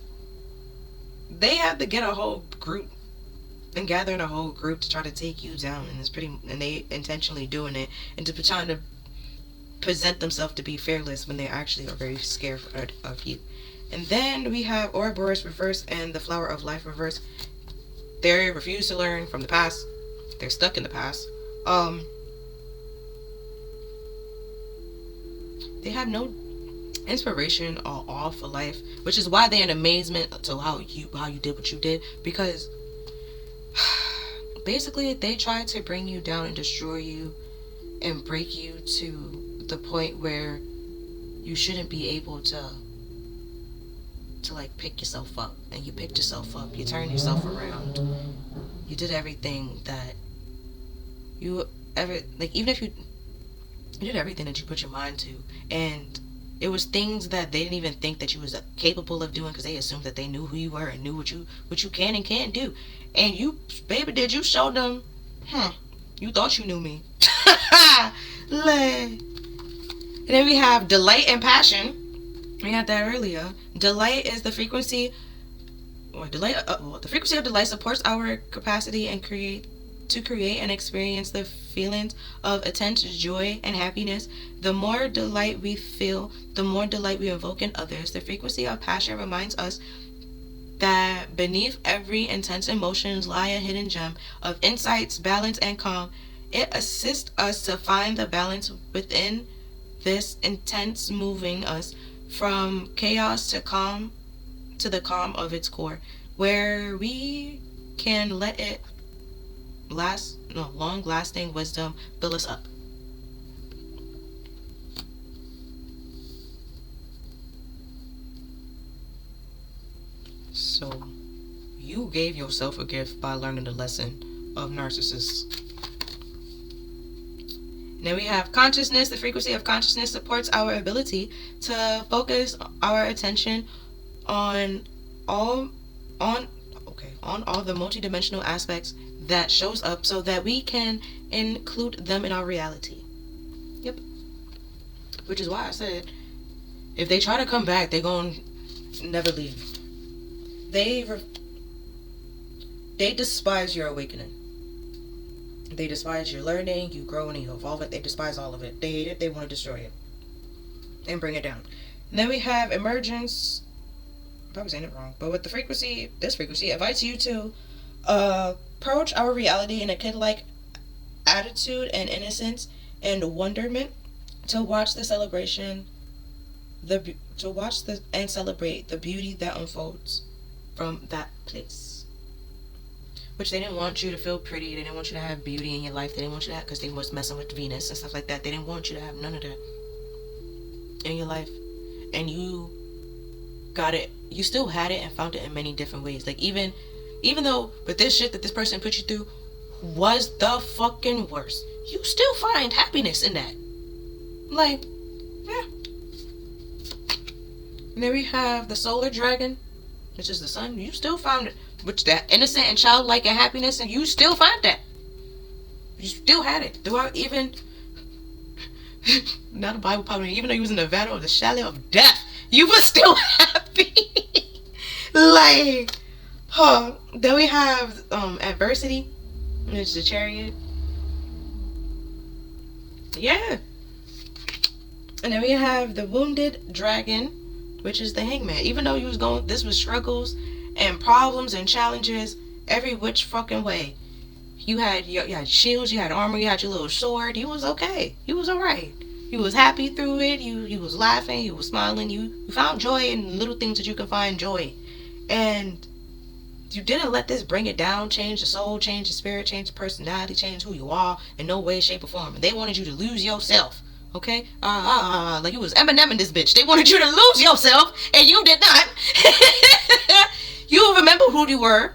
they have to get a whole group and gather a whole group to try to take you down. And they intentionally doing it, and to trying to present themselves to be fearless when they actually are very scared of you. And then we have Ouroboros reverse and the Flower of Life reverse. They refuse to learn from the past. They're stuck in the past. They have no inspiration or awe for life, which is why they're in amazement to how you did what you did, because basically they try to bring you down and destroy you and break you to the point where you shouldn't be able to like pick yourself up. And you picked yourself up, you turned yourself around, you did everything that you ever, like, even if you did everything that you put your mind to, and it was things that they didn't even think that you was capable of doing, because they assumed that they knew who you were and knew what you can and can't do. And you, baby, did you show them, you thought you knew me. And then we have delight and passion. We had that earlier. Delight is the frequency, the frequency of delight supports our capacity and create and experience the feelings of intense joy and happiness. The more delight we feel, the more delight we evoke in others. The frequency of passion reminds us that beneath every intense emotion lie a hidden gem of insights, balance, and calm. It assists us to find the balance within this intense, moving us from chaos to calm, to the calm of its core, where we can let it long-lasting wisdom build us up. So, you gave yourself a gift by learning the lesson of narcissists. Then we have consciousness. The frequency of consciousness supports our ability to focus our attention on on all the multidimensional aspects that shows up so that we can include them in our reality. Yep. Which is why I said, if they try to come back, they're going to never leave. They despise your awakening. They despise your learning, you growing, you evolving. They despise all of it. They hate it. They want to destroy it and bring it down. And then we have emergence. I'm probably saying it wrong, but with the frequency, this frequency invites you to approach our reality in a kid-like attitude and innocence and wonderment, to watch the celebration, and celebrate the beauty that unfolds from that place. Which they didn't want you to feel pretty. They didn't want you to have beauty in your life. They didn't want you to have, because they was messing with Venus and stuff like that. They didn't want you to have none of that in your life. And you got it. You still had it and found it in many different ways. Like, even though with this shit that this person put you through was the fucking worst, you still find happiness in that. Like, yeah. And then we have the solar dragon, which is the sun. You still found it. Which that innocent and childlike and happiness, and you still find that. You still had it throughout, even not a Bible problem. Even though you was in the valley of the shadow of death, you were still happy. Like, then we have adversity, which is the chariot. Yeah. And then we have the wounded dragon, which is the hangman. Even though you was going, this was struggles and problems and challenges every which fucking way. You had shields, you had armor, you had your little sword. You was okay. You was alright. You was happy through it. You was laughing. You was smiling. You found joy in little things that you can find joy. And you didn't let this bring it down, change the soul, change the spirit, change the personality, change who you are in no way, shape, or form. And they wanted you to lose yourself. Okay? Like you was Eminem in this bitch. They wanted you to lose yourself, and you did not. You remember who you were,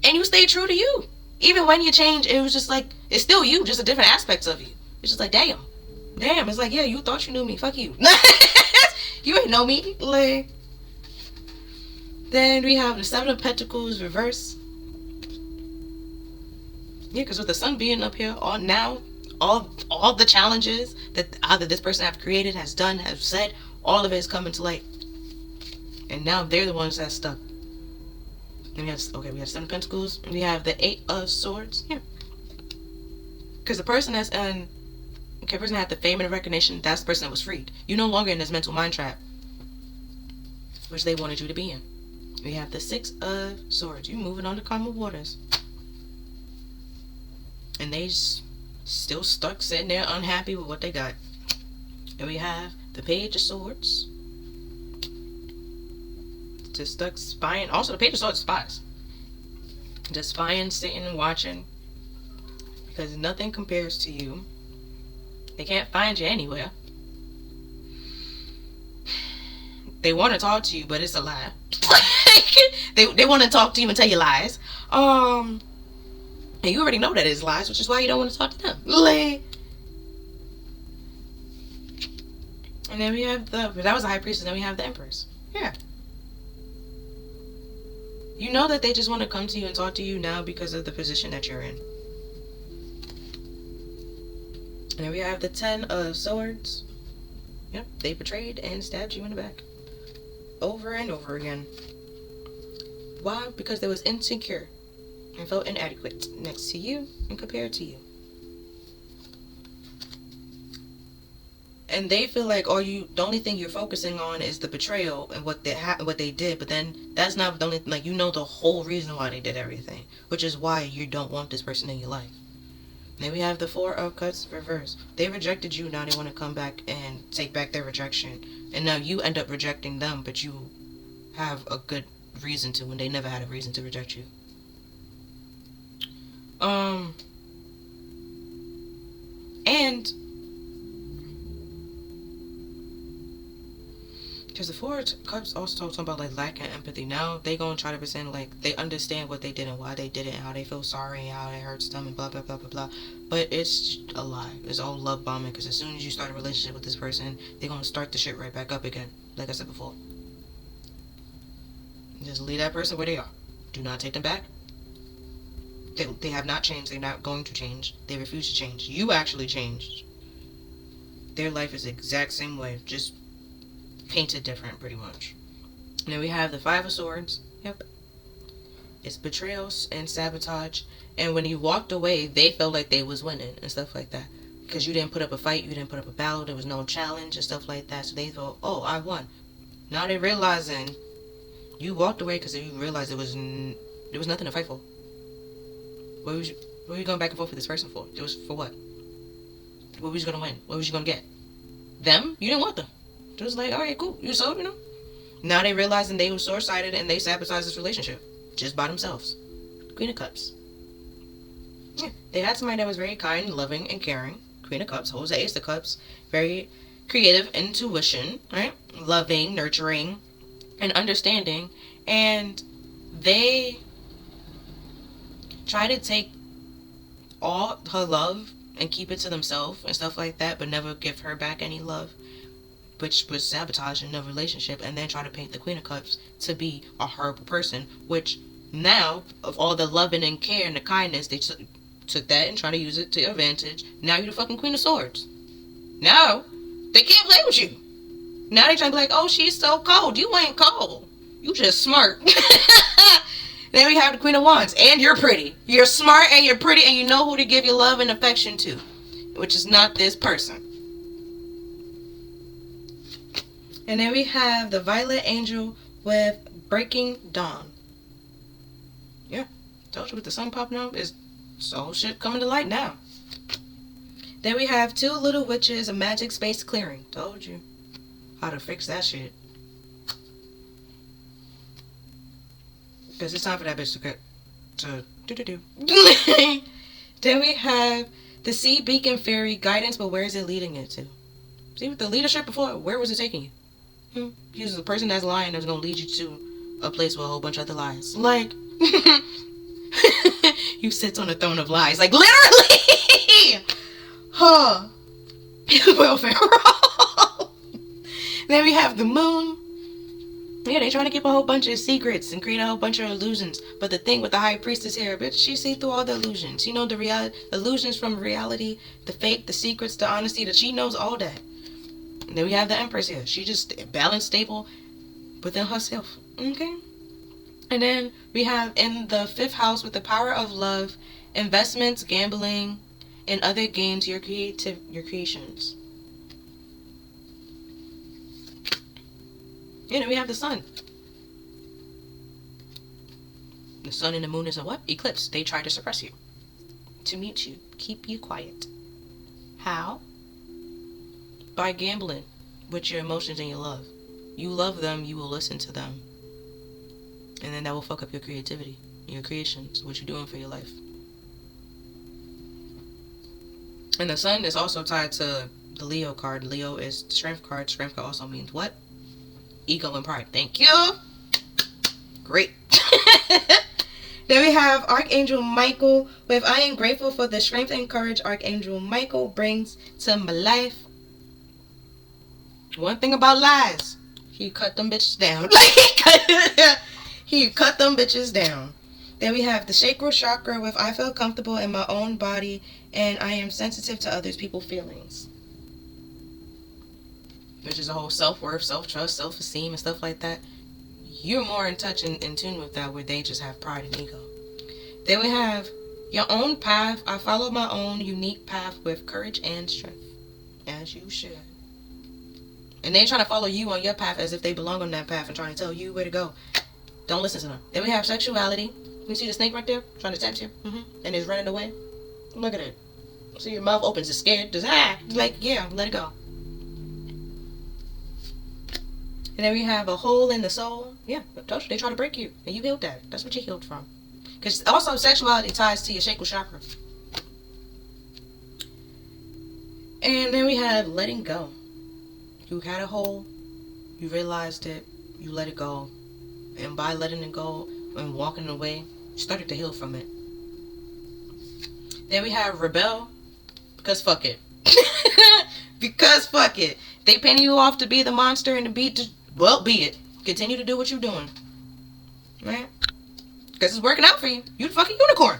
and you stayed true to you. Even when you changed, it was just like, it's still you, just a different aspects of you. It's just like, damn. It's like, yeah, you thought you knew me. Fuck you. You ain't know me. Like, then we have the Seven of Pentacles reverse. Yeah, because with the sun being up here, all the challenges that either this person have created, has done, have said, all of it is coming to light. And now they're the ones that's stuck. And we have Seven of Pentacles. And we have the Eight of Swords. Yeah. Because the person that's person that had the fame and the recognition, that's the person that was freed. You're no longer in this mental mind trap, which they wanted you to be in. We have the Six of Swords. You moving on to calmer waters. And they still stuck sitting there unhappy with what they got. And we have the Page of Swords. Just stuck spying. Also, the Page of Swords spies. Just spying, sitting and watching. Because nothing compares to you. They can't find you anywhere. They want to talk to you, but it's a lie. they want to talk to you and tell you lies. And you already know that it's lies, which is why you don't want to talk to them. And then we have that was the High Priestess, and then we have the Empress. Yeah. You know that they just want to come to you and talk to you now because of the position that you're in. And then we have the Ten of Swords. Yep, they betrayed and stabbed you in the back. Over and over again. Why? Because they was insecure and felt inadequate next to you and compared to you. And they feel like the only thing you're focusing on is the betrayal and what they did, but then that's not the only, like, you know the whole reason why they did everything, which is why you don't want this person in your life. Then we have the Four of Cups reverse. They rejected you, now they want to come back and take back their rejection. And now you end up rejecting them, but you have a good reason to, when they never had a reason to reject you. And because the Four of Cups also talking about like lack of empathy. Now they gonna try to present like they understand what they did and why they did it and how they feel sorry and how it hurts them and blah blah blah blah blah. But it's a lie. It's all love bombing, because as soon as you start a relationship with this person, they're gonna start the shit right back up again. Like I said before. Just leave that person where they are. Do not take them back. They have not changed. They're not going to change. They refuse to change. You actually changed. Their life is the exact same way, just painted different, pretty much. And then we have the Five of Swords. Yep. It's betrayal and sabotage. And when you walked away, they felt like they was winning and stuff like that. Because you didn't put up a fight, you didn't put up a battle, there was no challenge and stuff like that. So they thought, oh, I won. Now they're realizing you walked away because you realized there was nothing to fight for. What were you going back and forth with this person for? It was for what? What was you going to win? What was you going to get? Them? You didn't want them. It was like, alright, cool. You're so, Now they realizing they were short-sighted and they sabotaged this relationship. Just by themselves. Queen of Cups. Yeah. They had somebody that was very kind, loving, and caring. Queen of Cups holds the Ace of Cups. Very creative, intuition, right? Loving, nurturing, and understanding. And they try to take all her love and keep it to themselves and stuff like that, but never give her back any love, which was sabotaging the relationship, and then try to paint the Queen of Cups to be a horrible person, which now, of all the loving and care and the kindness, they took that and tried to use it to advantage. Now you're the fucking Queen of Swords. Now, they can't play with you. Now they trying to be like, oh, she's so cold. You ain't cold. You just smart. Then we have the Queen of Wands. And you're pretty. You're smart and you're pretty and you know who to give your love and affection to. Which is not this person. And then we have the Violet Angel with Breaking Dawn. Yeah. Told you with the sun popping out, it's all shit coming to light now. Then we have Two Little Witches, a Magic Space Clearing. Told you how to fix that shit. Because it's time for that bitch to do. Then we have the Sea Beacon Fairy Guidance, but where is it leading it to? See, with the leadership before, where was it taking you? He's the person that's lying that's going to lead you to a place with a whole bunch of other lies. Like, you sit on the throne of lies. Like, literally! Huh. Welfare roll. Then we have the Moon. Yeah, they trying to keep a whole bunch of secrets and create a whole bunch of illusions. But the thing with the High Priestess here, bitch, she see through all the illusions. You know, the illusions from reality, the fake, the secrets, the honesty, that she knows all that. And then we have the Empress here. She just balanced, stable within herself. Okay? And then we have in the 5th house with the power of love, investments, gambling, and other games, your creations. And then we have the Sun. The Sun and the Moon is a what? Eclipse. They try to suppress you. To mute you. Keep you quiet. How? By gambling with your emotions and your love. You love them, you will listen to them. And then that will fuck up your creativity, your creations, what you're doing for your life. And the Sun is also tied to the Leo card. Leo is the Strength card. Strength card also means what? Ego and pride. Thank you. Great. Then we have Archangel Michael with I am grateful for the strength and courage Archangel Michael brings to my life. One thing about lies, he cut them bitches down. He cut them bitches down. Then we have the Sacred Chakra with I feel comfortable in my own body and I am sensitive to others people's feelings. Which is a whole self-worth, self-trust, self-esteem, and stuff like that. You're more in touch and in tune with that, where they just have pride and ego. Then we have your own path. I follow my own unique path with courage and strength. As you should. And they trying to follow you on your path as if they belong on that path and trying to tell you where to go. Don't listen to them. Then we have sexuality. You see the snake right there? Trying to tempt you? And it's running away. Look at it. See your mouth opens, it's scared. Just, like, yeah, let it go. And then we have a hole in the soul. Yeah, I told you, they try to break you. And you healed that. That's what you healed from. Because also sexuality ties to your sacral chakra. And then we have letting go. You had a hole. You realized it. You let it go. And by letting it go and walking away, you started to heal from it. Then we have rebel. Because fuck it. Because fuck it. They paying you off to be the monster and to be well, be it. Continue to do what you're doing. Right? Because it's working out for you. You the fucking unicorn.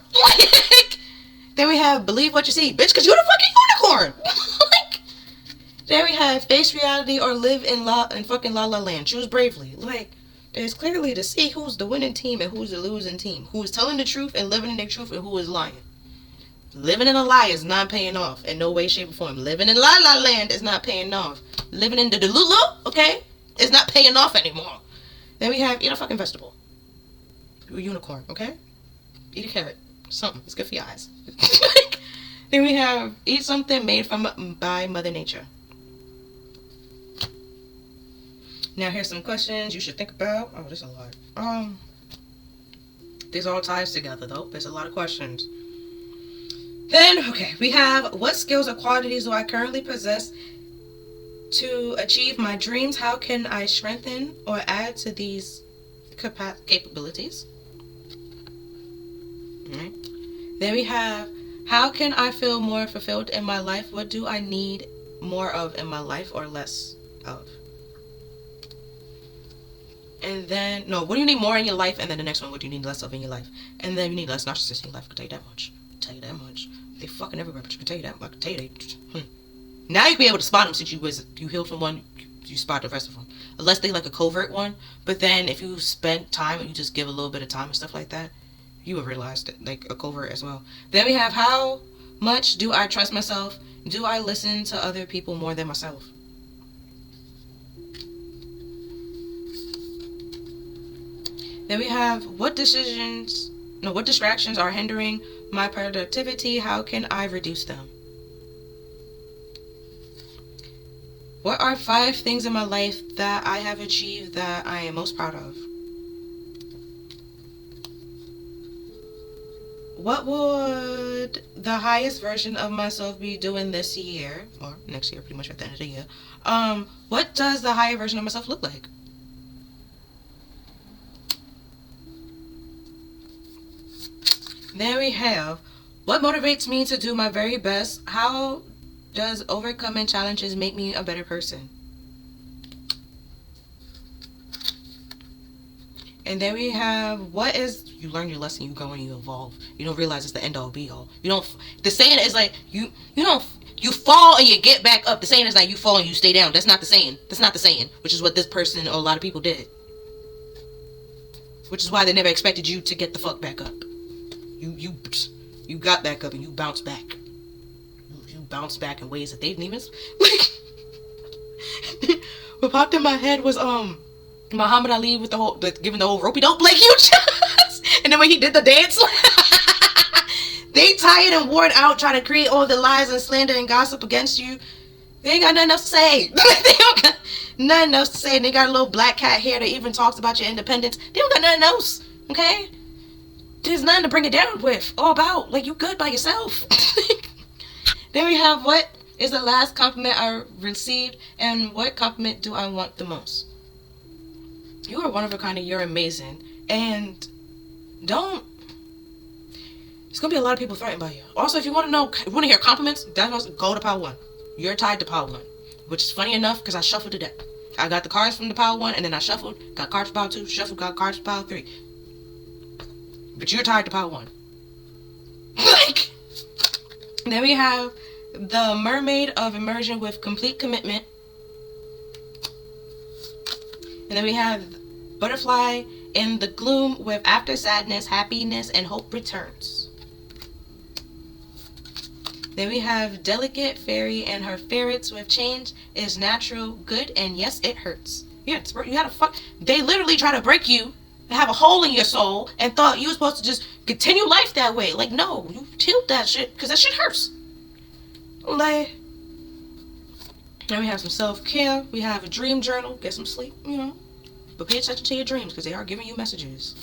Then we have believe what you see, bitch, because you the fucking unicorn. Then we have face reality or live in fucking la la land. Choose bravely. There's clearly to see who's the winning team and who's the losing team. Who is telling the truth and living in their truth and who is lying. Living in a lie is not paying off in no way, shape, or form. Living in la la land is not paying off. Living in the delulu, okay, is not paying off anymore. Then we have eat a fucking vegetable. You're a unicorn, okay? Eat a carrot. Something. It's good for your eyes. Then we have eat something made by Mother Nature. Now here's some questions you should think about. Oh, there's a lot. These all ties together though. There's a lot of questions. Then, okay, we have what skills or qualities do I currently possess to achieve my dreams? How can I strengthen or add to these capabilities? Alright. Then we have how can I feel more fulfilled in my life? What do I need more of in my life or less of? And then, no, what do you need more in your life? And then the next one, what do you need less of in your life? And then you need less narcissists in your life. I can tell you that much. They fucking everywhere, but you can tell you that much. I can tell you Now you can be able to spot them since you healed from one, you spot the rest of them. Unless they like a covert one. But then if you spend time and you just give a little bit of time and stuff like that, you will realize that like a covert as well. Then we have how much do I trust myself? Do I listen to other people more than myself? Then we have what distractions are hindering my productivity? How can I reduce them? What are 5 things in my life that I have achieved that I am most proud of? What would the highest version of myself be doing this year? Or next year, pretty much at the end of the year. What does the higher version of myself look like? Then we have what motivates me to do my very best? How does overcoming challenges make me a better person? And then we have what is you learn your lesson, you go and you evolve. You don't realize it's the end all be all. You don't. The saying is like you fall and you get back up. The saying is like you fall and you stay down. That's not the saying. That's not the saying. Which is what this person or a lot of people did. Which is why they never expected you to get the fuck back up. You got back up and you bounced back. You bounced back in ways that they didn't even what popped in my head was Muhammad Ali with giving the whole ropey dope like you just and then when he did the dance they tired and worn out trying to create all the lies and slander and gossip against you. They ain't got nothing else to say. They don't got nothing else to say. And they got a little black cat hair that even talks about your independence. They don't got nothing else. Okay? There's nothing to bring it down with or about. Like, you good by yourself. Then we have what is the last compliment I received and what compliment do I want the most? You are one of a kind and you're amazing. And don't... There's going to be a lot of people threatened by you. Also, if you want to hear compliments, that's go to Power 1. You're tied to Power 1. Which is funny enough because I shuffled the deck. I got the cards from the Power 1 and then I shuffled, got cards for Power 2, shuffled, got cards for Power 3. But you're tied to Power 1. Then we have the Mermaid of Immersion with complete commitment. And then we have Butterfly in the Gloom with after sadness, happiness, and hope returns. Then we have Delicate Fairy and her ferrets with change is natural, good, and yes, it hurts. Yeah, you gotta fuck. They literally try to break you. Have a hole in your soul and thought you were supposed to just continue life that way. Like, no, you healed that shit because that shit hurts. Like, then we have some self-care. We have a dream journal. Get some sleep, but pay attention to your dreams because they are giving you messages.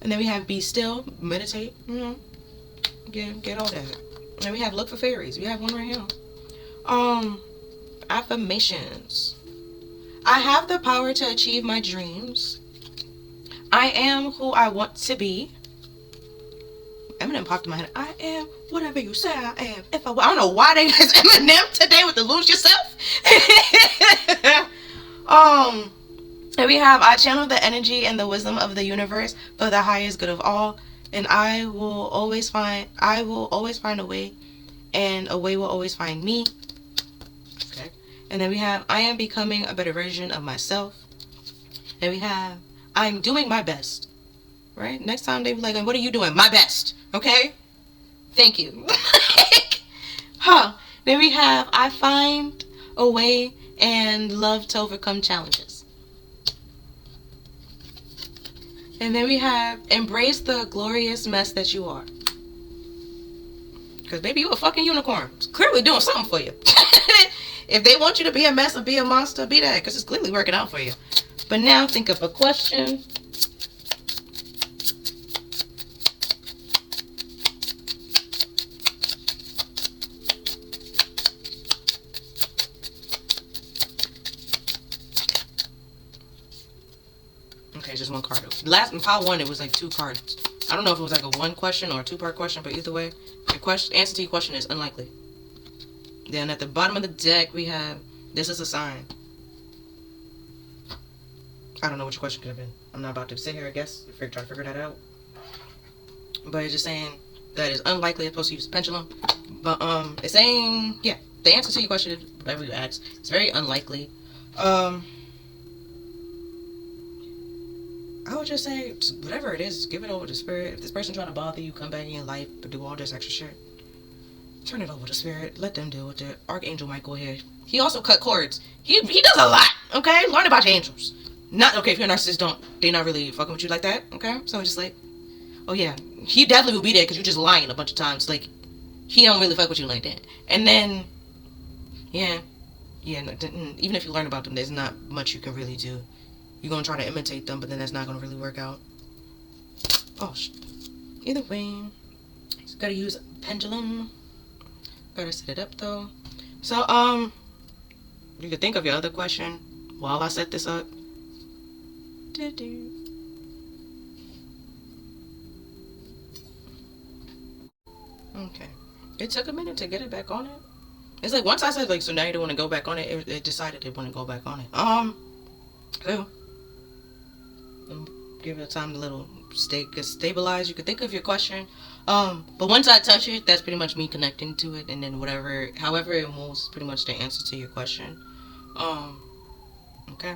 And then we have be still, meditate, get all that. And then we have look for fairies. We have one right here. Affirmations. I have the power to achieve my dreams. I am who I want to be. Eminem popped in my head. I am whatever you say I am. I don't know why they has Eminem today with the lose yourself. And we have, I channel the energy and the wisdom of the universe for the highest good of all, and I will always find a way, and a way will always find me. Okay. And then we have, I am becoming a better version of myself. And we have, I'm doing my best. Right? Next time they be like, what are you doing? My best. Okay? Thank you. Then we have, I find a way and love to overcome challenges. And then we have, embrace the glorious mess that you are. Because baby, you a fucking unicorn. It's clearly doing something for you. If they want you to be a mess or be a monster, be that. Because it's clearly working out for you. But now think of a question. Okay, just one card. Last in pile 1, it was like 2 cards. I don't know if it was like a 1 question or a 2-part question, but either way, the answer to your question is unlikely. Then at the bottom of the deck, we have, this is a sign. I don't know what your question could have been. I'm not about to sit here, I guess, try to figure that out. But it's just saying that it's unlikely I'm supposed to use a pendulum. But it's saying, yeah, the answer to your question is whatever you ask. It's very unlikely. I would just say, whatever it is, give it over to spirit. If this person trying to bother you, come back in your life, but do all this extra shit, turn it over to spirit. Let them deal with it. Archangel Michael here. He also cut cords. He does a lot. Okay, learn about your angels. Not okay if you're a narcissist. They not really fucking with you like that. Okay, so it's just like, oh yeah, he definitely will be there because you're just lying a bunch of times. Like, he don't really fuck with you like that. And then, yeah, even if you learn about them, there's not much you can really do. You're going to try to imitate them, but then that's not going to really work out. Oh, either way, just got to use a pendulum. Got to set it up, though. So, you could think of your other question while I set this up. Okay. It took a minute to get it back on it. It's like, once I said, like, so now you don't want to go back on it, it decided it wouldn't go back on it. So, give it time to little stabilize. You could think of your question, but once I touch it, that's pretty much me connecting to it, and then however it moves, pretty much the answer to your question. Okay.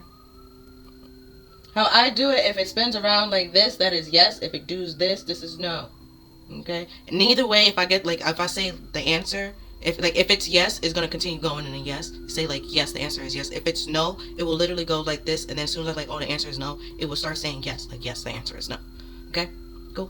How I do it, if it spins around like this, that is yes. If it does this is no. Okay. And either way, if I say the answer, if it's yes, it's gonna continue going in a yes. Say like yes, the answer is yes. If it's no, it will literally go like this, and then as soon as I the answer is no, it will start saying yes, like yes, the answer is no. Okay, go.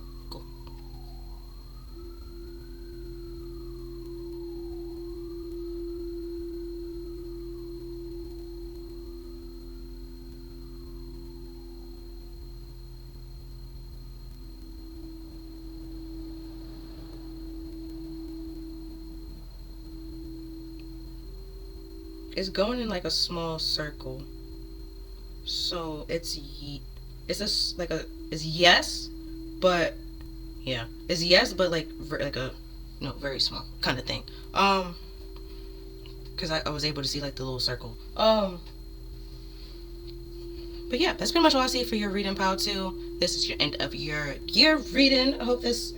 It's going in like a small circle, so it's yes, but yeah, it's yes, but like a very small kind of thing. Because I was able to see like the little circle. But yeah, that's pretty much all I see for your reading, pile 2. This is your end of your year reading. I hope this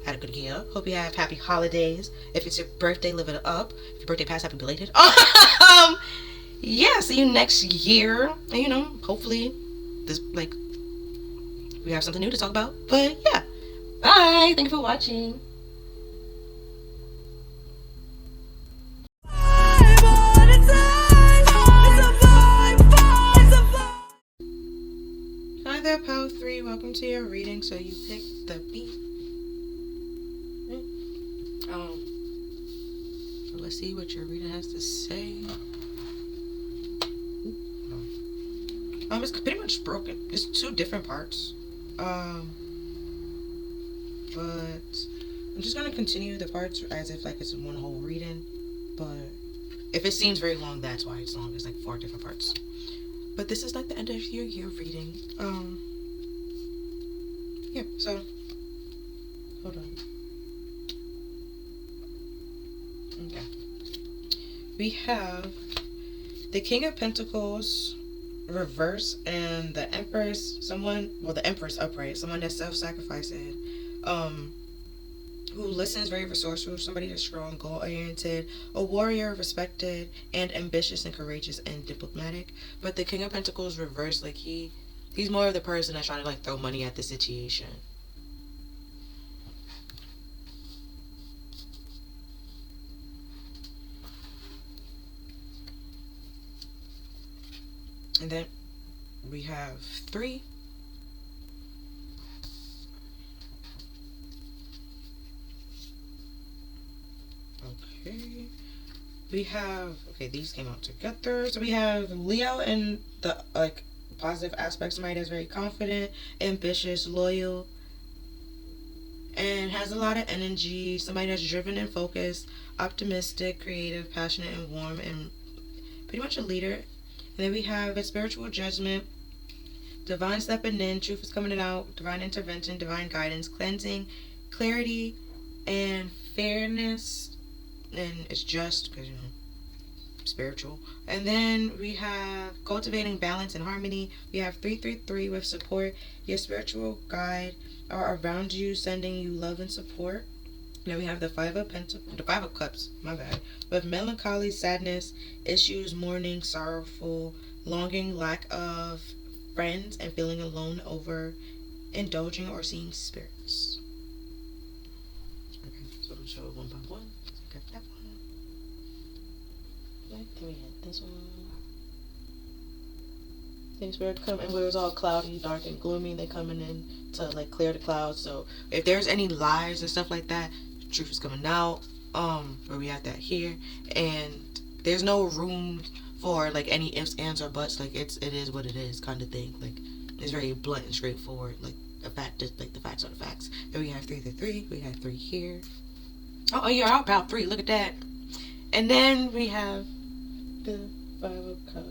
had a good year. Hope you have happy holidays. If it's your birthday, live it up. If your birthday passed, happy belated. Yeah, see you next year. And hopefully this we have something new to talk about. But yeah, bye. Thank you for watching. Hi there, pal 3. Welcome to your reading. So you picked the beat. So let's see what your reader has to say. It's pretty much broken. It's 2 different parts. But I'm just gonna continue the parts as if it's one whole reading. But if it seems very long, that's why it's long. It's like 4 different parts. But this is the end of your year reading. Yeah. So hold on. Okay. We have the King of Pentacles, reverse, and the Empress, the Empress upright, someone that's self-sacrificing, um, who listens, very resourceful, somebody that's strong, goal-oriented, a warrior, respected, and ambitious and courageous and diplomatic. But the King of Pentacles reverse, like he's more of the person that's trying to like throw money at the situation. And then we have 3. Okay. We have, okay, these came out together. So we have Leo in the like positive aspects. Somebody that's very confident, ambitious, loyal, and has a lot of energy. Somebody that's driven and focused, optimistic, creative, passionate, and warm, and pretty much a leader. And then we have a spiritual judgment, divine stepping in, truth is coming out, divine intervention, divine guidance, cleansing, clarity, and fairness. And it's just because, spiritual. And then we have cultivating balance and harmony. We have 333 with support. Your spiritual guide are around you, sending you love and support. Then we have the Five of Cups, my bad, with melancholy, sadness, issues, mourning, sorrowful, longing, lack of friends, and feeling alone over indulging or seeing spirits. Okay, so we'll show it one by one. Got that one. Then we had this one. Things spirit come and where it was all cloudy, dark, and gloomy. They coming in to like clear the clouds. So if there's any lies and stuff like that, truth is coming out. Where we have that here, and there's no room for like any ifs, ands, or buts. Like it is what it is kind of thing. Like it's very blunt and straightforward. Like the fact is like the facts are the facts. Then we have 333. We have 3 here. Oh, you're out about 3. Look at that. And then we have the 5 of Cups.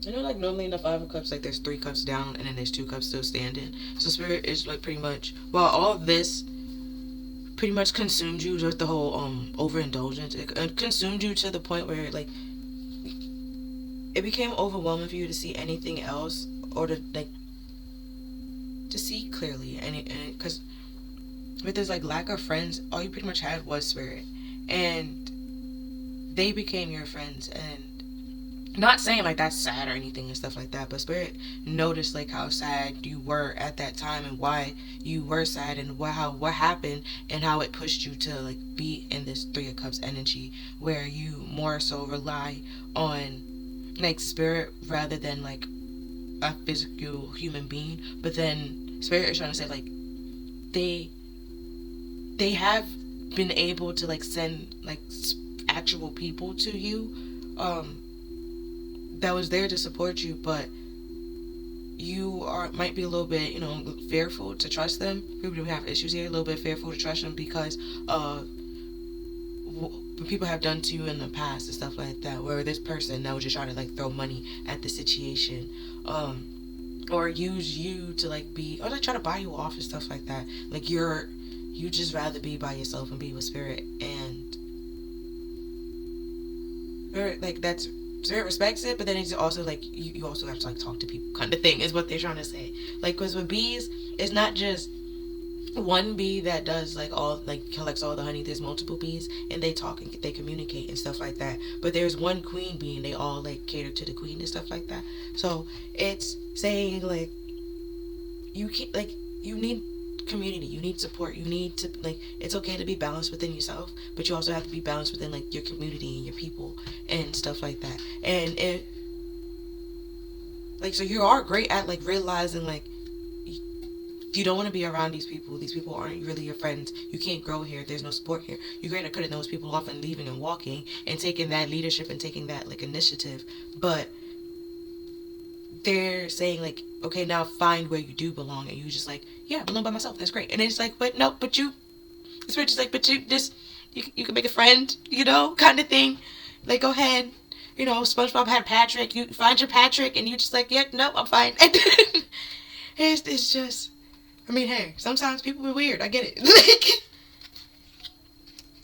I know, like, normally in the 5 of Cups, like, there's 3 cups down, and then there's 2 cups still standing. So Spirit is, like, pretty much, well, all of this pretty much consumed you, just the whole, overindulgence. It consumed you to the point where, like, it became overwhelming for you to see anything else, or to, like, to see clearly. And because with this, like, lack of friends, all you pretty much had was Spirit. And they became your friends, and not saying like that's sad or anything and stuff like that, but Spirit noticed like how sad you were at that time and why you were sad and what happened and how it pushed you to like be in this 3 of Cups energy where you more so rely on like Spirit rather than like a physical human being. But then Spirit is trying to say like they have been able to like send like actual people to you that was there to support you, but you might be a little bit, fearful to trust them. People do have issues here, a little bit fearful to trust them because of what people have done to you in the past and stuff like that, where this person that was just trying to like throw money at the situation, or use you to like be, or like try to buy you off and stuff like that. Like you just rather be by yourself and be with Spirit, and like that's Spirit respects it, but then it's also like you also have to like talk to people kind of thing is what they're trying to say. Like because with bees, it's not just one bee that does like all like collects all the honey. There's multiple bees and they talk and they communicate and stuff like that. But there's one queen bee and they all like cater to the queen and stuff like that. So it's saying like you can't like you need community, you need support, you need to like it's okay to be balanced within yourself, but you also have to be balanced within like your community and your people and stuff like that. And it like so you are great at like realizing like you don't want to be around these people aren't really your friends, you can't grow here, there's no support here. You're great at cutting those people off and leaving and walking and taking that leadership and taking that like initiative, but they're saying like, okay, now find where you do belong, and you just like, yeah, I belong by myself, that's great. And it's like, but no, but you, it's just like, but you just, you can make a friend, kind of thing. Like, go ahead, SpongeBob had Patrick, you find your Patrick, and you just like, yeah, no, I'm fine. It's just, I mean, hey, sometimes people are weird, I get it.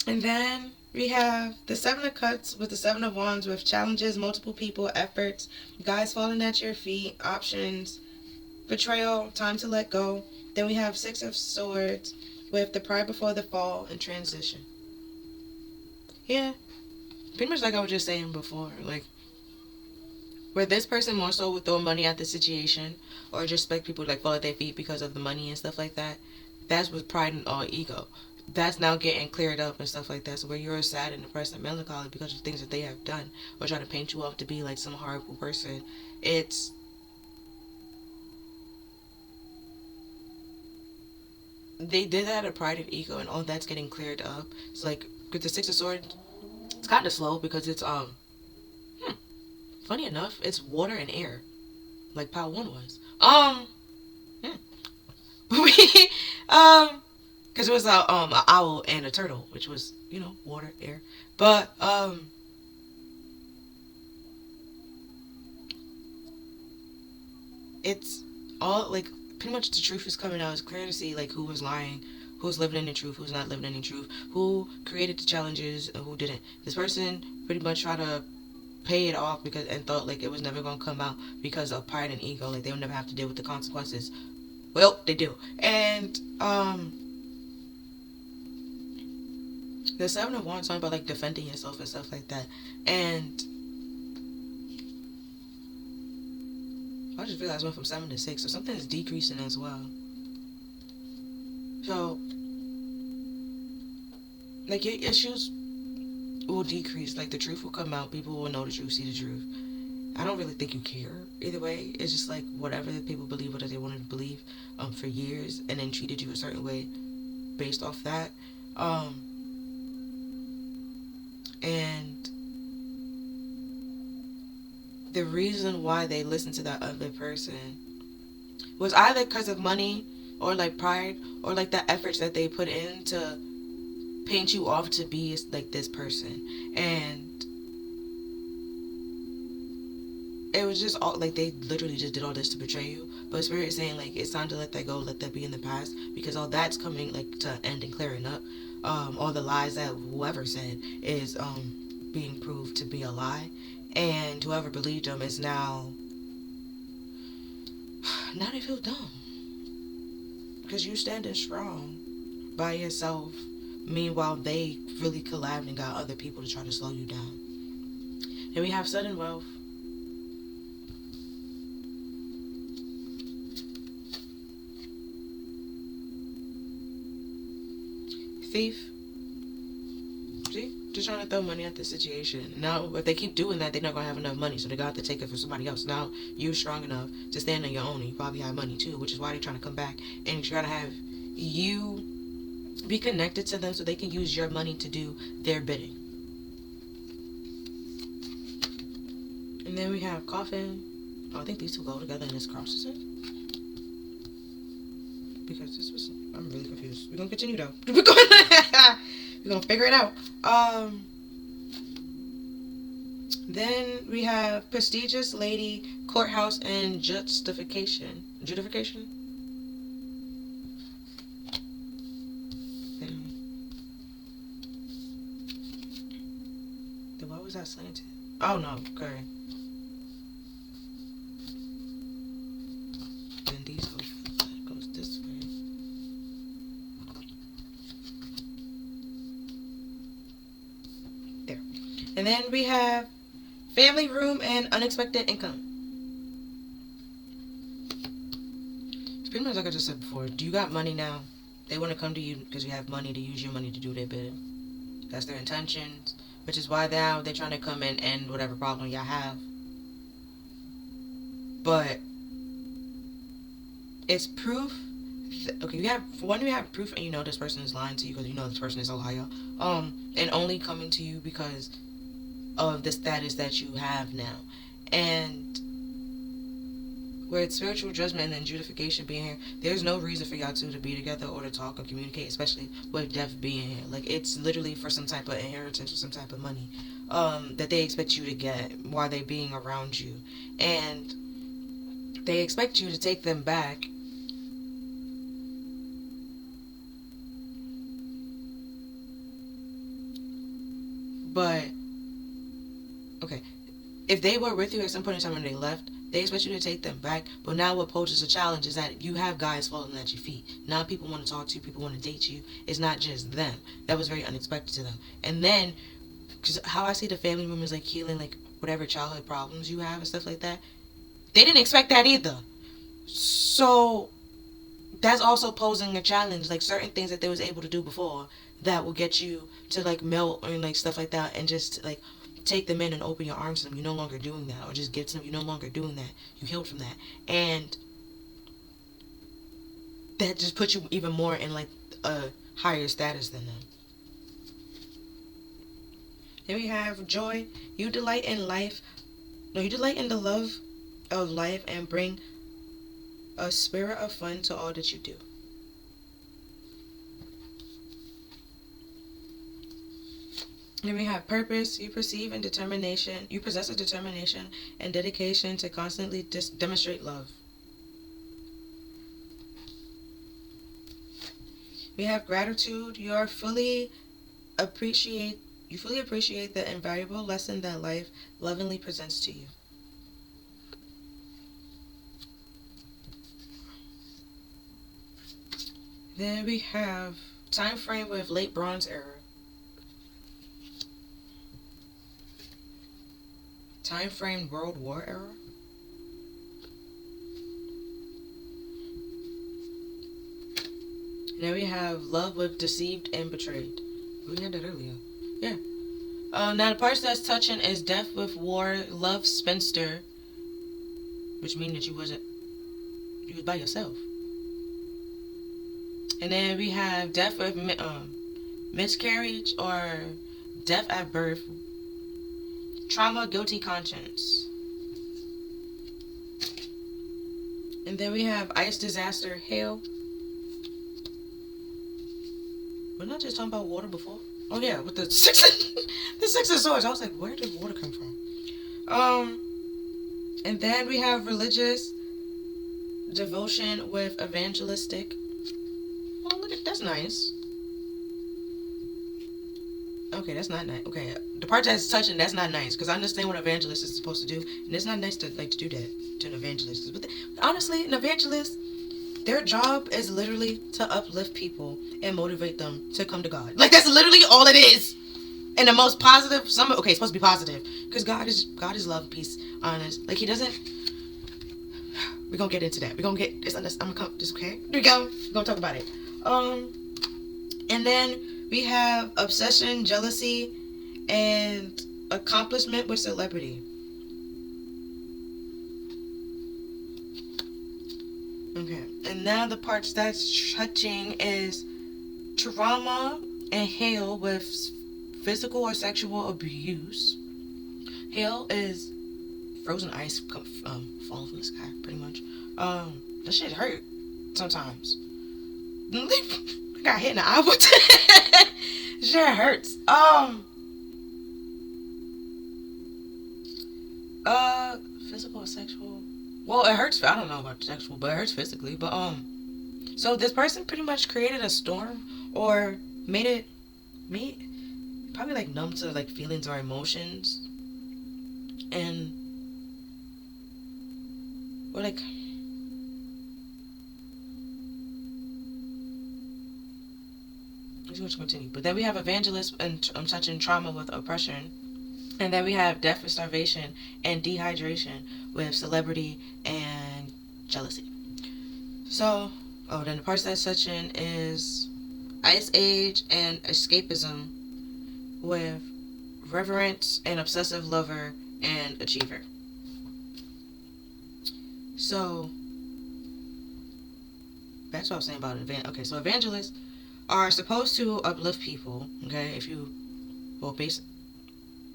And then We have the Seven of Cups with the Seven of Wands with challenges, multiple people, efforts, guys falling at your feet, options, betrayal, time to let go. Then we have Six of Swords with the pride before the fall and transition. Yeah, pretty much like I was just saying before. Like, where this person more so would throw money at the situation or just expect people to like fall at their feet because of the money and stuff like that. That's with pride and all ego. That's now getting cleared up and stuff like that. So where you're sad and depressed and melancholy because of things that they have done or trying to paint you off to be like some horrible person, it's they did that out of pride and ego, and all that's getting cleared up. It's like with the Six of Swords, it's kind of slow because it's funny enough, it's water and air, like Pile One was. We because it was a owl and a turtle, which was water, air, but it's all like pretty much the truth is coming out. It's clear to see like who was lying, who's living in the truth, who's not living in the truth, who created the challenges and who didn't. This person pretty much tried to pay it off because and thought like it was never gonna come out because of pride and ego, like they would never have to deal with the consequences. Well, they do. And the Seven of Wands talking about like defending yourself and stuff like that. And I just realized I went from 7 to 6, so something is decreasing as well. So like your issues will decrease, like the truth will come out, people will know the truth, see the truth. I don't really think you care either way. It's just like whatever people believe, whatever they wanted to believe for years, and then treated you a certain way based off that. And the reason why they listened to that other person was either because of money or like pride or like the efforts that they put in to paint you off to be like this person. And it was just all like they literally just did all this to betray you. But Spirit is saying like it's time to let that go, let that be in the past, because all that's coming like to end and clearing up. All the lies that whoever said is being proved to be a lie, and whoever believed them is now they feel dumb because you standing strong by yourself. Meanwhile, they really collabed and got other people to try to slow you down. And we have sudden wealth. Thief. See? Just trying to throw money at the situation. Now, if they keep doing that, they're not going to have enough money, so they got to take it from somebody else. Now, you're strong enough to stand on your own, and you probably have money too, which is why they're trying to come back and try to have you be connected to them so they can use your money to do their bidding. And then we have coffin. Oh, I think these two go together in this cross, is it? Because this was... I'm really confused. We're going to continue, though. We're going to figure it out. Then we have prestigious lady, courthouse, and justification. Justification? Then why was that slanted? Oh, no. Okay. Then these goes this way. There. And then we have family room and unexpected income. It's pretty much like I just said before. Do you got money now? They want to come to you because you have money to use your money to do their bidding. That's their intentions, which is why now they're trying to come and end whatever problem y'all have. But it's proof. Okay, you have proof, and you know this person is lying to you because you know this person is a liar. And only coming to you because of the status that you have now. And where it's spiritual judgment and justification being here, there's no reason for y'all two to be together or to talk or communicate, especially with death being here. Like, it's literally for some type of inheritance or some type of money that they expect you to get while they being around you. And they expect you to take them back. But, okay, if they were with you at some point in time when they left, they expect you to take them back. But now what poses a challenge is that you have guys falling at your feet. Now people want to talk to you, people want to date you. It's not just them. That was very unexpected to them. And then, because how I see the family members like healing like whatever childhood problems you have and stuff like that, they didn't expect that either. So that's also posing a challenge, like certain things that they was able to do before that will get you to like melt and like stuff like that, and just like take them in and open your arms to them. You're no longer doing that, or just give to them. You're no longer doing that. You healed from that, and that just puts you even more in like a higher status than them. Then we have joy. You delight in life. No, you delight in the love of life and bring a spirit of fun to all that you do. Then we have purpose. You perceive and determination. You possess a determination and dedication to constantly demonstrate love. We have gratitude. You fully appreciate the invaluable lesson that life lovingly presents to you. Then we have time frame with late Bronze Era. Time frame World War Era. And then we have love with deceived and betrayed. We had that earlier. Yeah. Now the parts that's touching is death with war, love spinster, which means that you was by yourself. And then we have death with miscarriage or death at birth, trauma, guilty conscience. And then we have ice disaster, hail. We're not just talking about water before. Oh yeah, with the six of swords. I was like, where did water come from? And then we have religious devotion with evangelistic. Oh, look at that's nice. Okay, that's not nice. Okay, the part that's touching, that's not nice, because I understand what an evangelist is supposed to do, and it's not nice to do that to an evangelist. But honestly, an evangelist, their job is literally to uplift people and motivate them to come to God. Like, that's literally all it is. And the most positive, it's supposed to be positive, because God is love, peace, honest. Like, he doesn't. We're gonna get into that. We're gonna get this. I'm gonna come. This okay? Here we go. We're gonna talk about it. And then we have obsession, jealousy, and accomplishment with celebrity. Okay, and now the parts that's touching is trauma and hail with physical or sexual abuse. Hail is frozen ice falling from the sky, pretty much. That shit hurt sometimes. I got hit in the eye with it. Shit hurts. Physical or sexual? Well, it hurts. I don't know about sexual, but it hurts physically. But so this person pretty much created a storm, or made probably like numb to like feelings or emotions, or like. Let's go to continue. But then we have evangelist and touching trauma with oppression. And then we have death with starvation and dehydration with celebrity and jealousy. So, then the parts that's touching is Ice Age and escapism with reverence and obsessive lover and achiever. So, that's what I was saying about an okay, so evangelists are supposed to uplift people, okay? I'm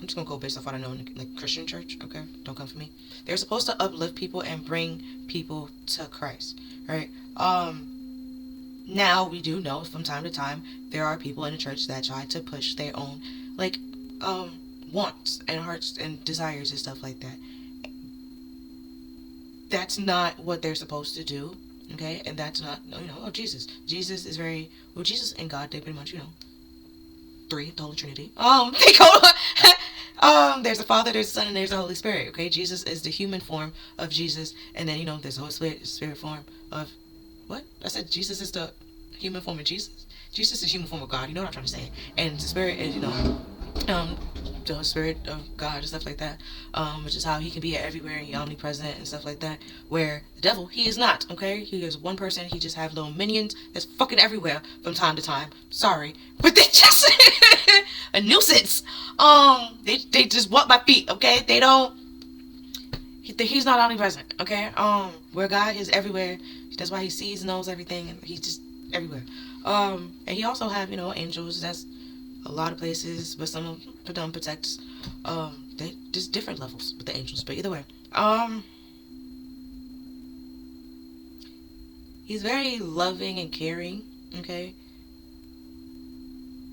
just gonna go based off what I know in the Christian church, okay? Don't come for me. They're supposed to uplift people and bring people to Christ, right? Now we do know from time to time there are people in the church that try to push their own, wants and hearts and desires and stuff like that. That's not what they're supposed to do, okay? And that's not, Jesus. Jesus is Jesus and God, they pretty much, three, the Holy Trinity. They go. There's the Father, there's the Son, and there's the Holy Spirit. Okay, Jesus is the human form of Jesus, and then there's the Holy Spirit form of what? I said Jesus is the human form of Jesus. Jesus is the human form of God. You know what I'm trying to say? And the Spirit is the Spirit of God and stuff like that. Which is how he can be everywhere and he omnipresent and stuff like that. Where the devil, he is not. Okay, he is one person. He just have little minions that's fucking everywhere from time to time. Sorry, but they just a nuisance. They just walk by feet. Okay, they don't. He's not omnipresent. Okay, where God is everywhere. That's why he sees, knows everything, and he's just everywhere. And he also have angels. That's a lot of places, but some of them protects. They just different levels with the angels. But either way, he's very loving and caring. Okay.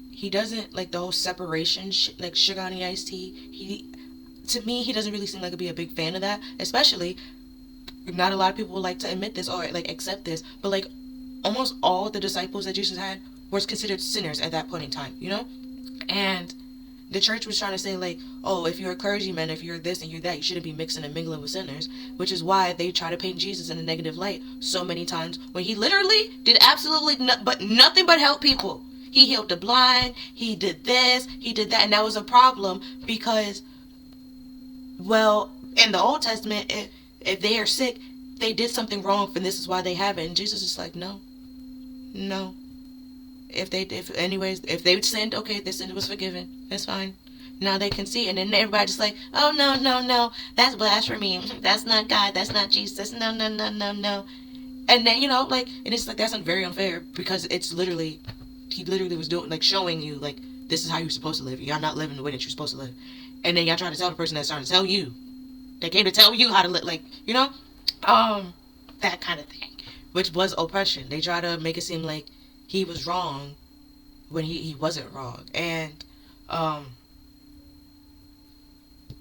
He doesn't like the whole separation, like sugar on the iced tea. To me, he doesn't really seem like to be a big fan of that. Especially, not a lot of people would like to admit this or like accept this, but like almost all the disciples that Jesus had were considered sinners at that point in time, And the church was trying to say like, oh, if you're a clergyman, if you're this and you're that, you shouldn't be mixing and mingling with sinners, which is why they try to paint Jesus in a negative light so many times when he literally did absolutely nothing but help people. He healed the blind, he did this, he did that, and that was a problem because, well, in the Old Testament, if they are sick, they did something wrong, and this is why they have it. And Jesus is like, no. If they sinned, okay, their sin was forgiven. That's fine. Now they can see, and then everybody's like, oh no, that's blasphemy. That's not God. That's not Jesus. No. And then and it's like that's very unfair because it's literally, he literally was doing like showing you like this is how you're supposed to live. You're not living the way that you're supposed to live, and then y'all try to tell the person that's trying to tell you. They came to tell you how to live, that kind of thing, which was oppression. They try to make it seem like he was wrong when he wasn't wrong, and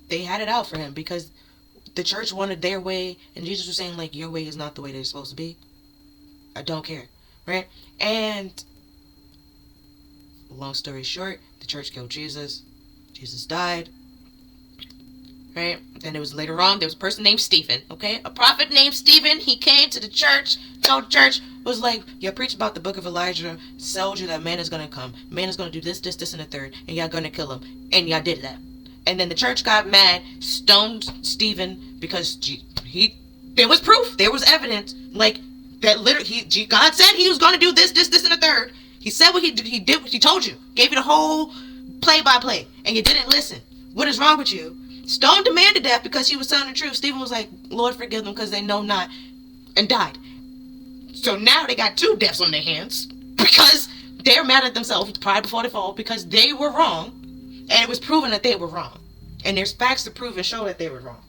they had it out for him because the church wanted their way, and Jesus was saying like your way is not the way that it's supposed to be. I don't care, right? And long story short, the church killed Jesus. Jesus died. Right? Then it was later on, there was a person named Stephen, okay? A prophet named Stephen. He came to the church. So the church was like, you preach about the book of Elijah, told you that man is going to come. Man is going to do this, and the third, and y'all going to kill him. And y'all did that. And then the church got mad, stoned Stephen because there was proof. There was evidence. Like, that literally, God said he was going to do this, and the third. He said what he did what he told you. Gave you the whole play-by-play. And you didn't listen. What is wrong with you? Stoned the man to death because he was telling the truth. Stephen was like, Lord, forgive them because they know not, and died. So now they got two deaths on their hands because they're mad at themselves prior before they fall because they were wrong, and it was proven that they were wrong. And there's facts to prove and show that they were wrong.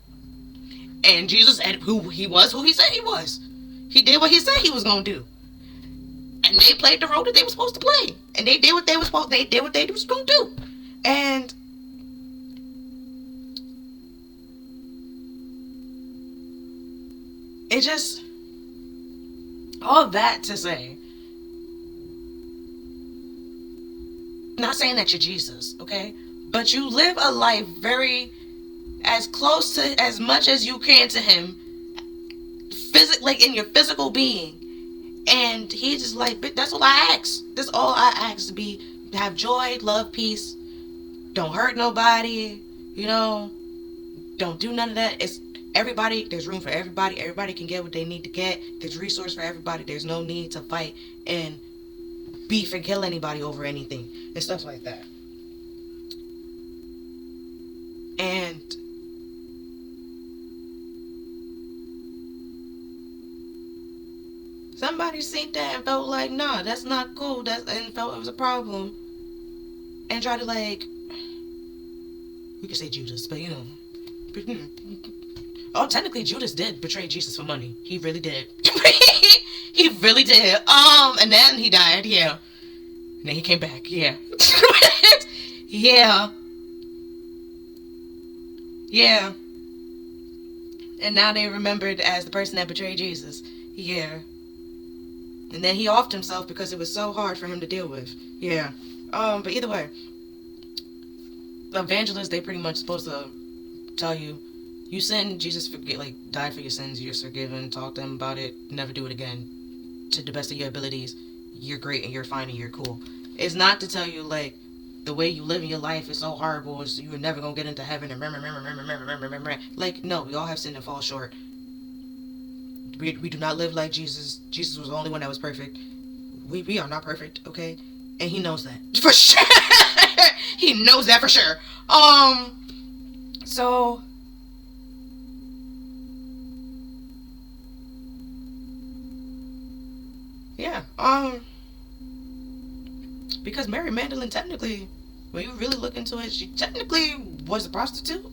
And Jesus, who he said he was. He did what he said he was going to do. And they played the role that they were supposed to play. And they did what they was going to do. And it just, all that to say, not saying that you're Jesus, okay? But you live a life very, as close to, as much as you can to him, like in your physical being. And he's just like, that's all I ask. That's all I ask, to have joy, love, peace. Don't hurt nobody, don't do none of that. It's everybody, there's room for everybody. Everybody can get what they need to get. There's resource for everybody. There's no need to fight and beef and kill anybody over anything and stuff like that. And somebody seen that and felt like, nah, that's not cool. And felt it was a problem. And tried to we could say Judas, but oh, technically Judas did betray Jesus for money. He really did. He really did. And then he died, yeah. And then he came back, yeah. Yeah. Yeah. And now they remembered as the person that betrayed Jesus. Yeah. And then he offed himself because it was so hard for him to deal with. Yeah. But either way, evangelists, they pretty much supposed to tell you, you sin, Jesus died for your sins, you're forgiven, talk to him about it, never do it again, to the best of your abilities, you're great and you're fine and you're cool. It's not to tell you, like, the way you live in your life is so horrible, so you're never gonna get into heaven, and remember. Like, no, we all have sinned and fall short. We do not live like Jesus. Jesus was the only one that was perfect. We are not perfect, okay? And he knows that. For sure. He knows that for sure. So yeah, because Mary Magdalene, technically, when you really look into it, she technically was a prostitute.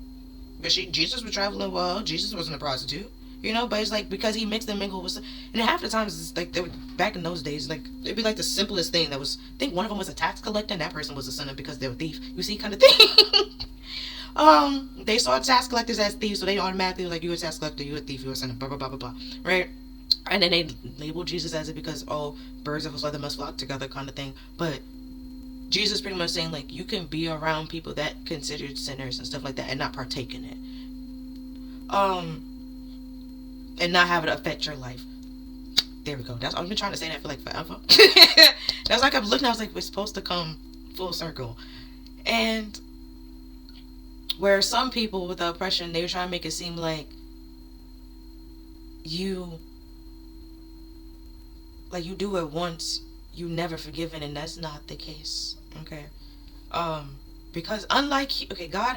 But Jesus was traveling well. Jesus wasn't a prostitute, But it's like, because he mixed and mingled with, and half the times it's like, back in those days, like, it'd be like the simplest thing that was. I think one of them was a tax collector, and that person was a sinner because they were a thief. You see, kind of thing. They saw tax collectors as thieves, so they automatically were like, you a tax collector, you a thief, you a sinner, blah blah blah blah blah, right? And then they labeled Jesus as it because, birds of a feather must flock together, kind of thing. But Jesus pretty much saying, like, you can be around people that considered sinners and stuff like that and not partake in it. And not have it affect your life. There we go. I've been trying to say that for like forever. That's like, I'm looking, I was like, we're supposed to come full circle. And where some people with the oppression, they were trying to make it seem like you do it once, you never forgiven, and that's not the case. Okay. Because unlike, God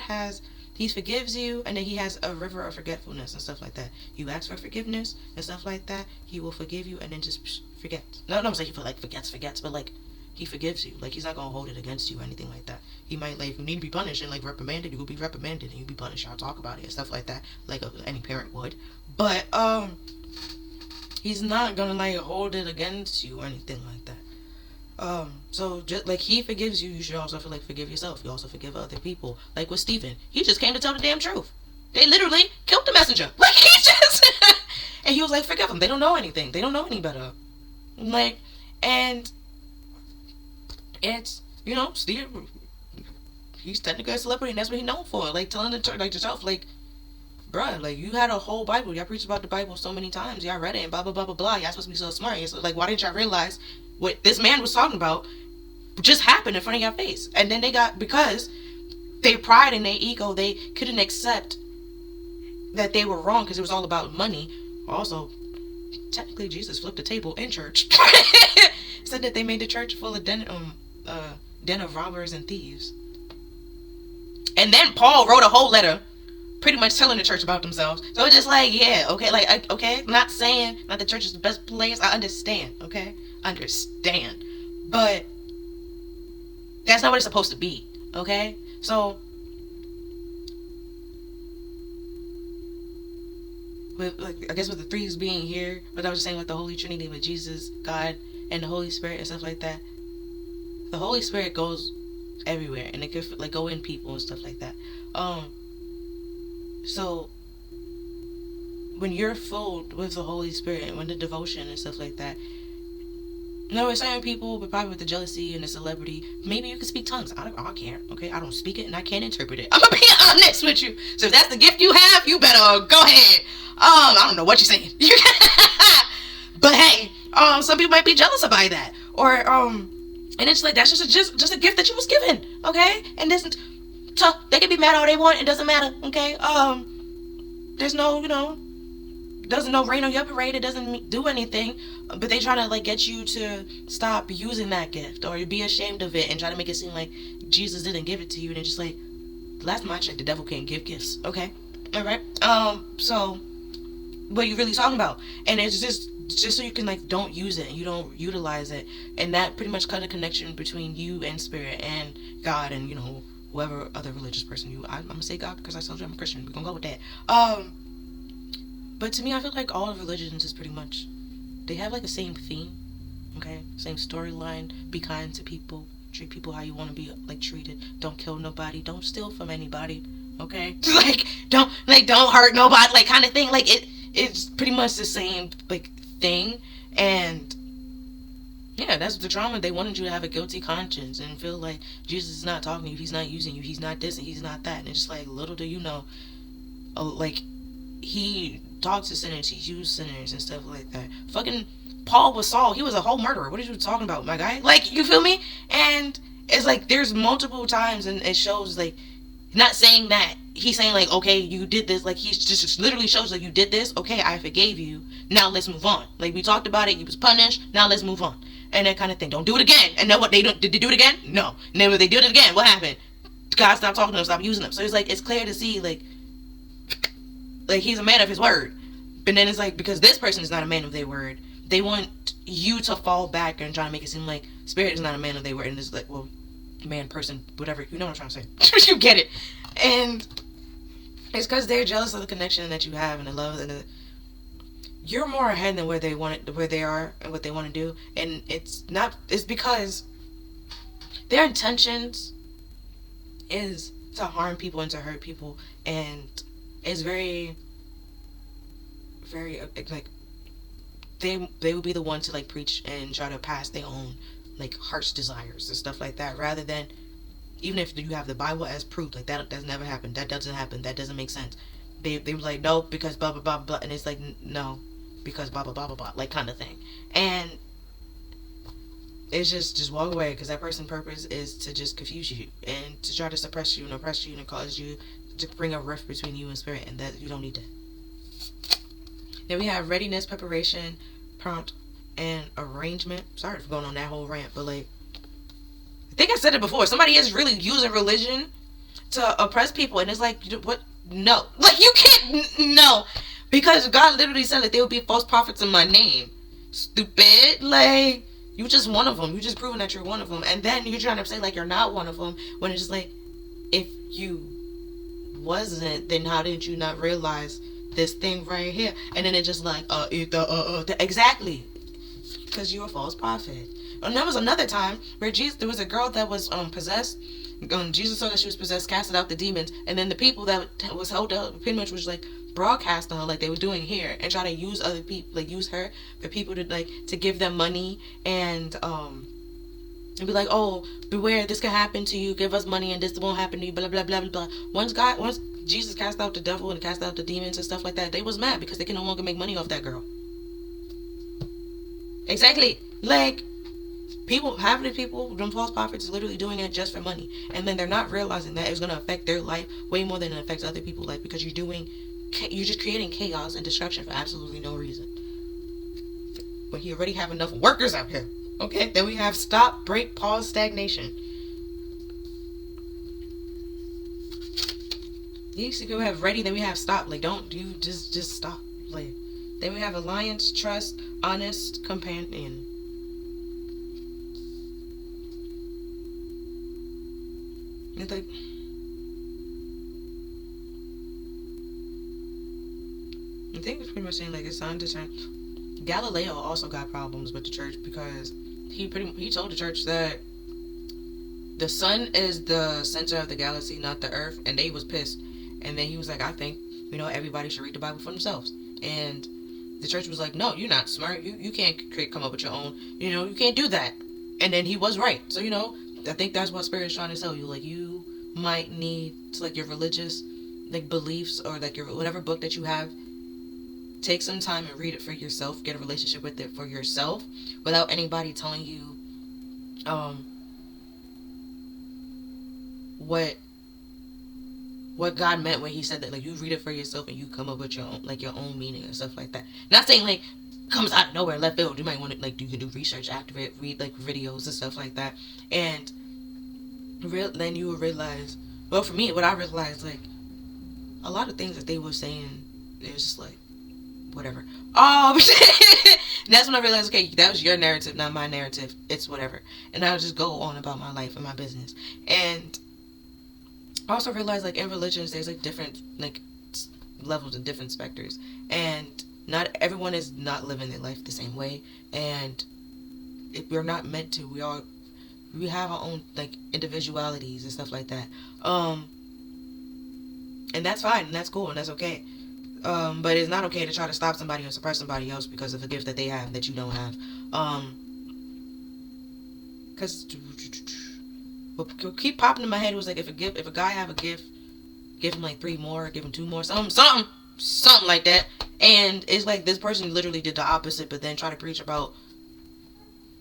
he forgives you, and then he has a river of forgetfulness and stuff like that. You ask for forgiveness and stuff like that, he will forgive you and then just forget. No, I'm saying he forgets, but like, he forgives you. Like, he's not gonna hold it against you or anything like that. He might, like, if you need to be punished and like reprimanded, you will be reprimanded and you'll be punished. I'll talk about it and stuff like that, like any parent would. But he's not gonna like hold it against you or anything like that. So just like he forgives you, you should also forgive yourself. You also forgive other people. Like with Stephen, he just came to tell the damn truth. They literally killed the messenger. Like, he just and he was like, forgive them. They don't know anything. They don't know any better. Like, and it's, Stephen, he's technically a celebrity, and that's what he's known for. Like, telling the truth, like, yourself, like, bruh, like, you had a whole Bible. Y'all preached about the Bible so many times. Y'all read it and blah blah blah blah blah. Y'all supposed to be so smart. So, like, why didn't y'all realize what this man was talking about just happened in front of your face? And then because their pride and their ego, they couldn't accept that they were wrong because it was all about money. Also, technically, Jesus flipped the table in church. Said that they made the church full of den of robbers and thieves. And then Paul wrote a whole letter pretty much telling the church about themselves. So it's just like, yeah, okay, like, okay, not saying not the church is the best place. I understand, okay? Understand. But that's not what it's supposed to be, okay? So with, like, I guess with the threes being here, but I was just saying with the Holy Trinity, with Jesus, God, and the Holy Spirit and stuff like that, the Holy Spirit goes everywhere, and it could like go in people and stuff like that. So when you're filled with the Holy Spirit and with the devotion and stuff like that, with certain people, but probably with the jealousy and the celebrity, maybe you can speak tongues. I can't, okay? I don't speak it and I can't interpret it. I'm gonna be honest with you. So if that's the gift you have, you better go ahead. I don't know what you're saying. But hey, some people might be jealous about that. Or, and it's like, that's just a gift that you was given, okay? And this, they can be mad all they want, it doesn't matter, okay? There's no, doesn't no rain on your parade, it doesn't do anything, but they try to like get you to stop using that gift or be ashamed of it and try to make it seem like Jesus didn't give it to you, and it's just like, last time I checked, the devil can't give gifts, okay? Alright, so what are you really talking about? And it's just so you can like don't use it and you don't utilize it, and that pretty much cut a connection between you and spirit and God and whoever other religious person I'm gonna say God because I told you I'm a Christian. We're gonna go with that. But to me, I feel like all of religions is pretty much, they have like the same theme, okay? Same storyline. Be kind to people. Treat people how you want to be like treated. Don't kill nobody. Don't steal from anybody, okay? don't hurt nobody, like kind of thing. Like it's pretty much the same like thing. And Yeah, that's the trauma. They wanted you to have a guilty conscience and feel like Jesus is not talking to you, he's not using you, he's not this and he's not that. And it's just like, little do you know, like, he talks to sinners, he used sinners and stuff like that. Fucking Paul was Saul, he was a whole murderer. What are you talking about, my guy? Like, you feel me? And it's like, there's multiple times, and it shows, like, not saying that he's saying, like, okay, you did this, like, he just literally shows, like, you did this, okay, I forgave you, now let's move on. Like, we talked about it, you was punished, now let's move on. And that kind of thing. Don't do it again. And then what, did they do it again? No. And then when they did it again, what happened? God stopped talking to them, stopped using them. So it's like, it's clear to see, like he's a man of his word. And then it's like, because this person is not a man of their word, they want you to fall back and try to make it seem like Spirit is not a man of their word. And it's like, well, man, person, whatever, you know what I'm trying to say. You get it. And it's because they're jealous of the connection that you have and the love and you're more ahead than where they are and what they want to do. And it's because their intentions is to harm people and to hurt people, and it's very, very, like, they would be the one to, like, preach and try to pass their own, like, heart's desires and stuff like that, rather than, even if you have the Bible as proof, like, that does never happen, that doesn't happen, that doesn't make sense. They were like, no, because blah blah blah blah, and it's like, no, because blah blah blah blah blah, like, kind of thing. And it's just walk away, because that person's purpose is to just confuse you and to try to suppress you and oppress you and cause you to bring a rift between you and Spirit, and that you don't need that. Then we have readiness, preparation, prompt, and arrangement. Sorry for going on that whole rant, but, like, I think I said it before. Somebody is really using religion to oppress people, and it's like, what? No. Like, you can't, no. Because God literally said that there will be false prophets in my name. Stupid. Like, you just one of them. You just proving that you're one of them. And then you're trying to say, like, you're not one of them, when it's just like, if you wasn't, then how did you not realize this thing right here? And then it's just like, exactly, because you're a false prophet. And there was another time where there was a girl that was possessed. Jesus saw that she was possessed, casted out the demons, and then the people that was held up pretty much was like broadcasting her, like they were doing here, and try to use other people, like use her for people to, like, to give them money and be like, oh, beware, this can happen to you, give us money and this won't happen to you, blah blah blah blah blah. Once Jesus cast out the devil and cast out the demons and stuff like that, they was mad because they can no longer make money off that girl. Exactly. Like, half of the people, them false prophets, is literally doing it just for money, and then they're not realizing that it's going to affect their life way more than it affects other people's life, because you're just creating chaos and destruction for absolutely no reason. But you already have enough workers out here. Okay, then we have stop, break, pause, stagnation. You see, we have ready, then we have stop. Like, don't do, just stop. Like, then we have alliance, trust, honest, companion. It's like, I think it's pretty much saying, like, it's time to turn. Galileo also got problems with the church because he told the church that the sun is the center of the galaxy, not the earth, and they was pissed. And then he was like, I think, everybody should read the Bible for themselves. And the church was like, no, you're not smart. You can't come up with your own. You can't do that. And then he was right. So, I think that's what Spirit is trying to tell you. Like, you might need to, like, your religious, like, beliefs, or, like, your whatever book that you have, take some time and read it for yourself. Get a relationship with it for yourself without anybody telling you what God meant when he said that. Like, you read it for yourself and you come up with your own meaning and stuff like that. Not saying, like, comes out of nowhere, left field. You might want to, like, you can do research after it, read, like, videos and stuff like that, and then you will realize, well, for me, what I realized, like, a lot of things that they were saying, it was just like, whatever. That's when I realized, okay, that was your narrative, not my narrative. It's whatever. And I'll just go on about my life and my business. And I also realized, like, in religions, there's, like, different, like, levels and different specters. And not everyone is not living their life the same way. And if we're not meant to, we have our own, like, individualities and stuff like that. And that's fine, and that's cool, and that's okay. But it's not okay to try to stop somebody or suppress somebody else because of a gift that they have that you don't have. Because what keep popping in my head was like, if a guy have a gift, give him like 3 more, give him 2 more, something like that. And it's like this person literally did the opposite, but then try to preach about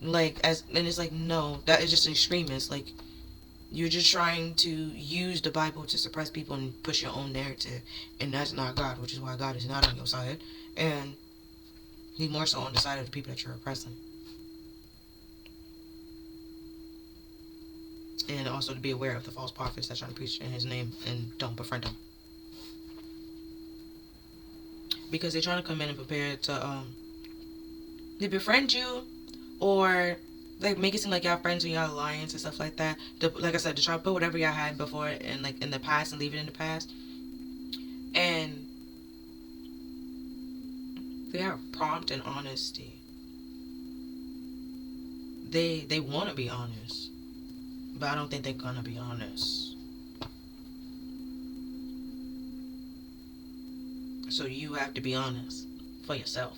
like and it's like, no, that is just extremist. Like, you're just trying to use the Bible to suppress people and push your own narrative, and that's not God, which is why God is not on your side, and He's more so on the side of the people that you're oppressing. And also to be aware of the false prophets that try to preach in His name and don't befriend them, because they're trying to come in and prepare to befriend you, or like make it seem like y'all friends and y'all alliance and stuff like that. Like I said, to try to put whatever y'all had before and like in the past and leave it in the past. And they are prompt and honesty. They want to be honest, but I don't think they're gonna be honest. So you have to be honest for yourself,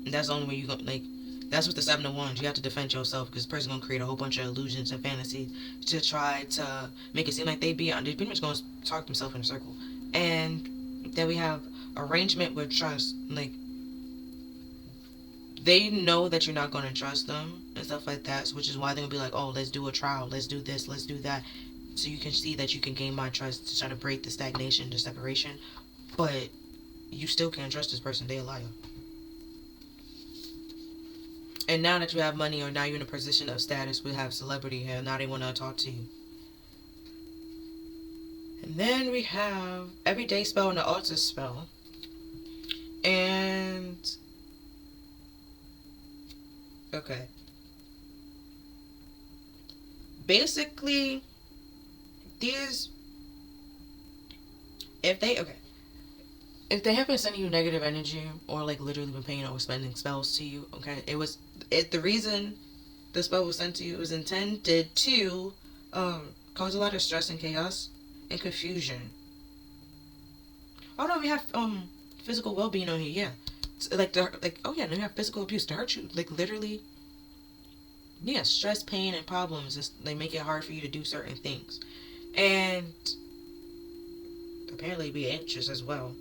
and that's the only way you gonna like. That's what the 7 of Wands. You have to defend yourself, because the person gonna create a whole bunch of illusions and fantasies to try to make it seem like they're pretty much gonna talk themselves in a circle. And then we have arrangement with trust. Like, they know that you're not gonna trust them and stuff like that, which is why they're gonna be like, oh, let's do a trial, let's do this, let's do that, so you can see that you can gain my trust to try to break the stagnation, the separation. But you still can't trust this person. They're a liar. And now that you have money, or now you're in a position of status, we have celebrity here. Now they want to talk to you. And then we have everyday spell and the altar spell. And okay. Basically, these, if they haven't sent you negative energy, or like literally been paying or spending spells to you, okay, the reason the spell was sent to you was intended to cause a lot of stress and chaos and confusion. Oh no, we have physical well-being on here, yeah. Oh yeah, then we have physical abuse to hurt you, like literally. Yeah, stress, pain, and problems. They make it hard for you to do certain things, and apparently be anxious as well.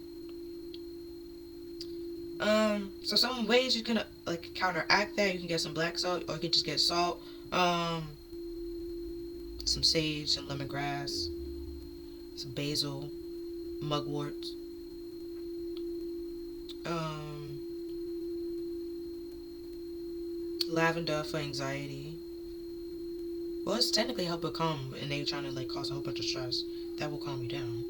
So some ways you can like counteract that. You can get some black salt, or you can just get salt, some sage, some lemongrass, some basil, mugwort, lavender for anxiety. Well, it's technically help it calm, and they're trying to like cause a whole bunch of stress. That will calm you down.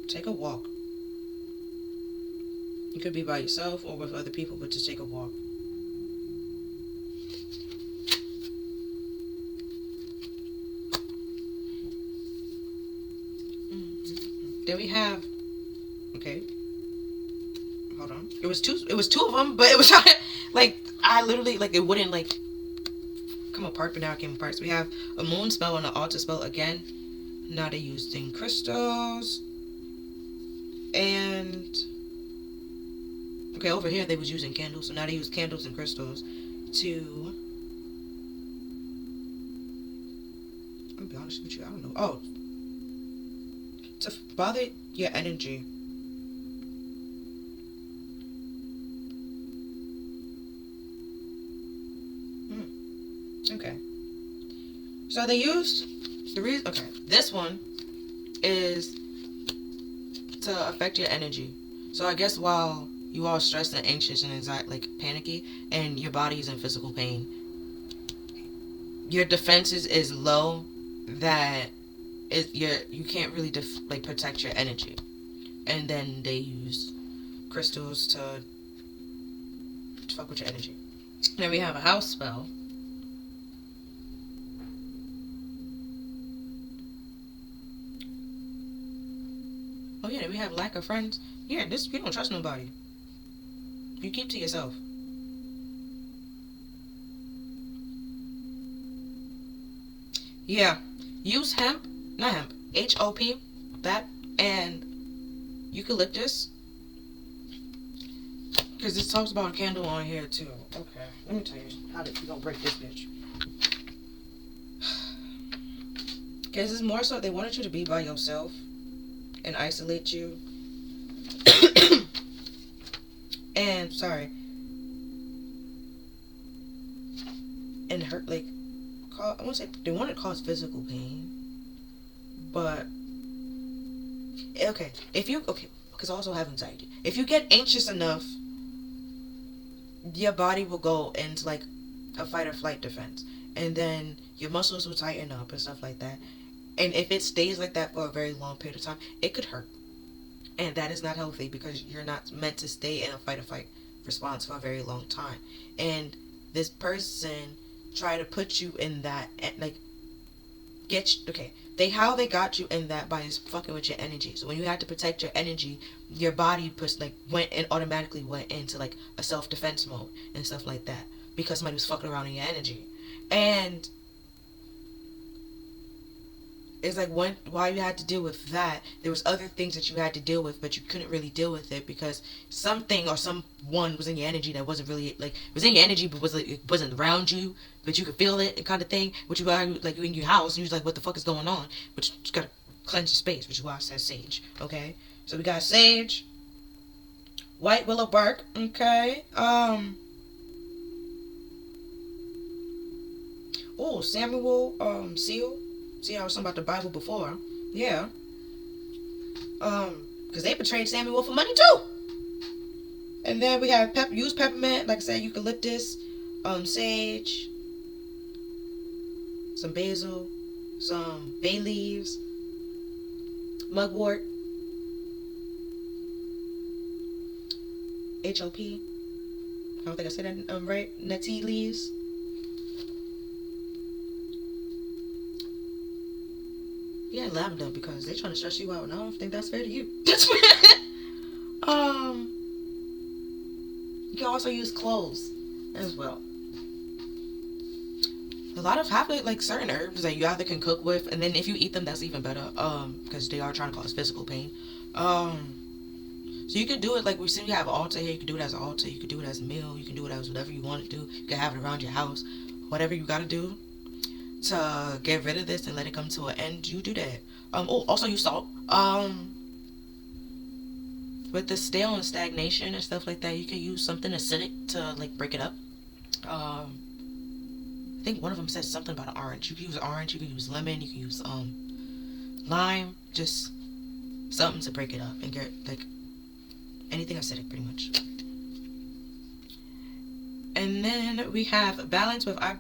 Take a walk. You could be by yourself or with other people, but just take a walk. Then we have, okay, hold on. It was two of them, but it was like, I literally, like, it wouldn't like come apart, but now it came apart. So we have a moon spell and an altar spell again. Now they're using crystals. And okay, over here they was using candles, so now they use candles and crystals to, I'll be honest with you, I don't know. Oh, to bother your energy. Okay. So they used the reason. Okay, this one is to affect your energy. So I guess while you are stressed and anxious and anxiety, like panicky, and your body is in physical pain, your defenses is low, that you can't really protect your energy, and then they use crystals to fuck with your energy. Then we have a house spell. Oh yeah, we have lack of friends. Yeah, you don't trust nobody. You keep to yourself. Yeah, use not hemp, HOP, that, and eucalyptus Because this talks about a candle on here too. Okay, let me tell you how we gonna break this bitch. Because it's more so they wanted you to be by yourself and isolate you. And sorry. And hurt, like, I won't say they want to cause physical pain, but okay, because I also have anxiety. If you get anxious enough, your body will go into like a fight or flight defense, and then your muscles will tighten up and stuff like that. And if it stays like that for a very long period of time, it could hurt, and that is not healthy because you're not meant to stay in a fight or flight response for a very long time. And this person try to put you in that, like, how they got you in that by just fucking with your energy. So when you had to protect your energy, your body went and automatically went into like a self-defense mode and stuff like that because somebody was fucking around in your energy. And it's like while you had to deal with that, there was other things that you had to deal with, but you couldn't really deal with it because something or someone was in your energy that wasn't really like, it was in your energy but it wasn't around you, but you could feel it kind of thing. Which is why like you in your house and you're like, what the fuck is going on? But you just gotta cleanse your space, which is why I said sage. Okay, so we got sage, white willow bark. Okay, Samuel seal. See, I was talking about the Bible before. Yeah. Because they betrayed Samuel for money too. And then we have use peppermint, like I said, eucalyptus, sage, some basil, some bay leaves, mugwort, HOP. I don't think I said that right. Neti leaves. Yeah, lavender, because they're trying to stress you out, and I don't think that's fair to you. You can also use cloves as well. A lot of like certain herbs that you either can cook with, and then if you eat them, that's even better. Because they are trying to cause physical pain. So you can do it like we have an altar here. You can do it as an altar. You can do it as a meal. You can do it as whatever you want to do. You can have it around your house. Whatever you gotta do to get rid of this and let it come to an end, you do that. Also use salt. With the stale and stagnation and stuff like that, you can use something acidic to like break it up. I think one of them says something about an orange. You can use orange. You can use lemon. You can use lime. Just something to break it up and get like anything acidic, pretty much. And then we have balance with I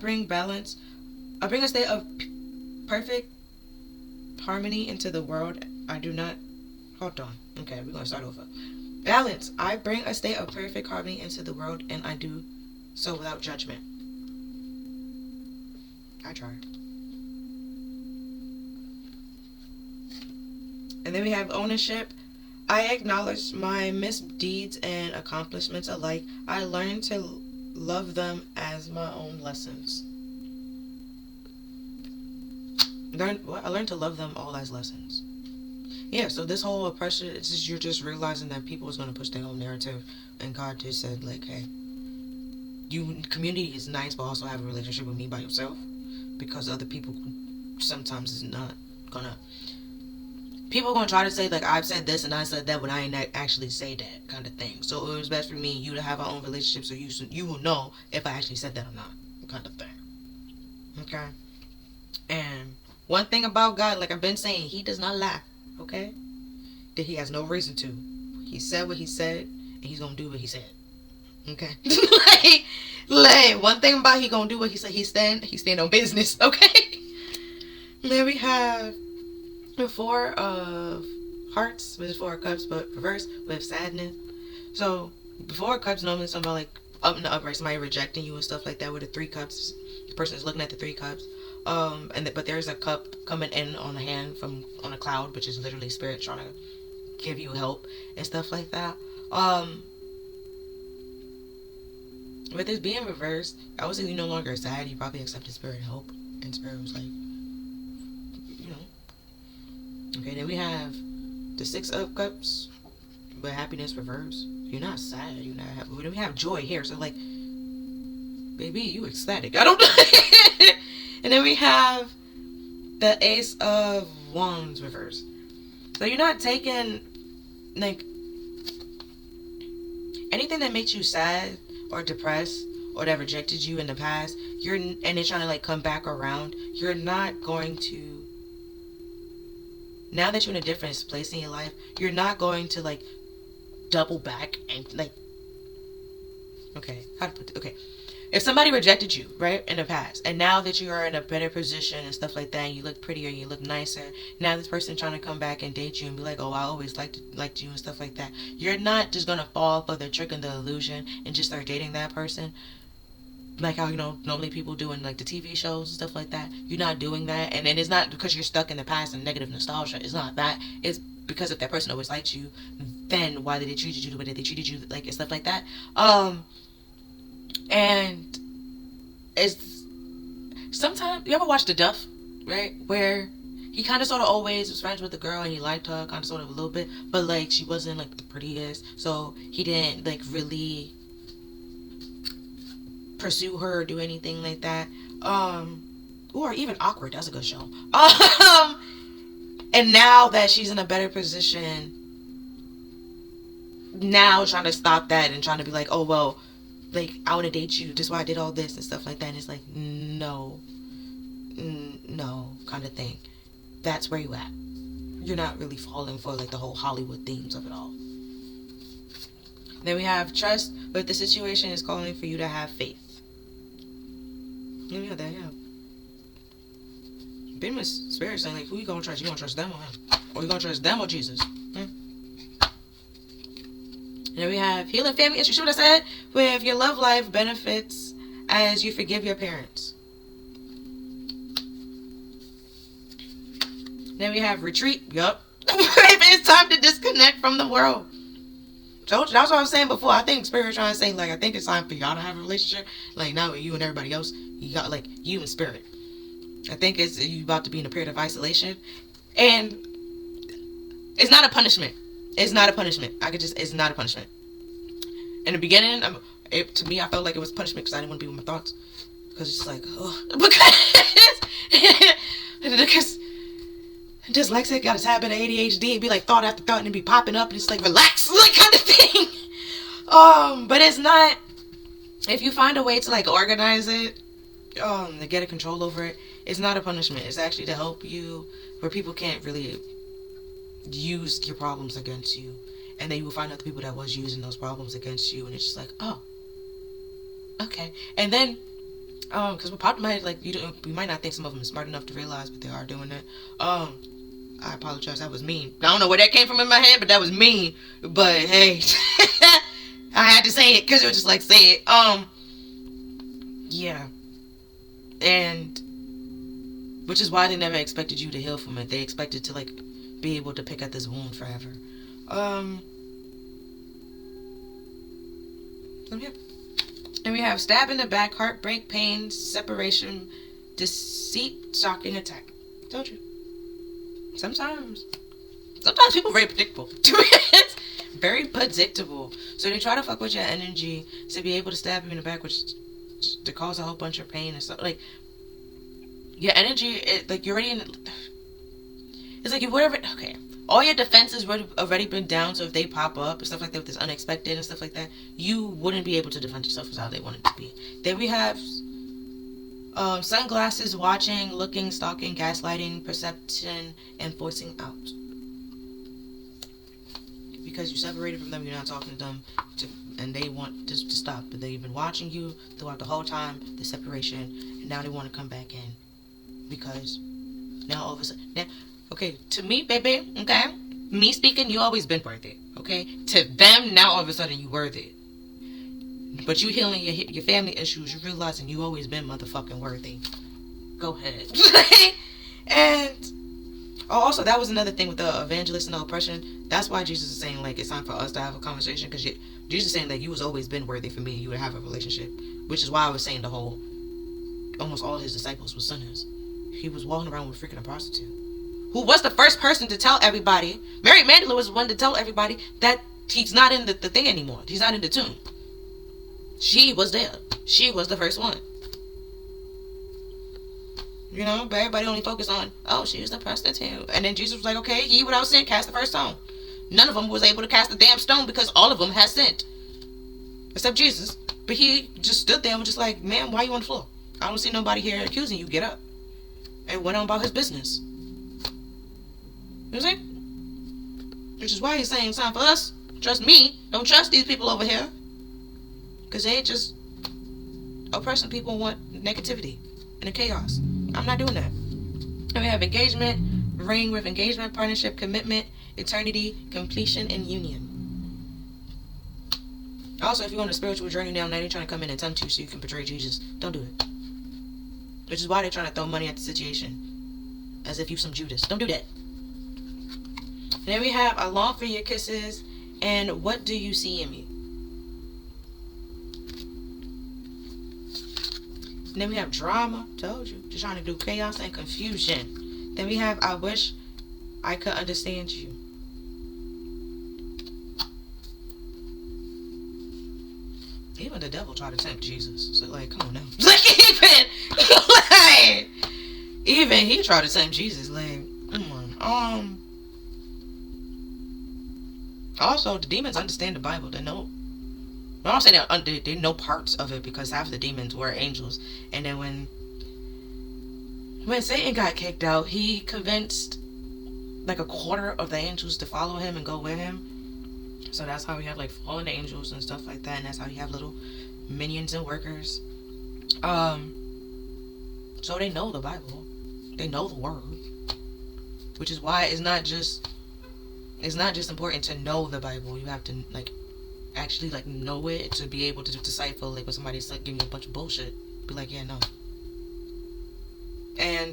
bring a state of perfect harmony into the world. I do not. Hold on. Okay, we're gonna start over. Balance. I bring a state of perfect harmony into the world, and I do so without judgment. I tried. And then we have ownership. I acknowledge my misdeeds and accomplishments alike. I learn to love them as my own lessons. I learned to love them all as lessons. Yeah, so this whole oppression, it's just you're just realizing that people is going to push their own narrative, and God just said, like, hey, community is nice, but also have a relationship with me by yourself, because other people sometimes is not gonna. People are gonna try to say like I've said this and I said that when I ain't actually say that kind of thing. So it was best for me and you to have our own relationship, so you will know if I actually said that or not, kind of thing. Okay. And one thing about God, like I've been saying, He does not lie. Okay. That He has no reason to. He said what He said, and He's gonna do what He said. Okay. like one thing about He gonna do what He said. He stand on business. Okay. Then we have the Four of Hearts, which is Four of Cups, but reversed with sadness. So the Four of Cups normally something about like up in the upright, somebody rejecting you and stuff like that. With the Three Cups, the person is looking at the Three Cups. But there's a cup coming in on a hand from on a cloud, which is literally spirit trying to give you help and stuff like that. With this being reversed, I would say you're no longer sad. You probably accepted spirit help, and spirit was like, you know. Okay, then we have the Six of Cups, but happiness reverse. You're not sad. You're not happy. We have joy here. So like, baby, you ecstatic. I don't know. And then we have the Ace of Wands reverse. So you're not taking like anything that makes you sad or depressed or that rejected you in the past. And they're trying to like come back around. You're not going to. Now that you're in a different place in your life, you're not going to like double back and like. Okay, how to put it? Okay. If somebody rejected you, right, in the past, and now that you are in a better position and stuff like that, and you look prettier, you look nicer, now this person trying to come back and date you and be like, oh, I always liked you and stuff like that, you're not just going to fall for the trick and the illusion and just start dating that person, like how, normally people do in, like, the TV shows and stuff like that. You're not doing that, and it's not because you're stuck in the past and negative nostalgia. It's not that. It's because if that person always liked you, then why did they treat you the way they treated you, like, and stuff like that. And it's sometimes you ever watch The Duff, right? Where he kind of sort of always was friends with the girl and he liked her kind of sort of a little bit, but like she wasn't like the prettiest, so he didn't like really pursue her or do anything like that. Or even Awkward, that's a good show. And now that she's in a better position, now trying to stop that and trying to be like, oh well, like, I want to date you, just why I did all this and stuff like that. And it's like, no, kind of thing. That's where you at. You're not really falling for, like, the whole Hollywood themes of it all. Then we have trust, but the situation is calling for you to have faith. Yeah, that, yeah. Been with spirit saying, like, who you gonna trust? You gonna trust them or him? Or you gonna trust them or Jesus? Then we have healing family issues. See what I said? With your love life benefits as you forgive your parents. Then we have retreat. Yup. It's time to disconnect from the world. So that's what I was saying before. I think Spirit trying to say, like, I think it's time for y'all to have a relationship. Like, now with you and everybody else, you got, like, you and Spirit. I think you about to be in a period of isolation. And it's not a punishment. It's not a punishment. It's not a punishment. In the beginning, to me, I felt like it was punishment because I didn't want to be with my thoughts. Because it's like, because dyslexic got his habit of ADHD. It'd be like thought after thought and it'd be popping up and it's like, relax, like kind of thing. But it's not, if you find a way to like organize it, to get a control over it, it's not a punishment. It's actually to help you where people can't really use your problems against you, and then you will find out the people that was using those problems against you, and it's just like, oh, okay. And then because we might not think some of them are smart enough to realize, but they are doing it. I apologize, that was mean. I don't know where that came from in my head, but that was mean. But hey, I had to say it because it was just like, say it. Yeah. And which is why they never expected you to heal from it. They expected to like be able to pick at this wound forever. And we have stab in the back, heartbreak, pain, separation, deceit, shocking attack. Told you. Sometimes people are very predictable. Very predictable. So they try to fuck with your energy to be able to stab you in the back, which to cause a whole bunch of pain and stuff. Like your energy, like you're already in. It's like whatever. Okay, all your defenses would already been down. So if they pop up and stuff like that, with this unexpected and stuff like that, you wouldn't be able to defend yourself as how they wanted to be. Then we have sunglasses, watching, looking, stalking, gaslighting, perception, and forcing out. Because you separated from them, you're not talking to them, and they want this to stop. But they've been watching you throughout the whole time, the separation, and now they want to come back in. Because now all of a sudden, okay, to me, baby, okay, me speaking, you always been worth it, okay? To them, now all of a sudden you worth it. But you healing your family issues, you realizing you always been motherfucking worthy. Go ahead. And also, that was another thing with the evangelist and the oppression. That's why Jesus is saying, like, it's time for us to have a conversation. Because Jesus is saying that you was always been worthy for me. You would have a relationship. Which is why I was saying almost all of his disciples were sinners. He was walking around with freaking a prostitute. Who was the first person to tell everybody. Mary Magdalene was the one to tell everybody that He's not in the thing anymore. He's not in the tomb. She was there. She was the first one. You know, but everybody only focused on, oh, she was the prostitute. And then Jesus was like, okay, ye without sin cast the first stone. None of them was able to cast the damn stone because all of them had sinned. Except Jesus. But he just stood there and was just like, man, why are you on the floor? I don't see nobody here accusing you. Get up. And went on about his business. You know what I'm saying? Which is why he's saying it's time for us. Trust me. Don't trust these people over here. Because they just oppressing people and want negativity and the chaos. I'm not doing that. And we have engagement, ring with engagement, partnership, commitment, eternity, completion, and union. Also, if you're on a spiritual journey now, they're trying to come in and tempt you so you can betray Jesus. Don't do it. Which is why they're trying to throw money at the situation. As if you some Judas. Don't do that. And then we have I long for your kisses and what do you see in me? And then we have drama. Told you. Just trying to do chaos and confusion. Then we have I wish I could understand you. Even the devil tried to tempt Jesus. So like, come on now. Even he tried to tempt Jesus. Like, come on. Also, the demons understand the Bible. They know. I don't say they know parts of it because half the demons were angels. And then when Satan got kicked out, he convinced like a quarter of the angels to follow him and go with him. So that's how we have like fallen angels and stuff like that. And that's how you have little minions and workers. So they know the Bible. They know the word. Which is why it's not just important to know the Bible. You have to like actually like know it to be able to decipher like when somebody's like giving you a bunch of bullshit. Be like, yeah, no. And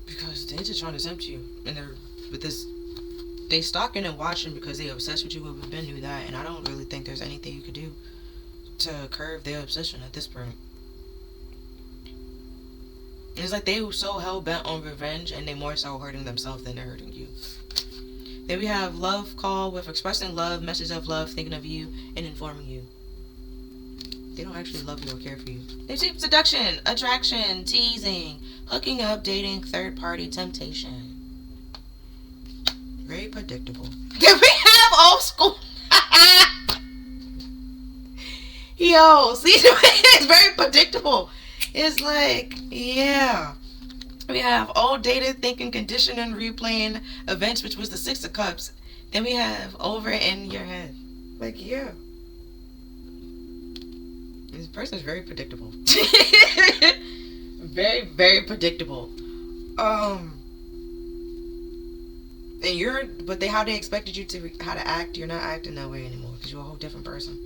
because they're just trying to tempt you, and they stalking and watching because they obsessed with you. We've been through that, and I don't really think there's anything you could do to curb their obsession at this point. It's like they were so hell-bent on revenge, and they more so hurting themselves than they're hurting you. Then we have love call with expressing love, message of love, thinking of you, and informing you. They don't actually love you or care for you. They see seduction, attraction, teasing, hooking up, dating, third-party temptation. Very predictable. Then we have old school. Yo, see, it's very predictable. It's like, yeah. We have all dated, thinking, conditioning, replaying events, which was the Six of Cups. Then we have over in your head. Like, yeah. This person is very predictable. Very, very predictable. And how they expected you to, how to act, you're not acting that way anymore. Because you're a whole different person.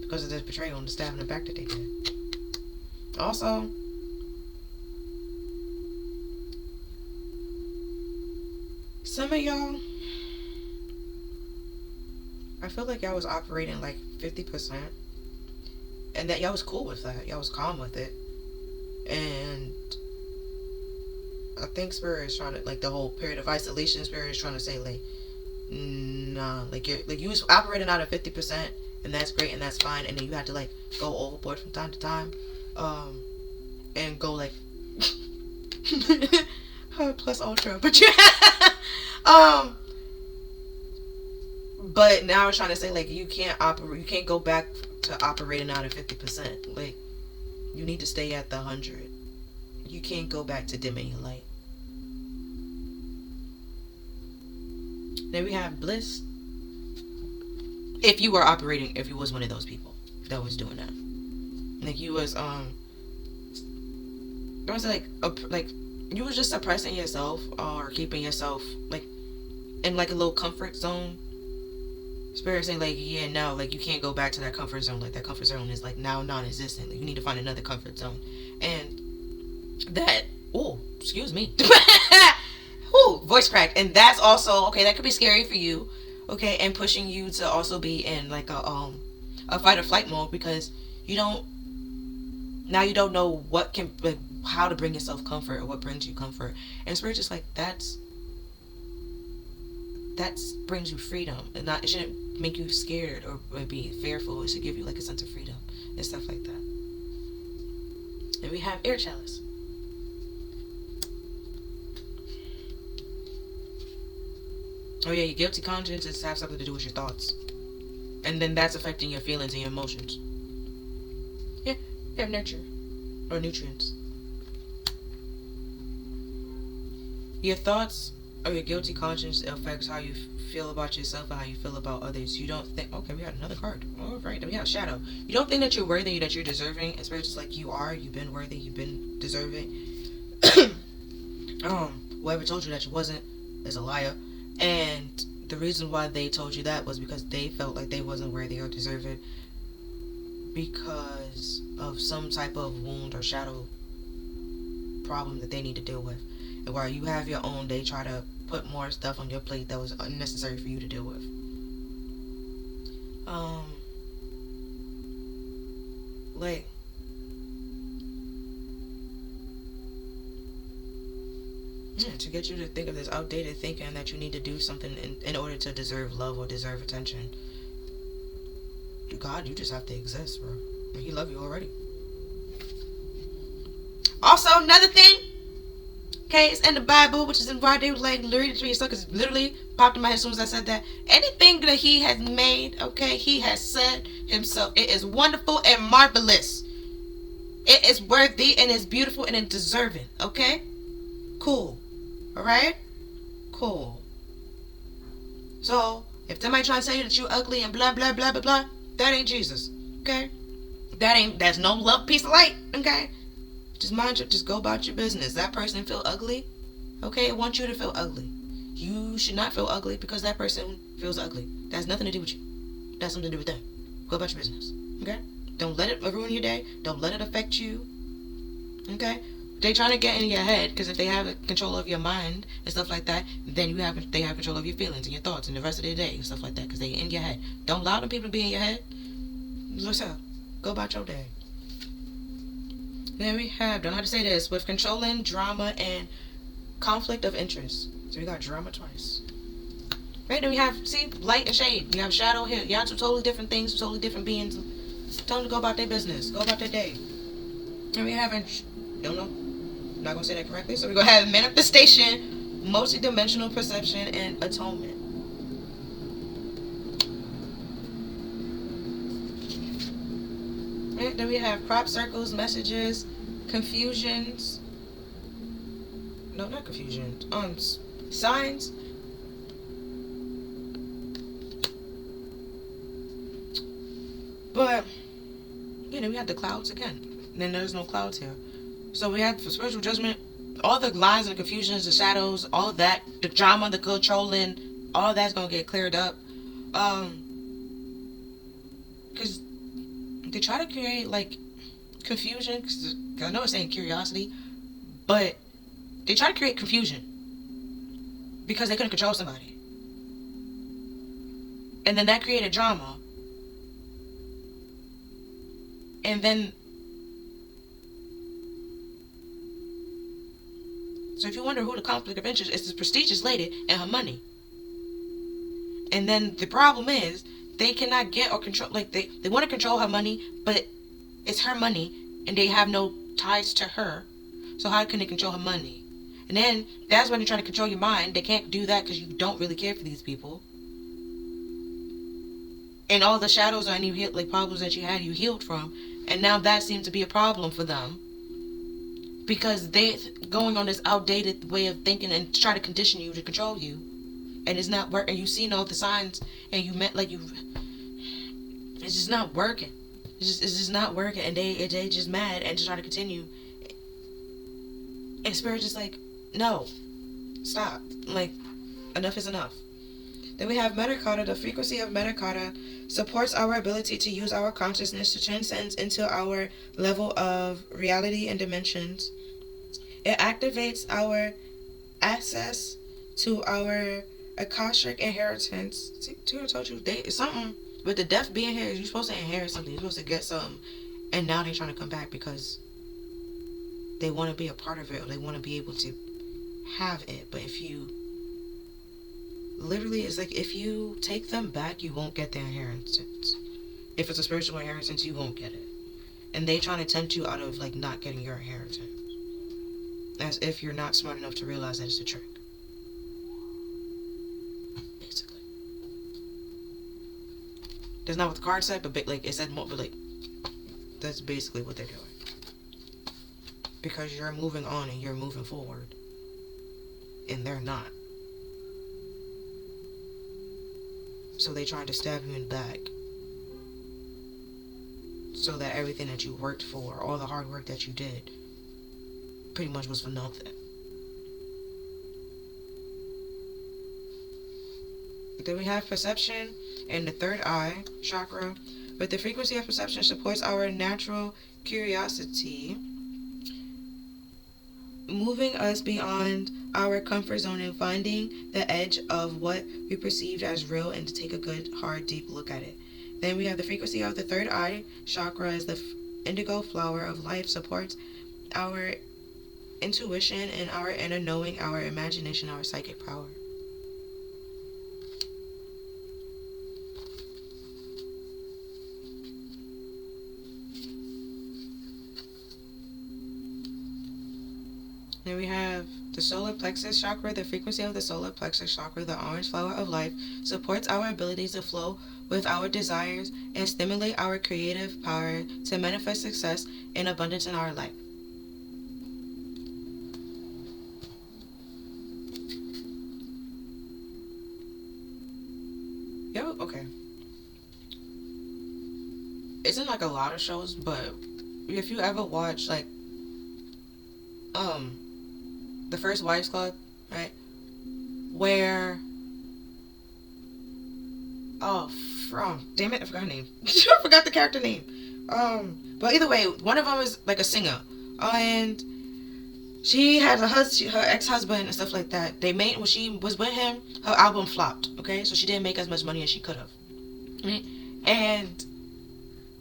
Because of this betrayal and the stab in the back that they did. Also, some of y'all, I feel like y'all was operating like 50%. And that y'all was cool with that. Y'all was calm with it. And I think Spirit is trying to, like the whole period of isolation, Spirit is trying to say like, nah, like you was operating out of 50%, and that's great and that's fine. And then you had to like go overboard from time to time. And go like plus ultra, but but now we're trying to say like you can't go back to operating out of 50%. Like you need to stay at the 100. You can't go back to dimming your light. Then we have bliss. If you was one of those people that was doing that, like you was it was like you was just suppressing yourself or keeping yourself like in like a little comfort zone. Spirit saying like, yeah, no, like you can't go back to that comfort zone. Like that comfort zone is like now non-existent. Like, you need to find another comfort zone. And that, excuse me. Voice crack. And that's also, okay, that could be scary for you. Okay, and pushing you to also be in like a fight or flight mode because you don't Now you don't know how to bring yourself comfort or what brings you comfort. And Spirit just like that brings you freedom, and not, it shouldn't make you scared or be fearful. It should give you like a sense of freedom and stuff like that. And we have air chalice. Oh yeah, your guilty conscience has something to do with your thoughts, and then that's affecting your feelings and your emotions. Yeah, you have nurture or nutrients. Your thoughts or your guilty conscience affects how you feel about yourself and how you feel about others. You don't think, okay, we got another card. All right, then we have shadow. You don't think that you're worthy, that you're deserving. It's just like you are. You've been worthy. You've been deserving. Whoever told you that you wasn't is a liar. And the reason why they told you that was because they felt like they wasn't worthy or deserving because of some type of wound or shadow problem that they need to deal with. And while you have your own, they try to put more stuff on your plate that was unnecessary for you to deal with. Like, yeah, to get you to think of this outdated thinking that you need to do something in order to deserve love or deserve attention. God, you just have to exist, bro. He love you already. Also, another thing, okay, it's in the Bible, which is in why they would like literally to yourself, because it literally popped in my head as soon as I said that. Anything that he has made, okay, he has said himself, it is wonderful and marvelous. It is worthy and it's beautiful and it's deserving, okay? Cool. Alright? Cool. So, if somebody trying to tell you that you ugly and blah, blah, blah, blah, blah, that ain't Jesus, okay? That's no love, peace, of light, okay? Just go about your business. That person feel ugly, okay? I want you to feel ugly. You should not feel ugly because that person feels ugly. That has nothing to do with you. That's something to do with them. Go about your business, okay? Don't let it ruin your day. Don't let it affect you, okay? They trying to get in your head, because if they have control of your mind and stuff like that, then they have control of your feelings and your thoughts and the rest of the day and stuff like that, because they in your head. Don't allow them people to be in your head. What's up? Go about your day. Then we have, don't know how to say this, with controlling, drama, and conflict of interest. So we got drama twice. Right, then we have, see, light and shade. You have shadow here. You have two totally different things, totally different beings. Tell them to go about their business. Go about their day. And we have, don't know, I'm not going to say that correctly. So we're going to have manifestation, multi-dimensional perception, and atonement. Right, then we have crop circles, messages, confusions. No, not confusion. Signs. But, you know, we have the clouds again. And then there's no clouds here. So we have, for spiritual judgment, all the lies and confusions, the shadows, all that, the drama, the controlling, all that's going to get cleared up. Because they try to create, like, confusion. Cause I know it's saying curiosity. But they try to create confusion. Because they couldn't control somebody. And then that created drama. And then, so if you wonder who the conflict of interest is, this prestigious lady and her money. And then the problem is, they cannot get or control, like they want to control her money, but it's her money and they have no ties to her. So how can they control her money? And then that's when they're trying to control your mind. They can't do that because you don't really care for these people. And all the shadows or any like problems that you had, you healed from. And now that seems to be a problem for them. Because they're going on this outdated way of thinking and try to condition you to control you. And it's not working. You've seen all the signs and you meant like it's just not working. It's just not working. And they just mad and just try to continue. And Spirit just like, no, stop. Like, enough is enough. Then we have Metacarta. The frequency of Metacarta supports our ability to use our consciousness to transcend into our level of reality and dimensions. It activates our access to our Akashic inheritance. See, I told you, something with the death being here, you're supposed to inherit something. You're supposed to get something. And now they're trying to come back because they want to be a part of it, or they want to be able to have it. But if you literally, it's like if you take them back, you won't get their inheritance. If it's a spiritual inheritance, you won't get it. And they trying to tempt you out of like not getting your inheritance, as if you're not smart enough to realize that it's a trick. Basically, that's not what the card said, but like it said more. But like that's basically what they're doing. Because you're moving on and you're moving forward, and they're not. So they tried to stab you in the back, so that everything that you worked for, all the hard work that you did, pretty much was for nothing. Then we have perception and the third eye chakra. But the frequency of perception supports our natural curiosity, moving us beyond our comfort zone and finding the edge of what we perceived as real, and to take a good, hard, deep look at it. Then we have the frequency of the third eye chakra as the indigo flower of life, supports our intuition and our inner knowing, our imagination, our psychic power. Then we have the solar plexus chakra. The frequency of the solar plexus chakra, the orange flower of life, supports our abilities to flow with our desires and stimulate our creative power to manifest success and abundance in our life. Yo, okay. It's in like a lot of shows, but if you ever watch like the First Wives Club, right? Where damn it, I forgot her name. I forgot the character name. But either way, one of them is like a singer, and she had her ex-husband and stuff like that. They made, when she was with him, her album flopped. Okay, so she didn't make as much money as she could have. Right? And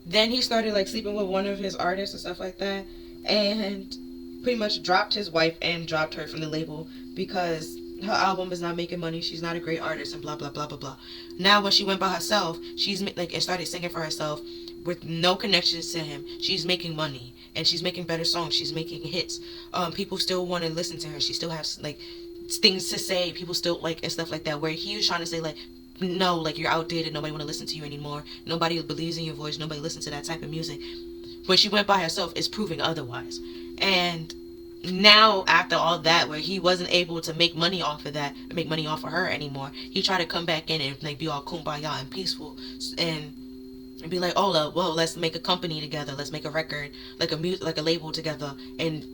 then he started like sleeping with one of his artists and stuff like that, and pretty much dropped his wife and dropped her from the label because her album is not making money. She's not a great artist and blah blah blah blah blah. Now when she went by herself, she's like and started singing for herself with no connections to him. She's making money and she's making better songs. She's making hits. People still want to listen to her. She still has like things to say. People still like and stuff like that. Where he was trying to say like, no, like you're outdated. Nobody want to listen to you anymore. Nobody believes in your voice. Nobody listens to that type of music. When she went by herself, it's proving otherwise. And now after all that, where he wasn't able to make money off of that, make money off of her anymore, he tried to come back in and like be all kumbaya and peaceful and be like, oh well, let's make a company together, let's make a record, like a label together, and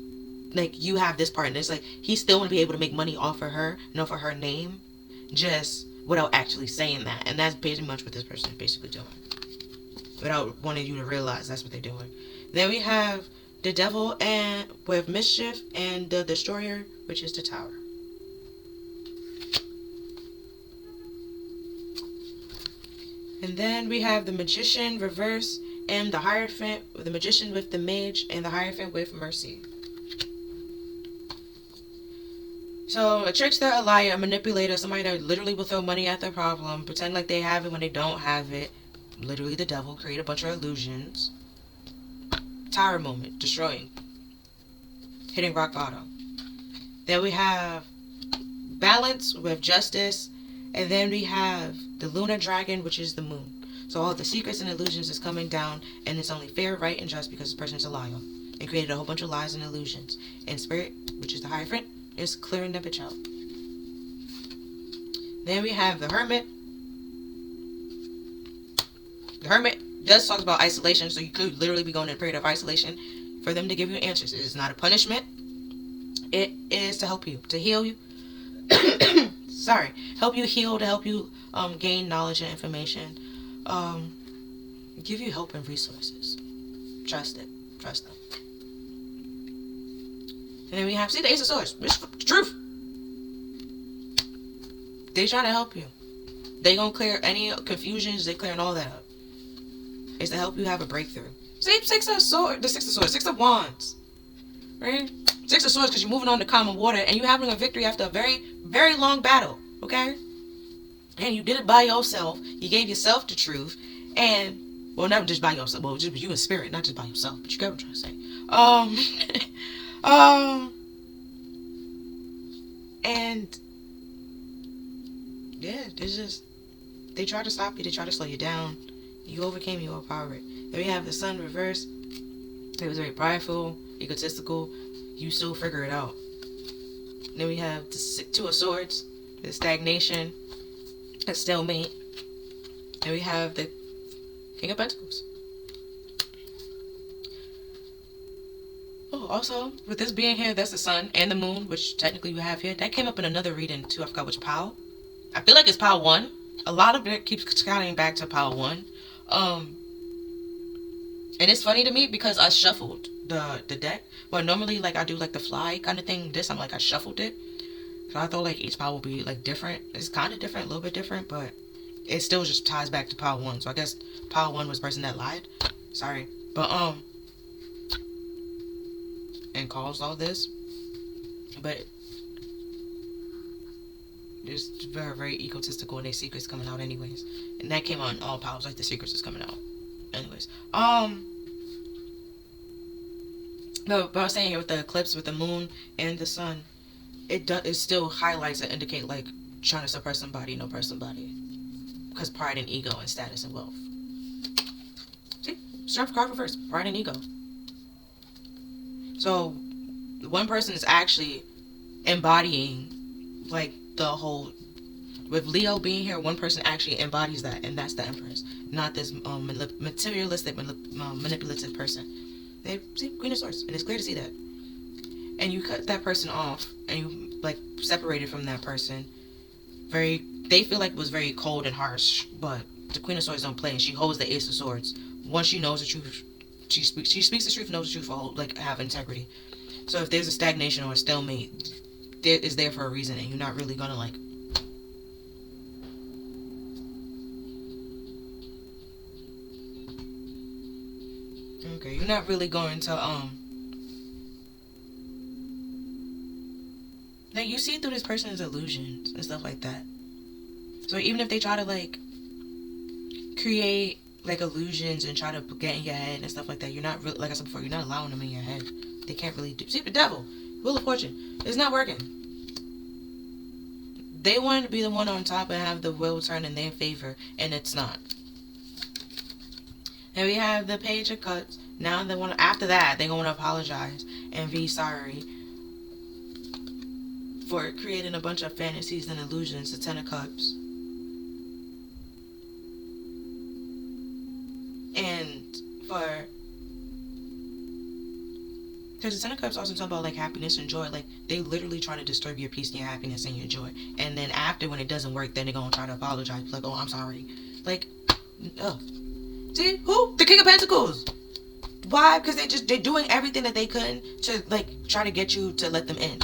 like you have this part, and it's like he still want to be able to make money off of her and off of her name, just without actually saying that. And that's basically much what this person is basically doing, without wanting you to realize that's what they're doing. Then we have the devil and with mischief and the destroyer, which is the tower. And then we have the magician reverse and the hierophant, the magician with the mage and the hierophant with mercy. So a trickster, a liar, a manipulator, somebody that literally will throw money at their problem, pretend like they have it when they don't have it. Literally the devil, create a bunch of illusions. Tower moment, destroying, hitting rock bottom. Then we have balance with justice, and then we have the lunar dragon, which is the moon. So all the secrets and illusions is coming down, and it's only fair, right, and just because the person is a liar and created a whole bunch of lies and illusions. And spirit, which is the hierophant, is clearing the bitch out. Then we have the hermit. The hermit does talk about isolation, so you could literally be going in a period of isolation for them to give you answers. It is not a punishment. It is to help you, to heal you. Sorry, help you heal, to help you gain knowledge and information, give you help and resources. Trust it, trust them. And then we have, see, the Ace of Swords. It's the truth. They trying to help you. They gonna clear any confusions. They clearing all that up. It's to help you have a breakthrough. See, Six of Swords, Six of Wands, right? Six of Swords, because you're moving on to common water and you're having a victory after a very, very long battle, okay? And you did it by yourself. You gave yourself the truth, and well, not just by yourself. Well, just you in spirit, not just by yourself. But you get what I'm trying to say. And yeah, it's just they try to stop you. They try to slow you down. You overcame. You overpowered. Then we have the Sun reversed. It was very prideful, egotistical. You still figure it out. Then we have the Two of Swords, the stagnation, a stalemate. And we have the King of Pentacles. Oh, also, with this being here, that's the Sun and the Moon, which technically you have here. That came up in another reading too. I forgot which pile. I feel like it's pile 1. A lot of it keeps counting back to pile 1. And it's funny to me because I shuffled the deck. Well, normally like I do like the fly kind of thing. This I'm like I shuffled it. So I thought like each pile will be like different. It's kind of different, a little bit different, but it still just ties back to pile 1. So I guess pile 1 was the person that lied. Sorry, but and caused all this. But there's very, very egotistical and their secrets coming out anyways. And that came on all piles, like the secrets is coming out. Anyways, but I was saying here with the eclipse, with the moon and the sun, it still highlights and indicate like trying to suppress somebody, no press somebody, because pride and ego and status and wealth. See, strength card reverse, pride and ego. So one person is actually embodying like the whole. With Leo being here, one person actually embodies that, and that's the Empress, not this materialistic, manipulative person. They see Queen of Swords, and it's clear to see that. And you cut that person off, and you like separated from that person. They feel like it was very cold and harsh, but the Queen of Swords don't play, and she holds the Ace of Swords. Once she knows the truth, she speaks the truth, knows the truth, for like have integrity. So if there's a stagnation or a stalemate, it is there for a reason, and you're not really gonna like. Okay, you're not really going to like you see through this person's illusions and stuff like that. So even if they try to like create like illusions and try to get in your head and stuff like that, you're not really, like I said before, you're not allowing them in your head. They can't really do. See the devil, Wheel of Fortune, it's not working. They wanted to be the one on top and have the wheel turn in their favor, and it's not. And we have the Page of Cups. Now they want. After that, they're going to apologize and be sorry for creating a bunch of fantasies and illusions. The Ten of Cups. And because the Ten of Cups also talk about like happiness and joy. Like they literally try to disturb your peace and your happiness and your joy. And then after, when it doesn't work, then they're going to try to apologize. Like, oh, I'm sorry. Like, ugh. See, who? The King of Pentacles. Why? Because they're doing everything that they could to like try to get you to let them in.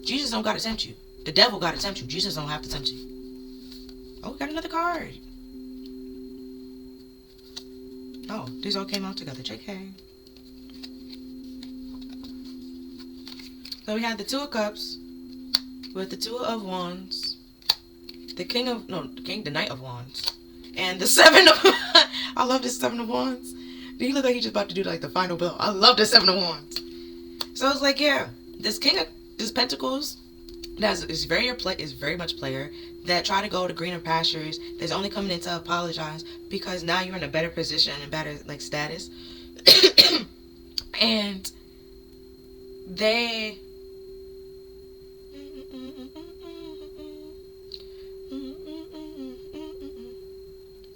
Jesus don't gotta tempt you. The devil gotta tempt you. Jesus don't have to tempt you. Oh, we got another card. Oh, these all came out together. JK. So we had the Two of Cups with the Two of Wands, the Knight of Wands, and the Seven of. I love this Seven of Wands. He look like he's just about to do like the final bell. I love the Seven of Wands. So it's like, yeah, this Pentacles is very much player that try to go to greener pastures. That's only coming in to apologize because now you're in a better position and better like status, and they.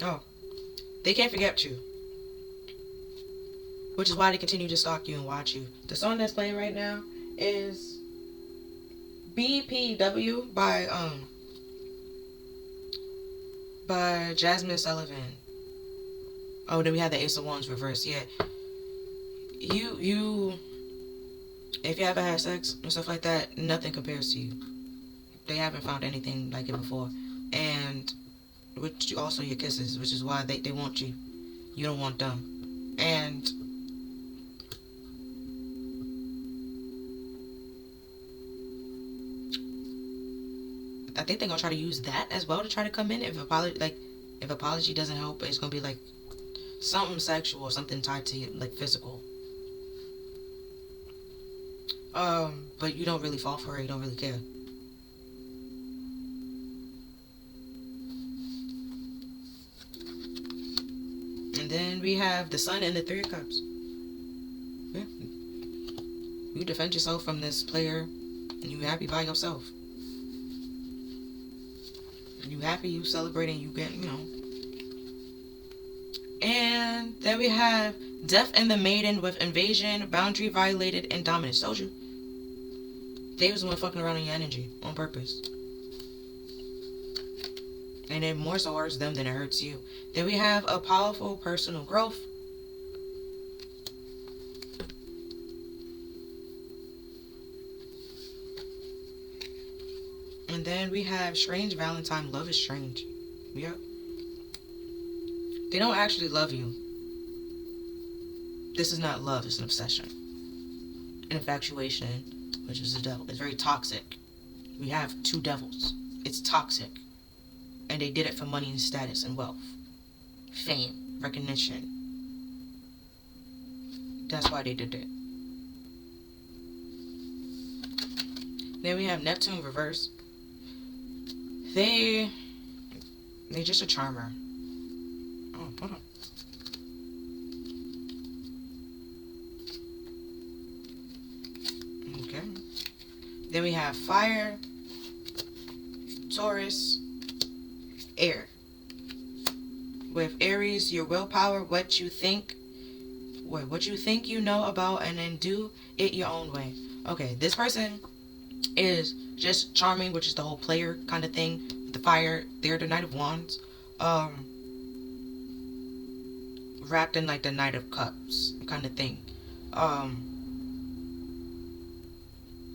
Oh, they can't forget you. Which is why they continue to stalk you and watch you. The song that's playing right now is BPW by Jasmine Sullivan. Oh, then we had the Ace of Wands reversed. Yeah. You if you ever had sex and stuff like that, nothing compares to you. They haven't found anything like it before. And which also your kisses, which is why they want you. You don't want them. And I think they're gonna try to use that as well to try to come in. If apology doesn't help, it's gonna be like something sexual or something tied to like physical. But you don't really fall for it. You don't really care. And then we have the Sun and the Three of Cups. Yeah. You defend yourself from this player, and you happy by yourself. You happy, you celebrating, you get, And then we have Death and the Maiden with invasion, boundary violated, and dominance. Told you. They was the one fucking around on your energy on purpose. And it more so hurts them than it hurts you. Then we have a powerful personal growth. And then we have strange Valentine. Love is strange. Yep. They don't actually love you. This is not love, it's an obsession. An infatuation, which is the devil. It's very toxic. We have two devils. It's toxic. And they did it for money and status and wealth. Fame, recognition. That's why they did it. Then we have Neptune reverse. They're just a charmer. Oh, hold on. Okay. Then we have fire, Taurus, air. With Aries, your willpower, what you think you know about, and then do it your own way. Okay, this person is just charming, which is the whole player kind of thing. The fire, they're the Knight of Wands, wrapped in like the Knight of Cups kind of thing.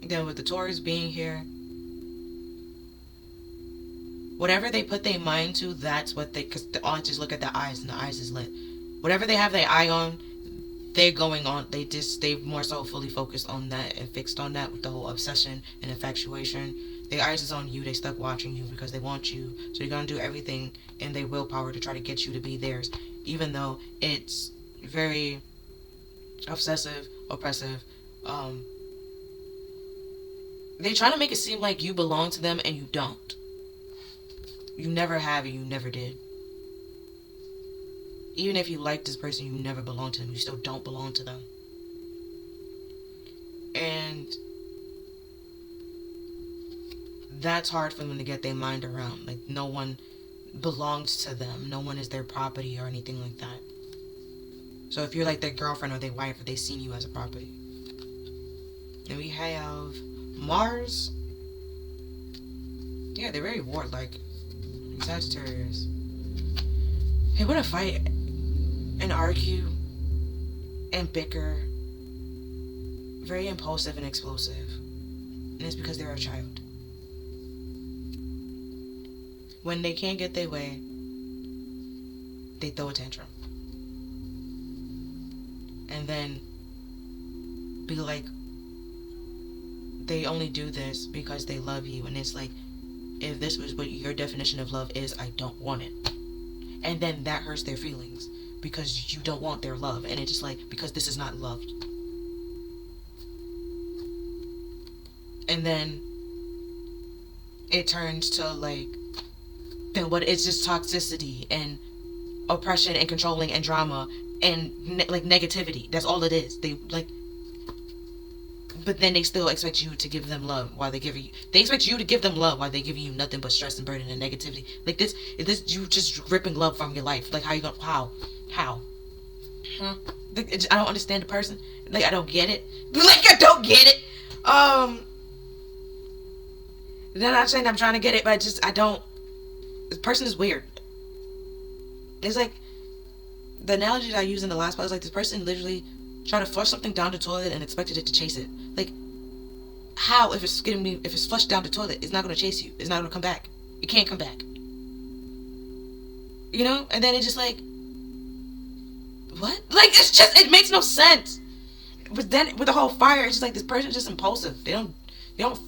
Then with the Taurus being here, whatever they put their mind to, that's what they, because I just look at the eyes and the eyes is lit. Whatever they have their eye on, they're going on. They've more so fully focused on that and fixed on that with the whole obsession and infatuation. Their eyes is on you. They stuck watching you because they want you. So you're gonna do everything in their willpower to try to get you to be theirs, even though it's very obsessive, oppressive. They try to make it seem like you belong to them and you don't. You never have and you never did. Even if you like this person, you never belong to them. You still don't belong to them. And that's hard for them to get their mind around. Like, no one belongs to them. No one is their property or anything like that. So if you're like their girlfriend or their wife, they seen you as a property. Then we have Mars. Yeah, they're very warlike. Sagittarius. They want to fight and argue and bicker. Very impulsive and explosive. And it's because they're a child. When they can't get their way, they throw a tantrum. And then be like, they only do this because they love you. And it's like, if this was what your definition of love is, I don't want it. And then that hurts their feelings because you don't want their love. And it's just like, because this is not love. And then it turns to like, then what? It's just toxicity and oppression and controlling and drama and like negativity. That's all it is. They like, but then they still expect you to give them love while they expect you to give them love while they give you nothing but stress and burden and negativity. Like this you just ripping love from your life. Like how you gonna, how? Huh? I don't understand the person. Like I don't get it. Like I don't get it. They're not saying I'm trying to get it, but I don't. This person is weird. It's like the analogy that I used in the last part is like this person literally tried to flush something down the toilet and expected it to chase it. Like, how, if it's flushed down the toilet, it's not going to chase you. It's not going to come back. It can't come back. You know? And then it's just like, what? Like, it makes no sense. But then with the whole fire, it's just like this person's just impulsive. They don't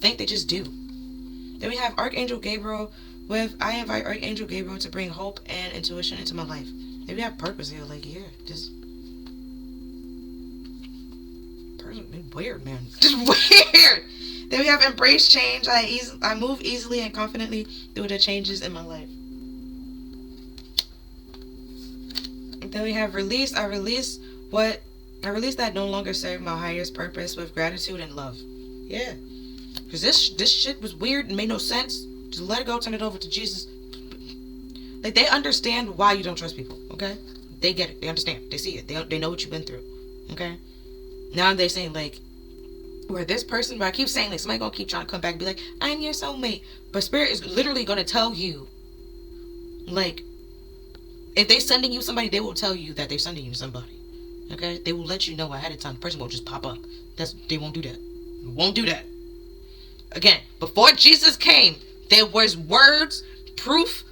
think, they just do. Then we have Archangel Gabriel with, I invite Archangel Gabriel to bring hope and intuition into my life. Then we have purpose here, like, yeah, just person weird, man. Just weird. Then we have embrace change. I move easily and confidently through the changes in my life. Then we have release. I release that no longer serve my highest purpose with gratitude and love. Yeah. Because this shit was weird and made no sense. Just let it go, turn it over to Jesus. Like, they understand why you don't trust people, okay? They get it. They understand. They see it. They know what you've been through, okay? Now they're saying, like, where this person, but I keep saying, like, somebody gonna keep trying to come back and be like, I'm your soulmate. But Spirit is literally gonna tell you, like, if they're sending you somebody, they will tell you that they're sending you somebody. Okay? They will let you know ahead of time. The person won't just pop up. They won't do that. Won't do that. Again, before Jesus came, there was words, proof,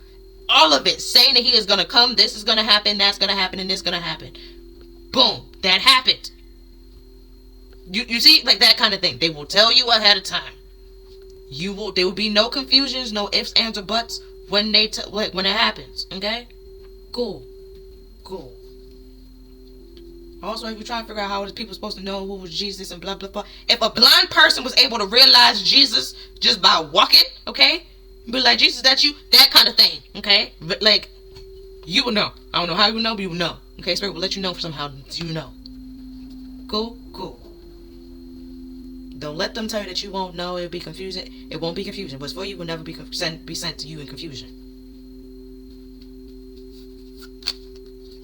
all of it, saying that he is going to come, this is going to happen, that's going to happen, and this is going to happen. Boom. That happened. You see? Like, that kind of thing. They will tell you ahead of time. There will be no confusions, no ifs, ands, or buts when when it happens. Okay? Cool. Also, if you're trying to figure out how people supposed to know who was Jesus and blah, blah, blah. If a blind person was able to realize Jesus just by walking, okay? Be like, Jesus, that's you? That kind of thing, okay? But, like, you will know. I don't know how you will know, but you will know. Okay? Spirit will let you know somehow. You know. Cool. Don't let them tell you that you won't know. It'll be confusing. It won't be confusion. What's for you will never be sent to you in confusion.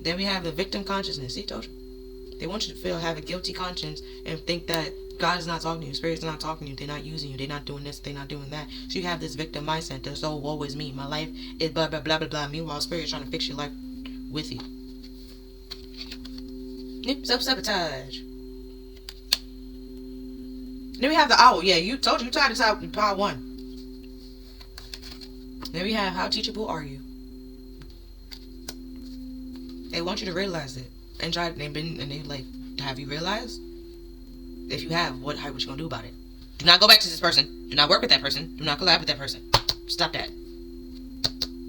Then we have the victim consciousness. See, told you. They want you to have a guilty conscience and think that God is not talking to you, Spirit is not talking to you, they're not using you, they're not doing this, they're not doing that. So you have this victim mindset that's, oh, woe is me, my life is blah, blah, blah, blah, blah. Meanwhile, Spirit is trying to fix your life with you. Self-sabotage. Then we have the owl. Yeah, you told you tried this out in part 1. Then we have, how teachable are you? They want you to realize it. And they like, have you realized? If you have, what you gonna do about it? Do not go back to this person. Do not work with that person. Do not collab with that person. Stop that.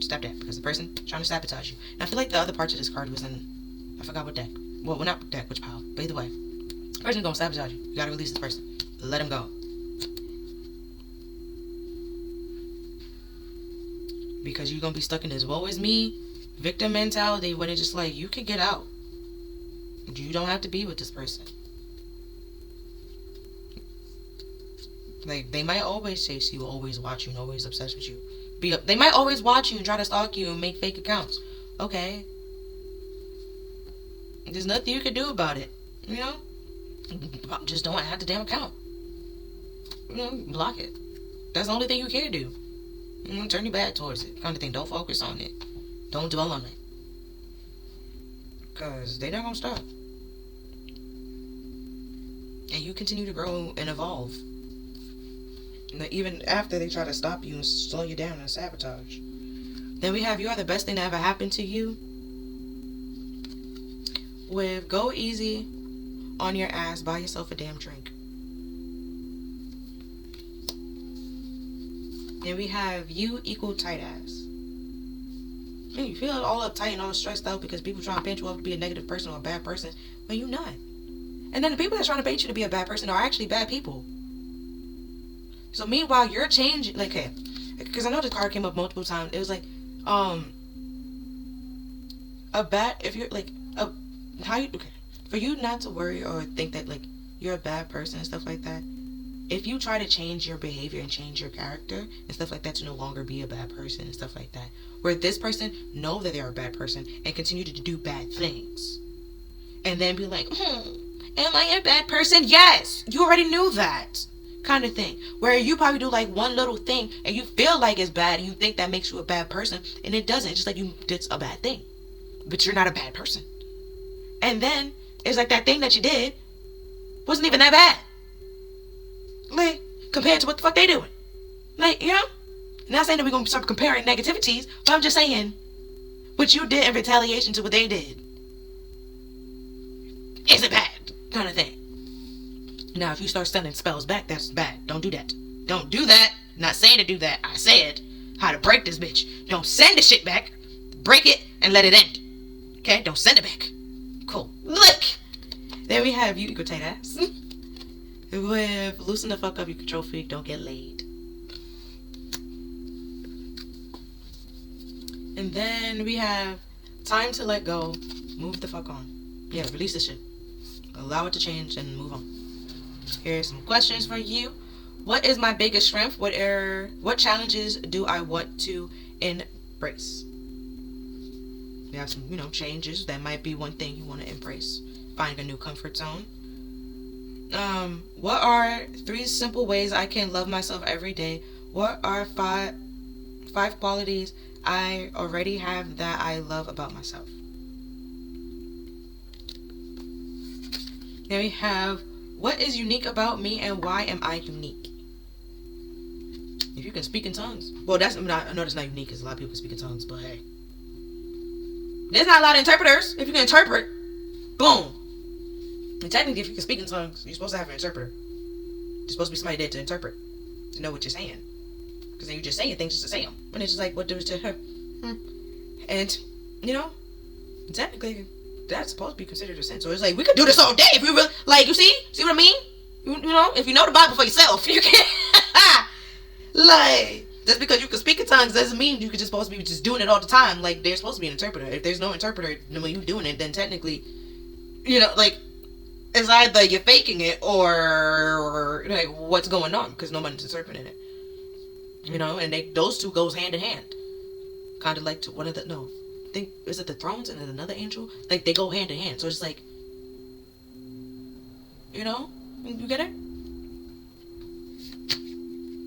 Because the person trying to sabotage you. And I feel like the other parts of this card was in, I forgot what deck. Well, not deck, which pile. But either way, the person's gonna sabotage you. You gotta release this person. Let him go. Because you're gonna be stuck in this woe is me victim mentality when it's just like, you can get out. You don't have to be with this person. Like, they might always chase you, always watch you, and always obsessed with you. They might always watch you and try to stalk you and make fake accounts. Okay. There's nothing you can do about it. You know? Just don't add the damn account. You know, block it. That's the only thing you can do. You know, turn your back towards it. Kind of thing. Don't focus on it. Don't dwell on it. Because they're not going to stop. And you continue to grow and evolve. Even after they try to stop you and slow you down and sabotage. Then we have, you are the best thing that ever happened to you. With go easy on your ass, buy yourself a damn drink. Then we have you equal tight ass. Man, you feel all uptight and all stressed out because people trying to paint you up to be a negative person or a bad person when you're not. And then the people that's trying to paint you to be a bad person are actually bad people. So meanwhile, you're changing, like, okay, because I know the card came up multiple times. It was like, if you're like, for you not to worry or think that, like, you're a bad person and stuff like that. If you try to change your behavior and change your character and stuff like that to no longer be a bad person and stuff like that, where this person know that they're a bad person and continue to do bad things, and then be like, am I a bad person? Yes, you already knew that. Kind of thing. Where you probably do like one little thing and you feel like it's bad and you think that makes you a bad person, and it doesn't. It's just like you did a bad thing, but you're not a bad person. And then it's like that thing that you did wasn't even that bad, like, compared to what the fuck they doing. Like, you know, not saying that we're gonna start comparing negativities, but I'm just saying what you did in retaliation to what they did. Is it bad? Kind of thing. Now, if you start sending spells back, that's bad. Don't do that. Don't do that. I'm not saying to do that. I said how to break this bitch. Don't send the shit back. Break it and let it end. Okay? Don't send it back. Cool. Look. Then we have you equal tight ass. With loosen the fuck up, you control freak, don't get laid. And then we have time to let go. Move the fuck on. Yeah, release the shit. Allow it to change and move on. Here's some questions for you. What is my biggest strength? What challenges do I want to embrace? We have some, changes. That might be one thing you want to embrace. Find a new comfort zone. What are 3 simple ways I can love myself every day? What are 5 qualities I already have that I love about myself? Then we have, what is unique about me and why am I unique? If you can speak in tongues. Well, I know that's not unique because a lot of people speak in tongues, but hey. There's not a lot of interpreters. If you can interpret, boom. And technically, if you can speak in tongues, you're supposed to have an interpreter. There's supposed to be somebody there to interpret, to know what you're saying. Because then you're just saying things just to say them. And it's just like, what does to her? And, technically, that's supposed to be considered a sin. So it's like, we could do this all day if we really, like, you see what I mean? If you know the Bible for yourself, you can, like, just because you can speak in tongues doesn't mean you're just supposed to be just doing it all the time. Like, there's supposed to be an interpreter. If there's no interpreter when you're doing it, then technically, like, it's either you're faking it or like, what's going on, because nobody's interpreting it. And those two goes hand in hand. Kind of like one of the, no, I think, is it the thrones and then another angel? Like, they go hand in hand. So it's like, you get it?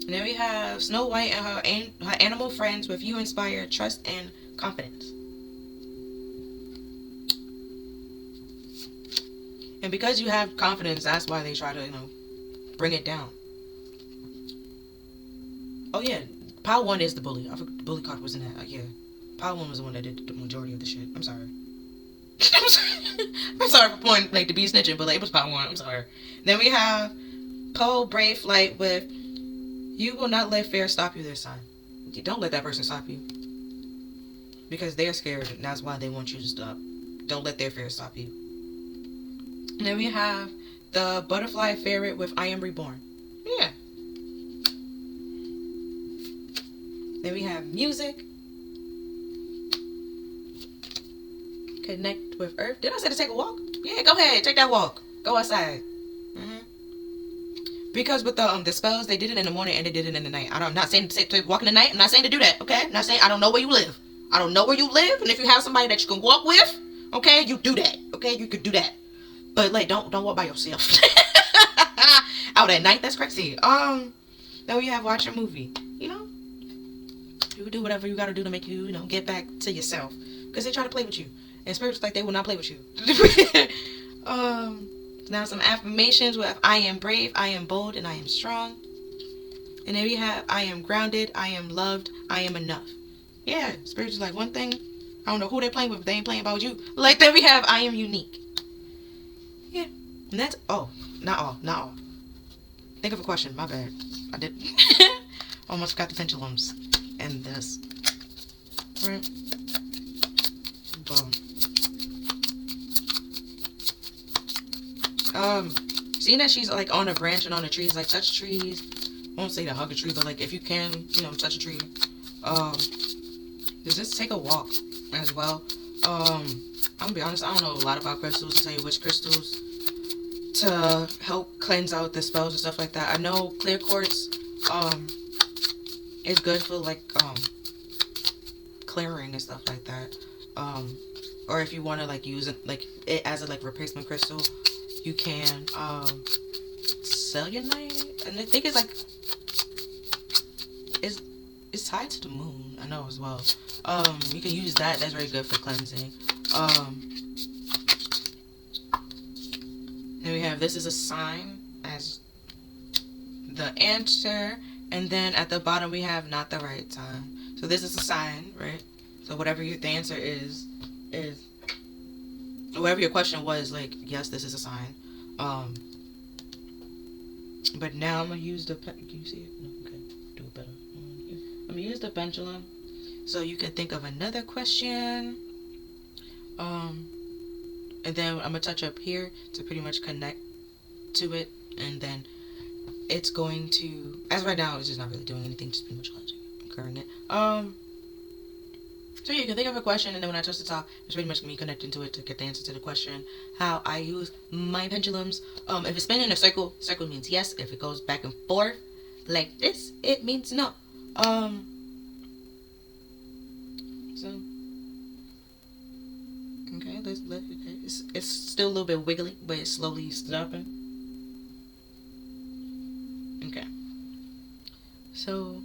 And then we have Snow White and her animal friends. With you inspire trust and confidence. And because you have confidence, that's why they try to, bring it down. Oh yeah, Pile 1 is the bully. I forgot the bully card was in that. Yeah, Pile 1 was the one that did the majority of the shit. I'm sorry. I'm sorry for pointing, like, to be snitching, but like, it was Pile 1. I'm sorry. Then we have Poe Brave Flight with, you will not let fear stop you this time. You don't let that person stop you. Because they're scared, and that's why they want you to stop. Don't let their fear stop you. And then we have the Butterfly Ferret with I Am Reborn. Yeah. Then we have music. Connect with Earth. Did I say to take a walk? Yeah, go ahead. Take that walk. Go outside. Because with the spells, they did it in the morning and they did it in the night. I'm not saying to walk in the night. I'm not saying to do that, okay? I'm not saying, I don't know where you live. I don't know where you live. And if you have somebody that you can walk with, okay, you do that. Okay, you could do that. But like, don't walk by yourself. Out at night, that's crazy. Then we have watch a movie. You do whatever you gotta do to make you, get back to yourself. Because they try to play with you. And spirits, like, they will not play with you. Now some affirmations with I am brave, I am bold, and I am strong. And then we have I am grounded, I am loved, I am enough. Yeah, spirits is like one thing. I don't know who they're playing with, but they ain't playing about you. Like, then we have I am unique. Yeah. And that's, not all. Think of a question, my bad. I did. Almost forgot the pendulums. And this. Right. Boom. Seeing that she's like on a branch and on the trees, like touch trees. I won't say to hug a tree, but like if you can, touch a tree. Just take a walk as well. I'm gonna be honest, I don't know a lot about crystals to tell you which crystals to help cleanse out the spells and stuff like that. I know clear quartz is good for like clearing and stuff like that. Or if you want to like use it like it as a like replacement crystal, you can cellulite, and I think it's like it's tied to the moon. I know as well. You can use that. That's very good for cleansing. Then we have this is a sign as the answer, and then at the bottom we have not the right time. So this is a sign, right? So whatever the answer is whatever your question was, like, yes, this is a sign. But now I'm gonna use the can you see it? No, okay, do it better. I'm gonna use the pendulum so you can think of another question. And then I'm gonna touch up here to pretty much connect to it, and then it's going to, as right now, it's just not really doing anything, just pretty much clearing it. So yeah, you can think of a question, and then when I touch the top, it's pretty much me connecting to it to get the answer to the question. How I use my pendulums. If it's spinning in a circle, circle means yes. If it goes back and forth like this, it means no. So okay, okay. It's still a little bit wiggly, but it's slowly stopping. Okay. So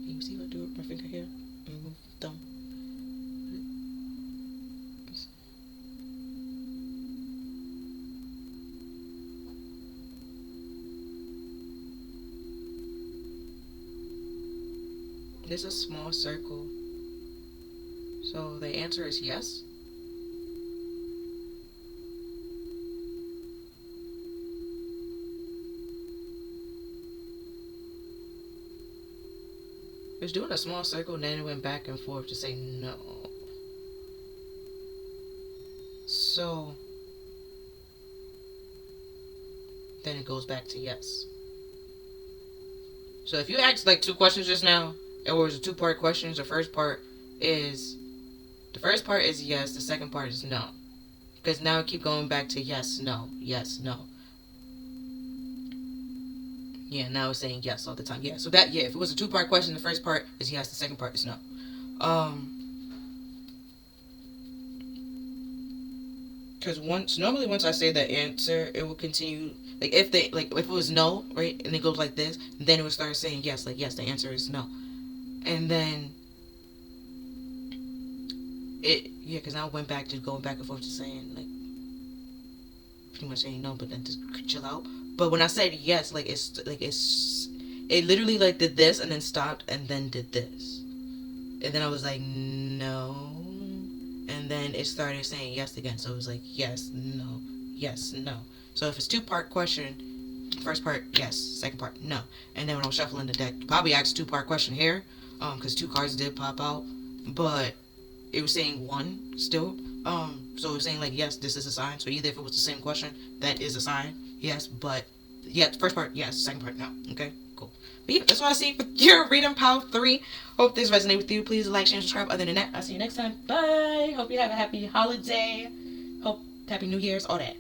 you see what I do with my finger here? And move the thumb. This is a small circle. So the answer is yes. It was doing a small circle, and then it went back and forth to say no. So then it goes back to yes. So if you asked like two questions just now, it was a two-part question. The first part is yes. The second part is no. Because now I keep going back to yes, no, yes, no. Yeah, now it's saying yes all the time. Yeah, so that, yeah, if it was a two-part question, the first part is yes, the second part is no. Because normally once I say the answer, it will continue, like if it was no, right, and it goes like this, then it would start saying yes, like yes, the answer is no. And then because now I went back to going back and forth to saying, like, pretty much saying no, but then just chill out. But when I said yes, it literally like did this and then stopped and then did this. And then I was like, no. And then it started saying yes again. So it was like, yes, no, yes, no. So if it's two-part question, first part, yes, second part, no. And then when I was shuffling the deck, you probably asked two-part question here, because two cards did pop out. But it was saying one still. So it was saying like, yes, this is a sign. So either if it was the same question, that is a sign. Yes, but yeah, first part, yes, second part, no. Okay, cool. But yeah, that's what I see for your reading pile 3. Hope this resonated with you. Please like, share, and subscribe. Other than that, I'll see you next time. Bye. Hope you have a happy holiday. Hope happy New Year's, all that.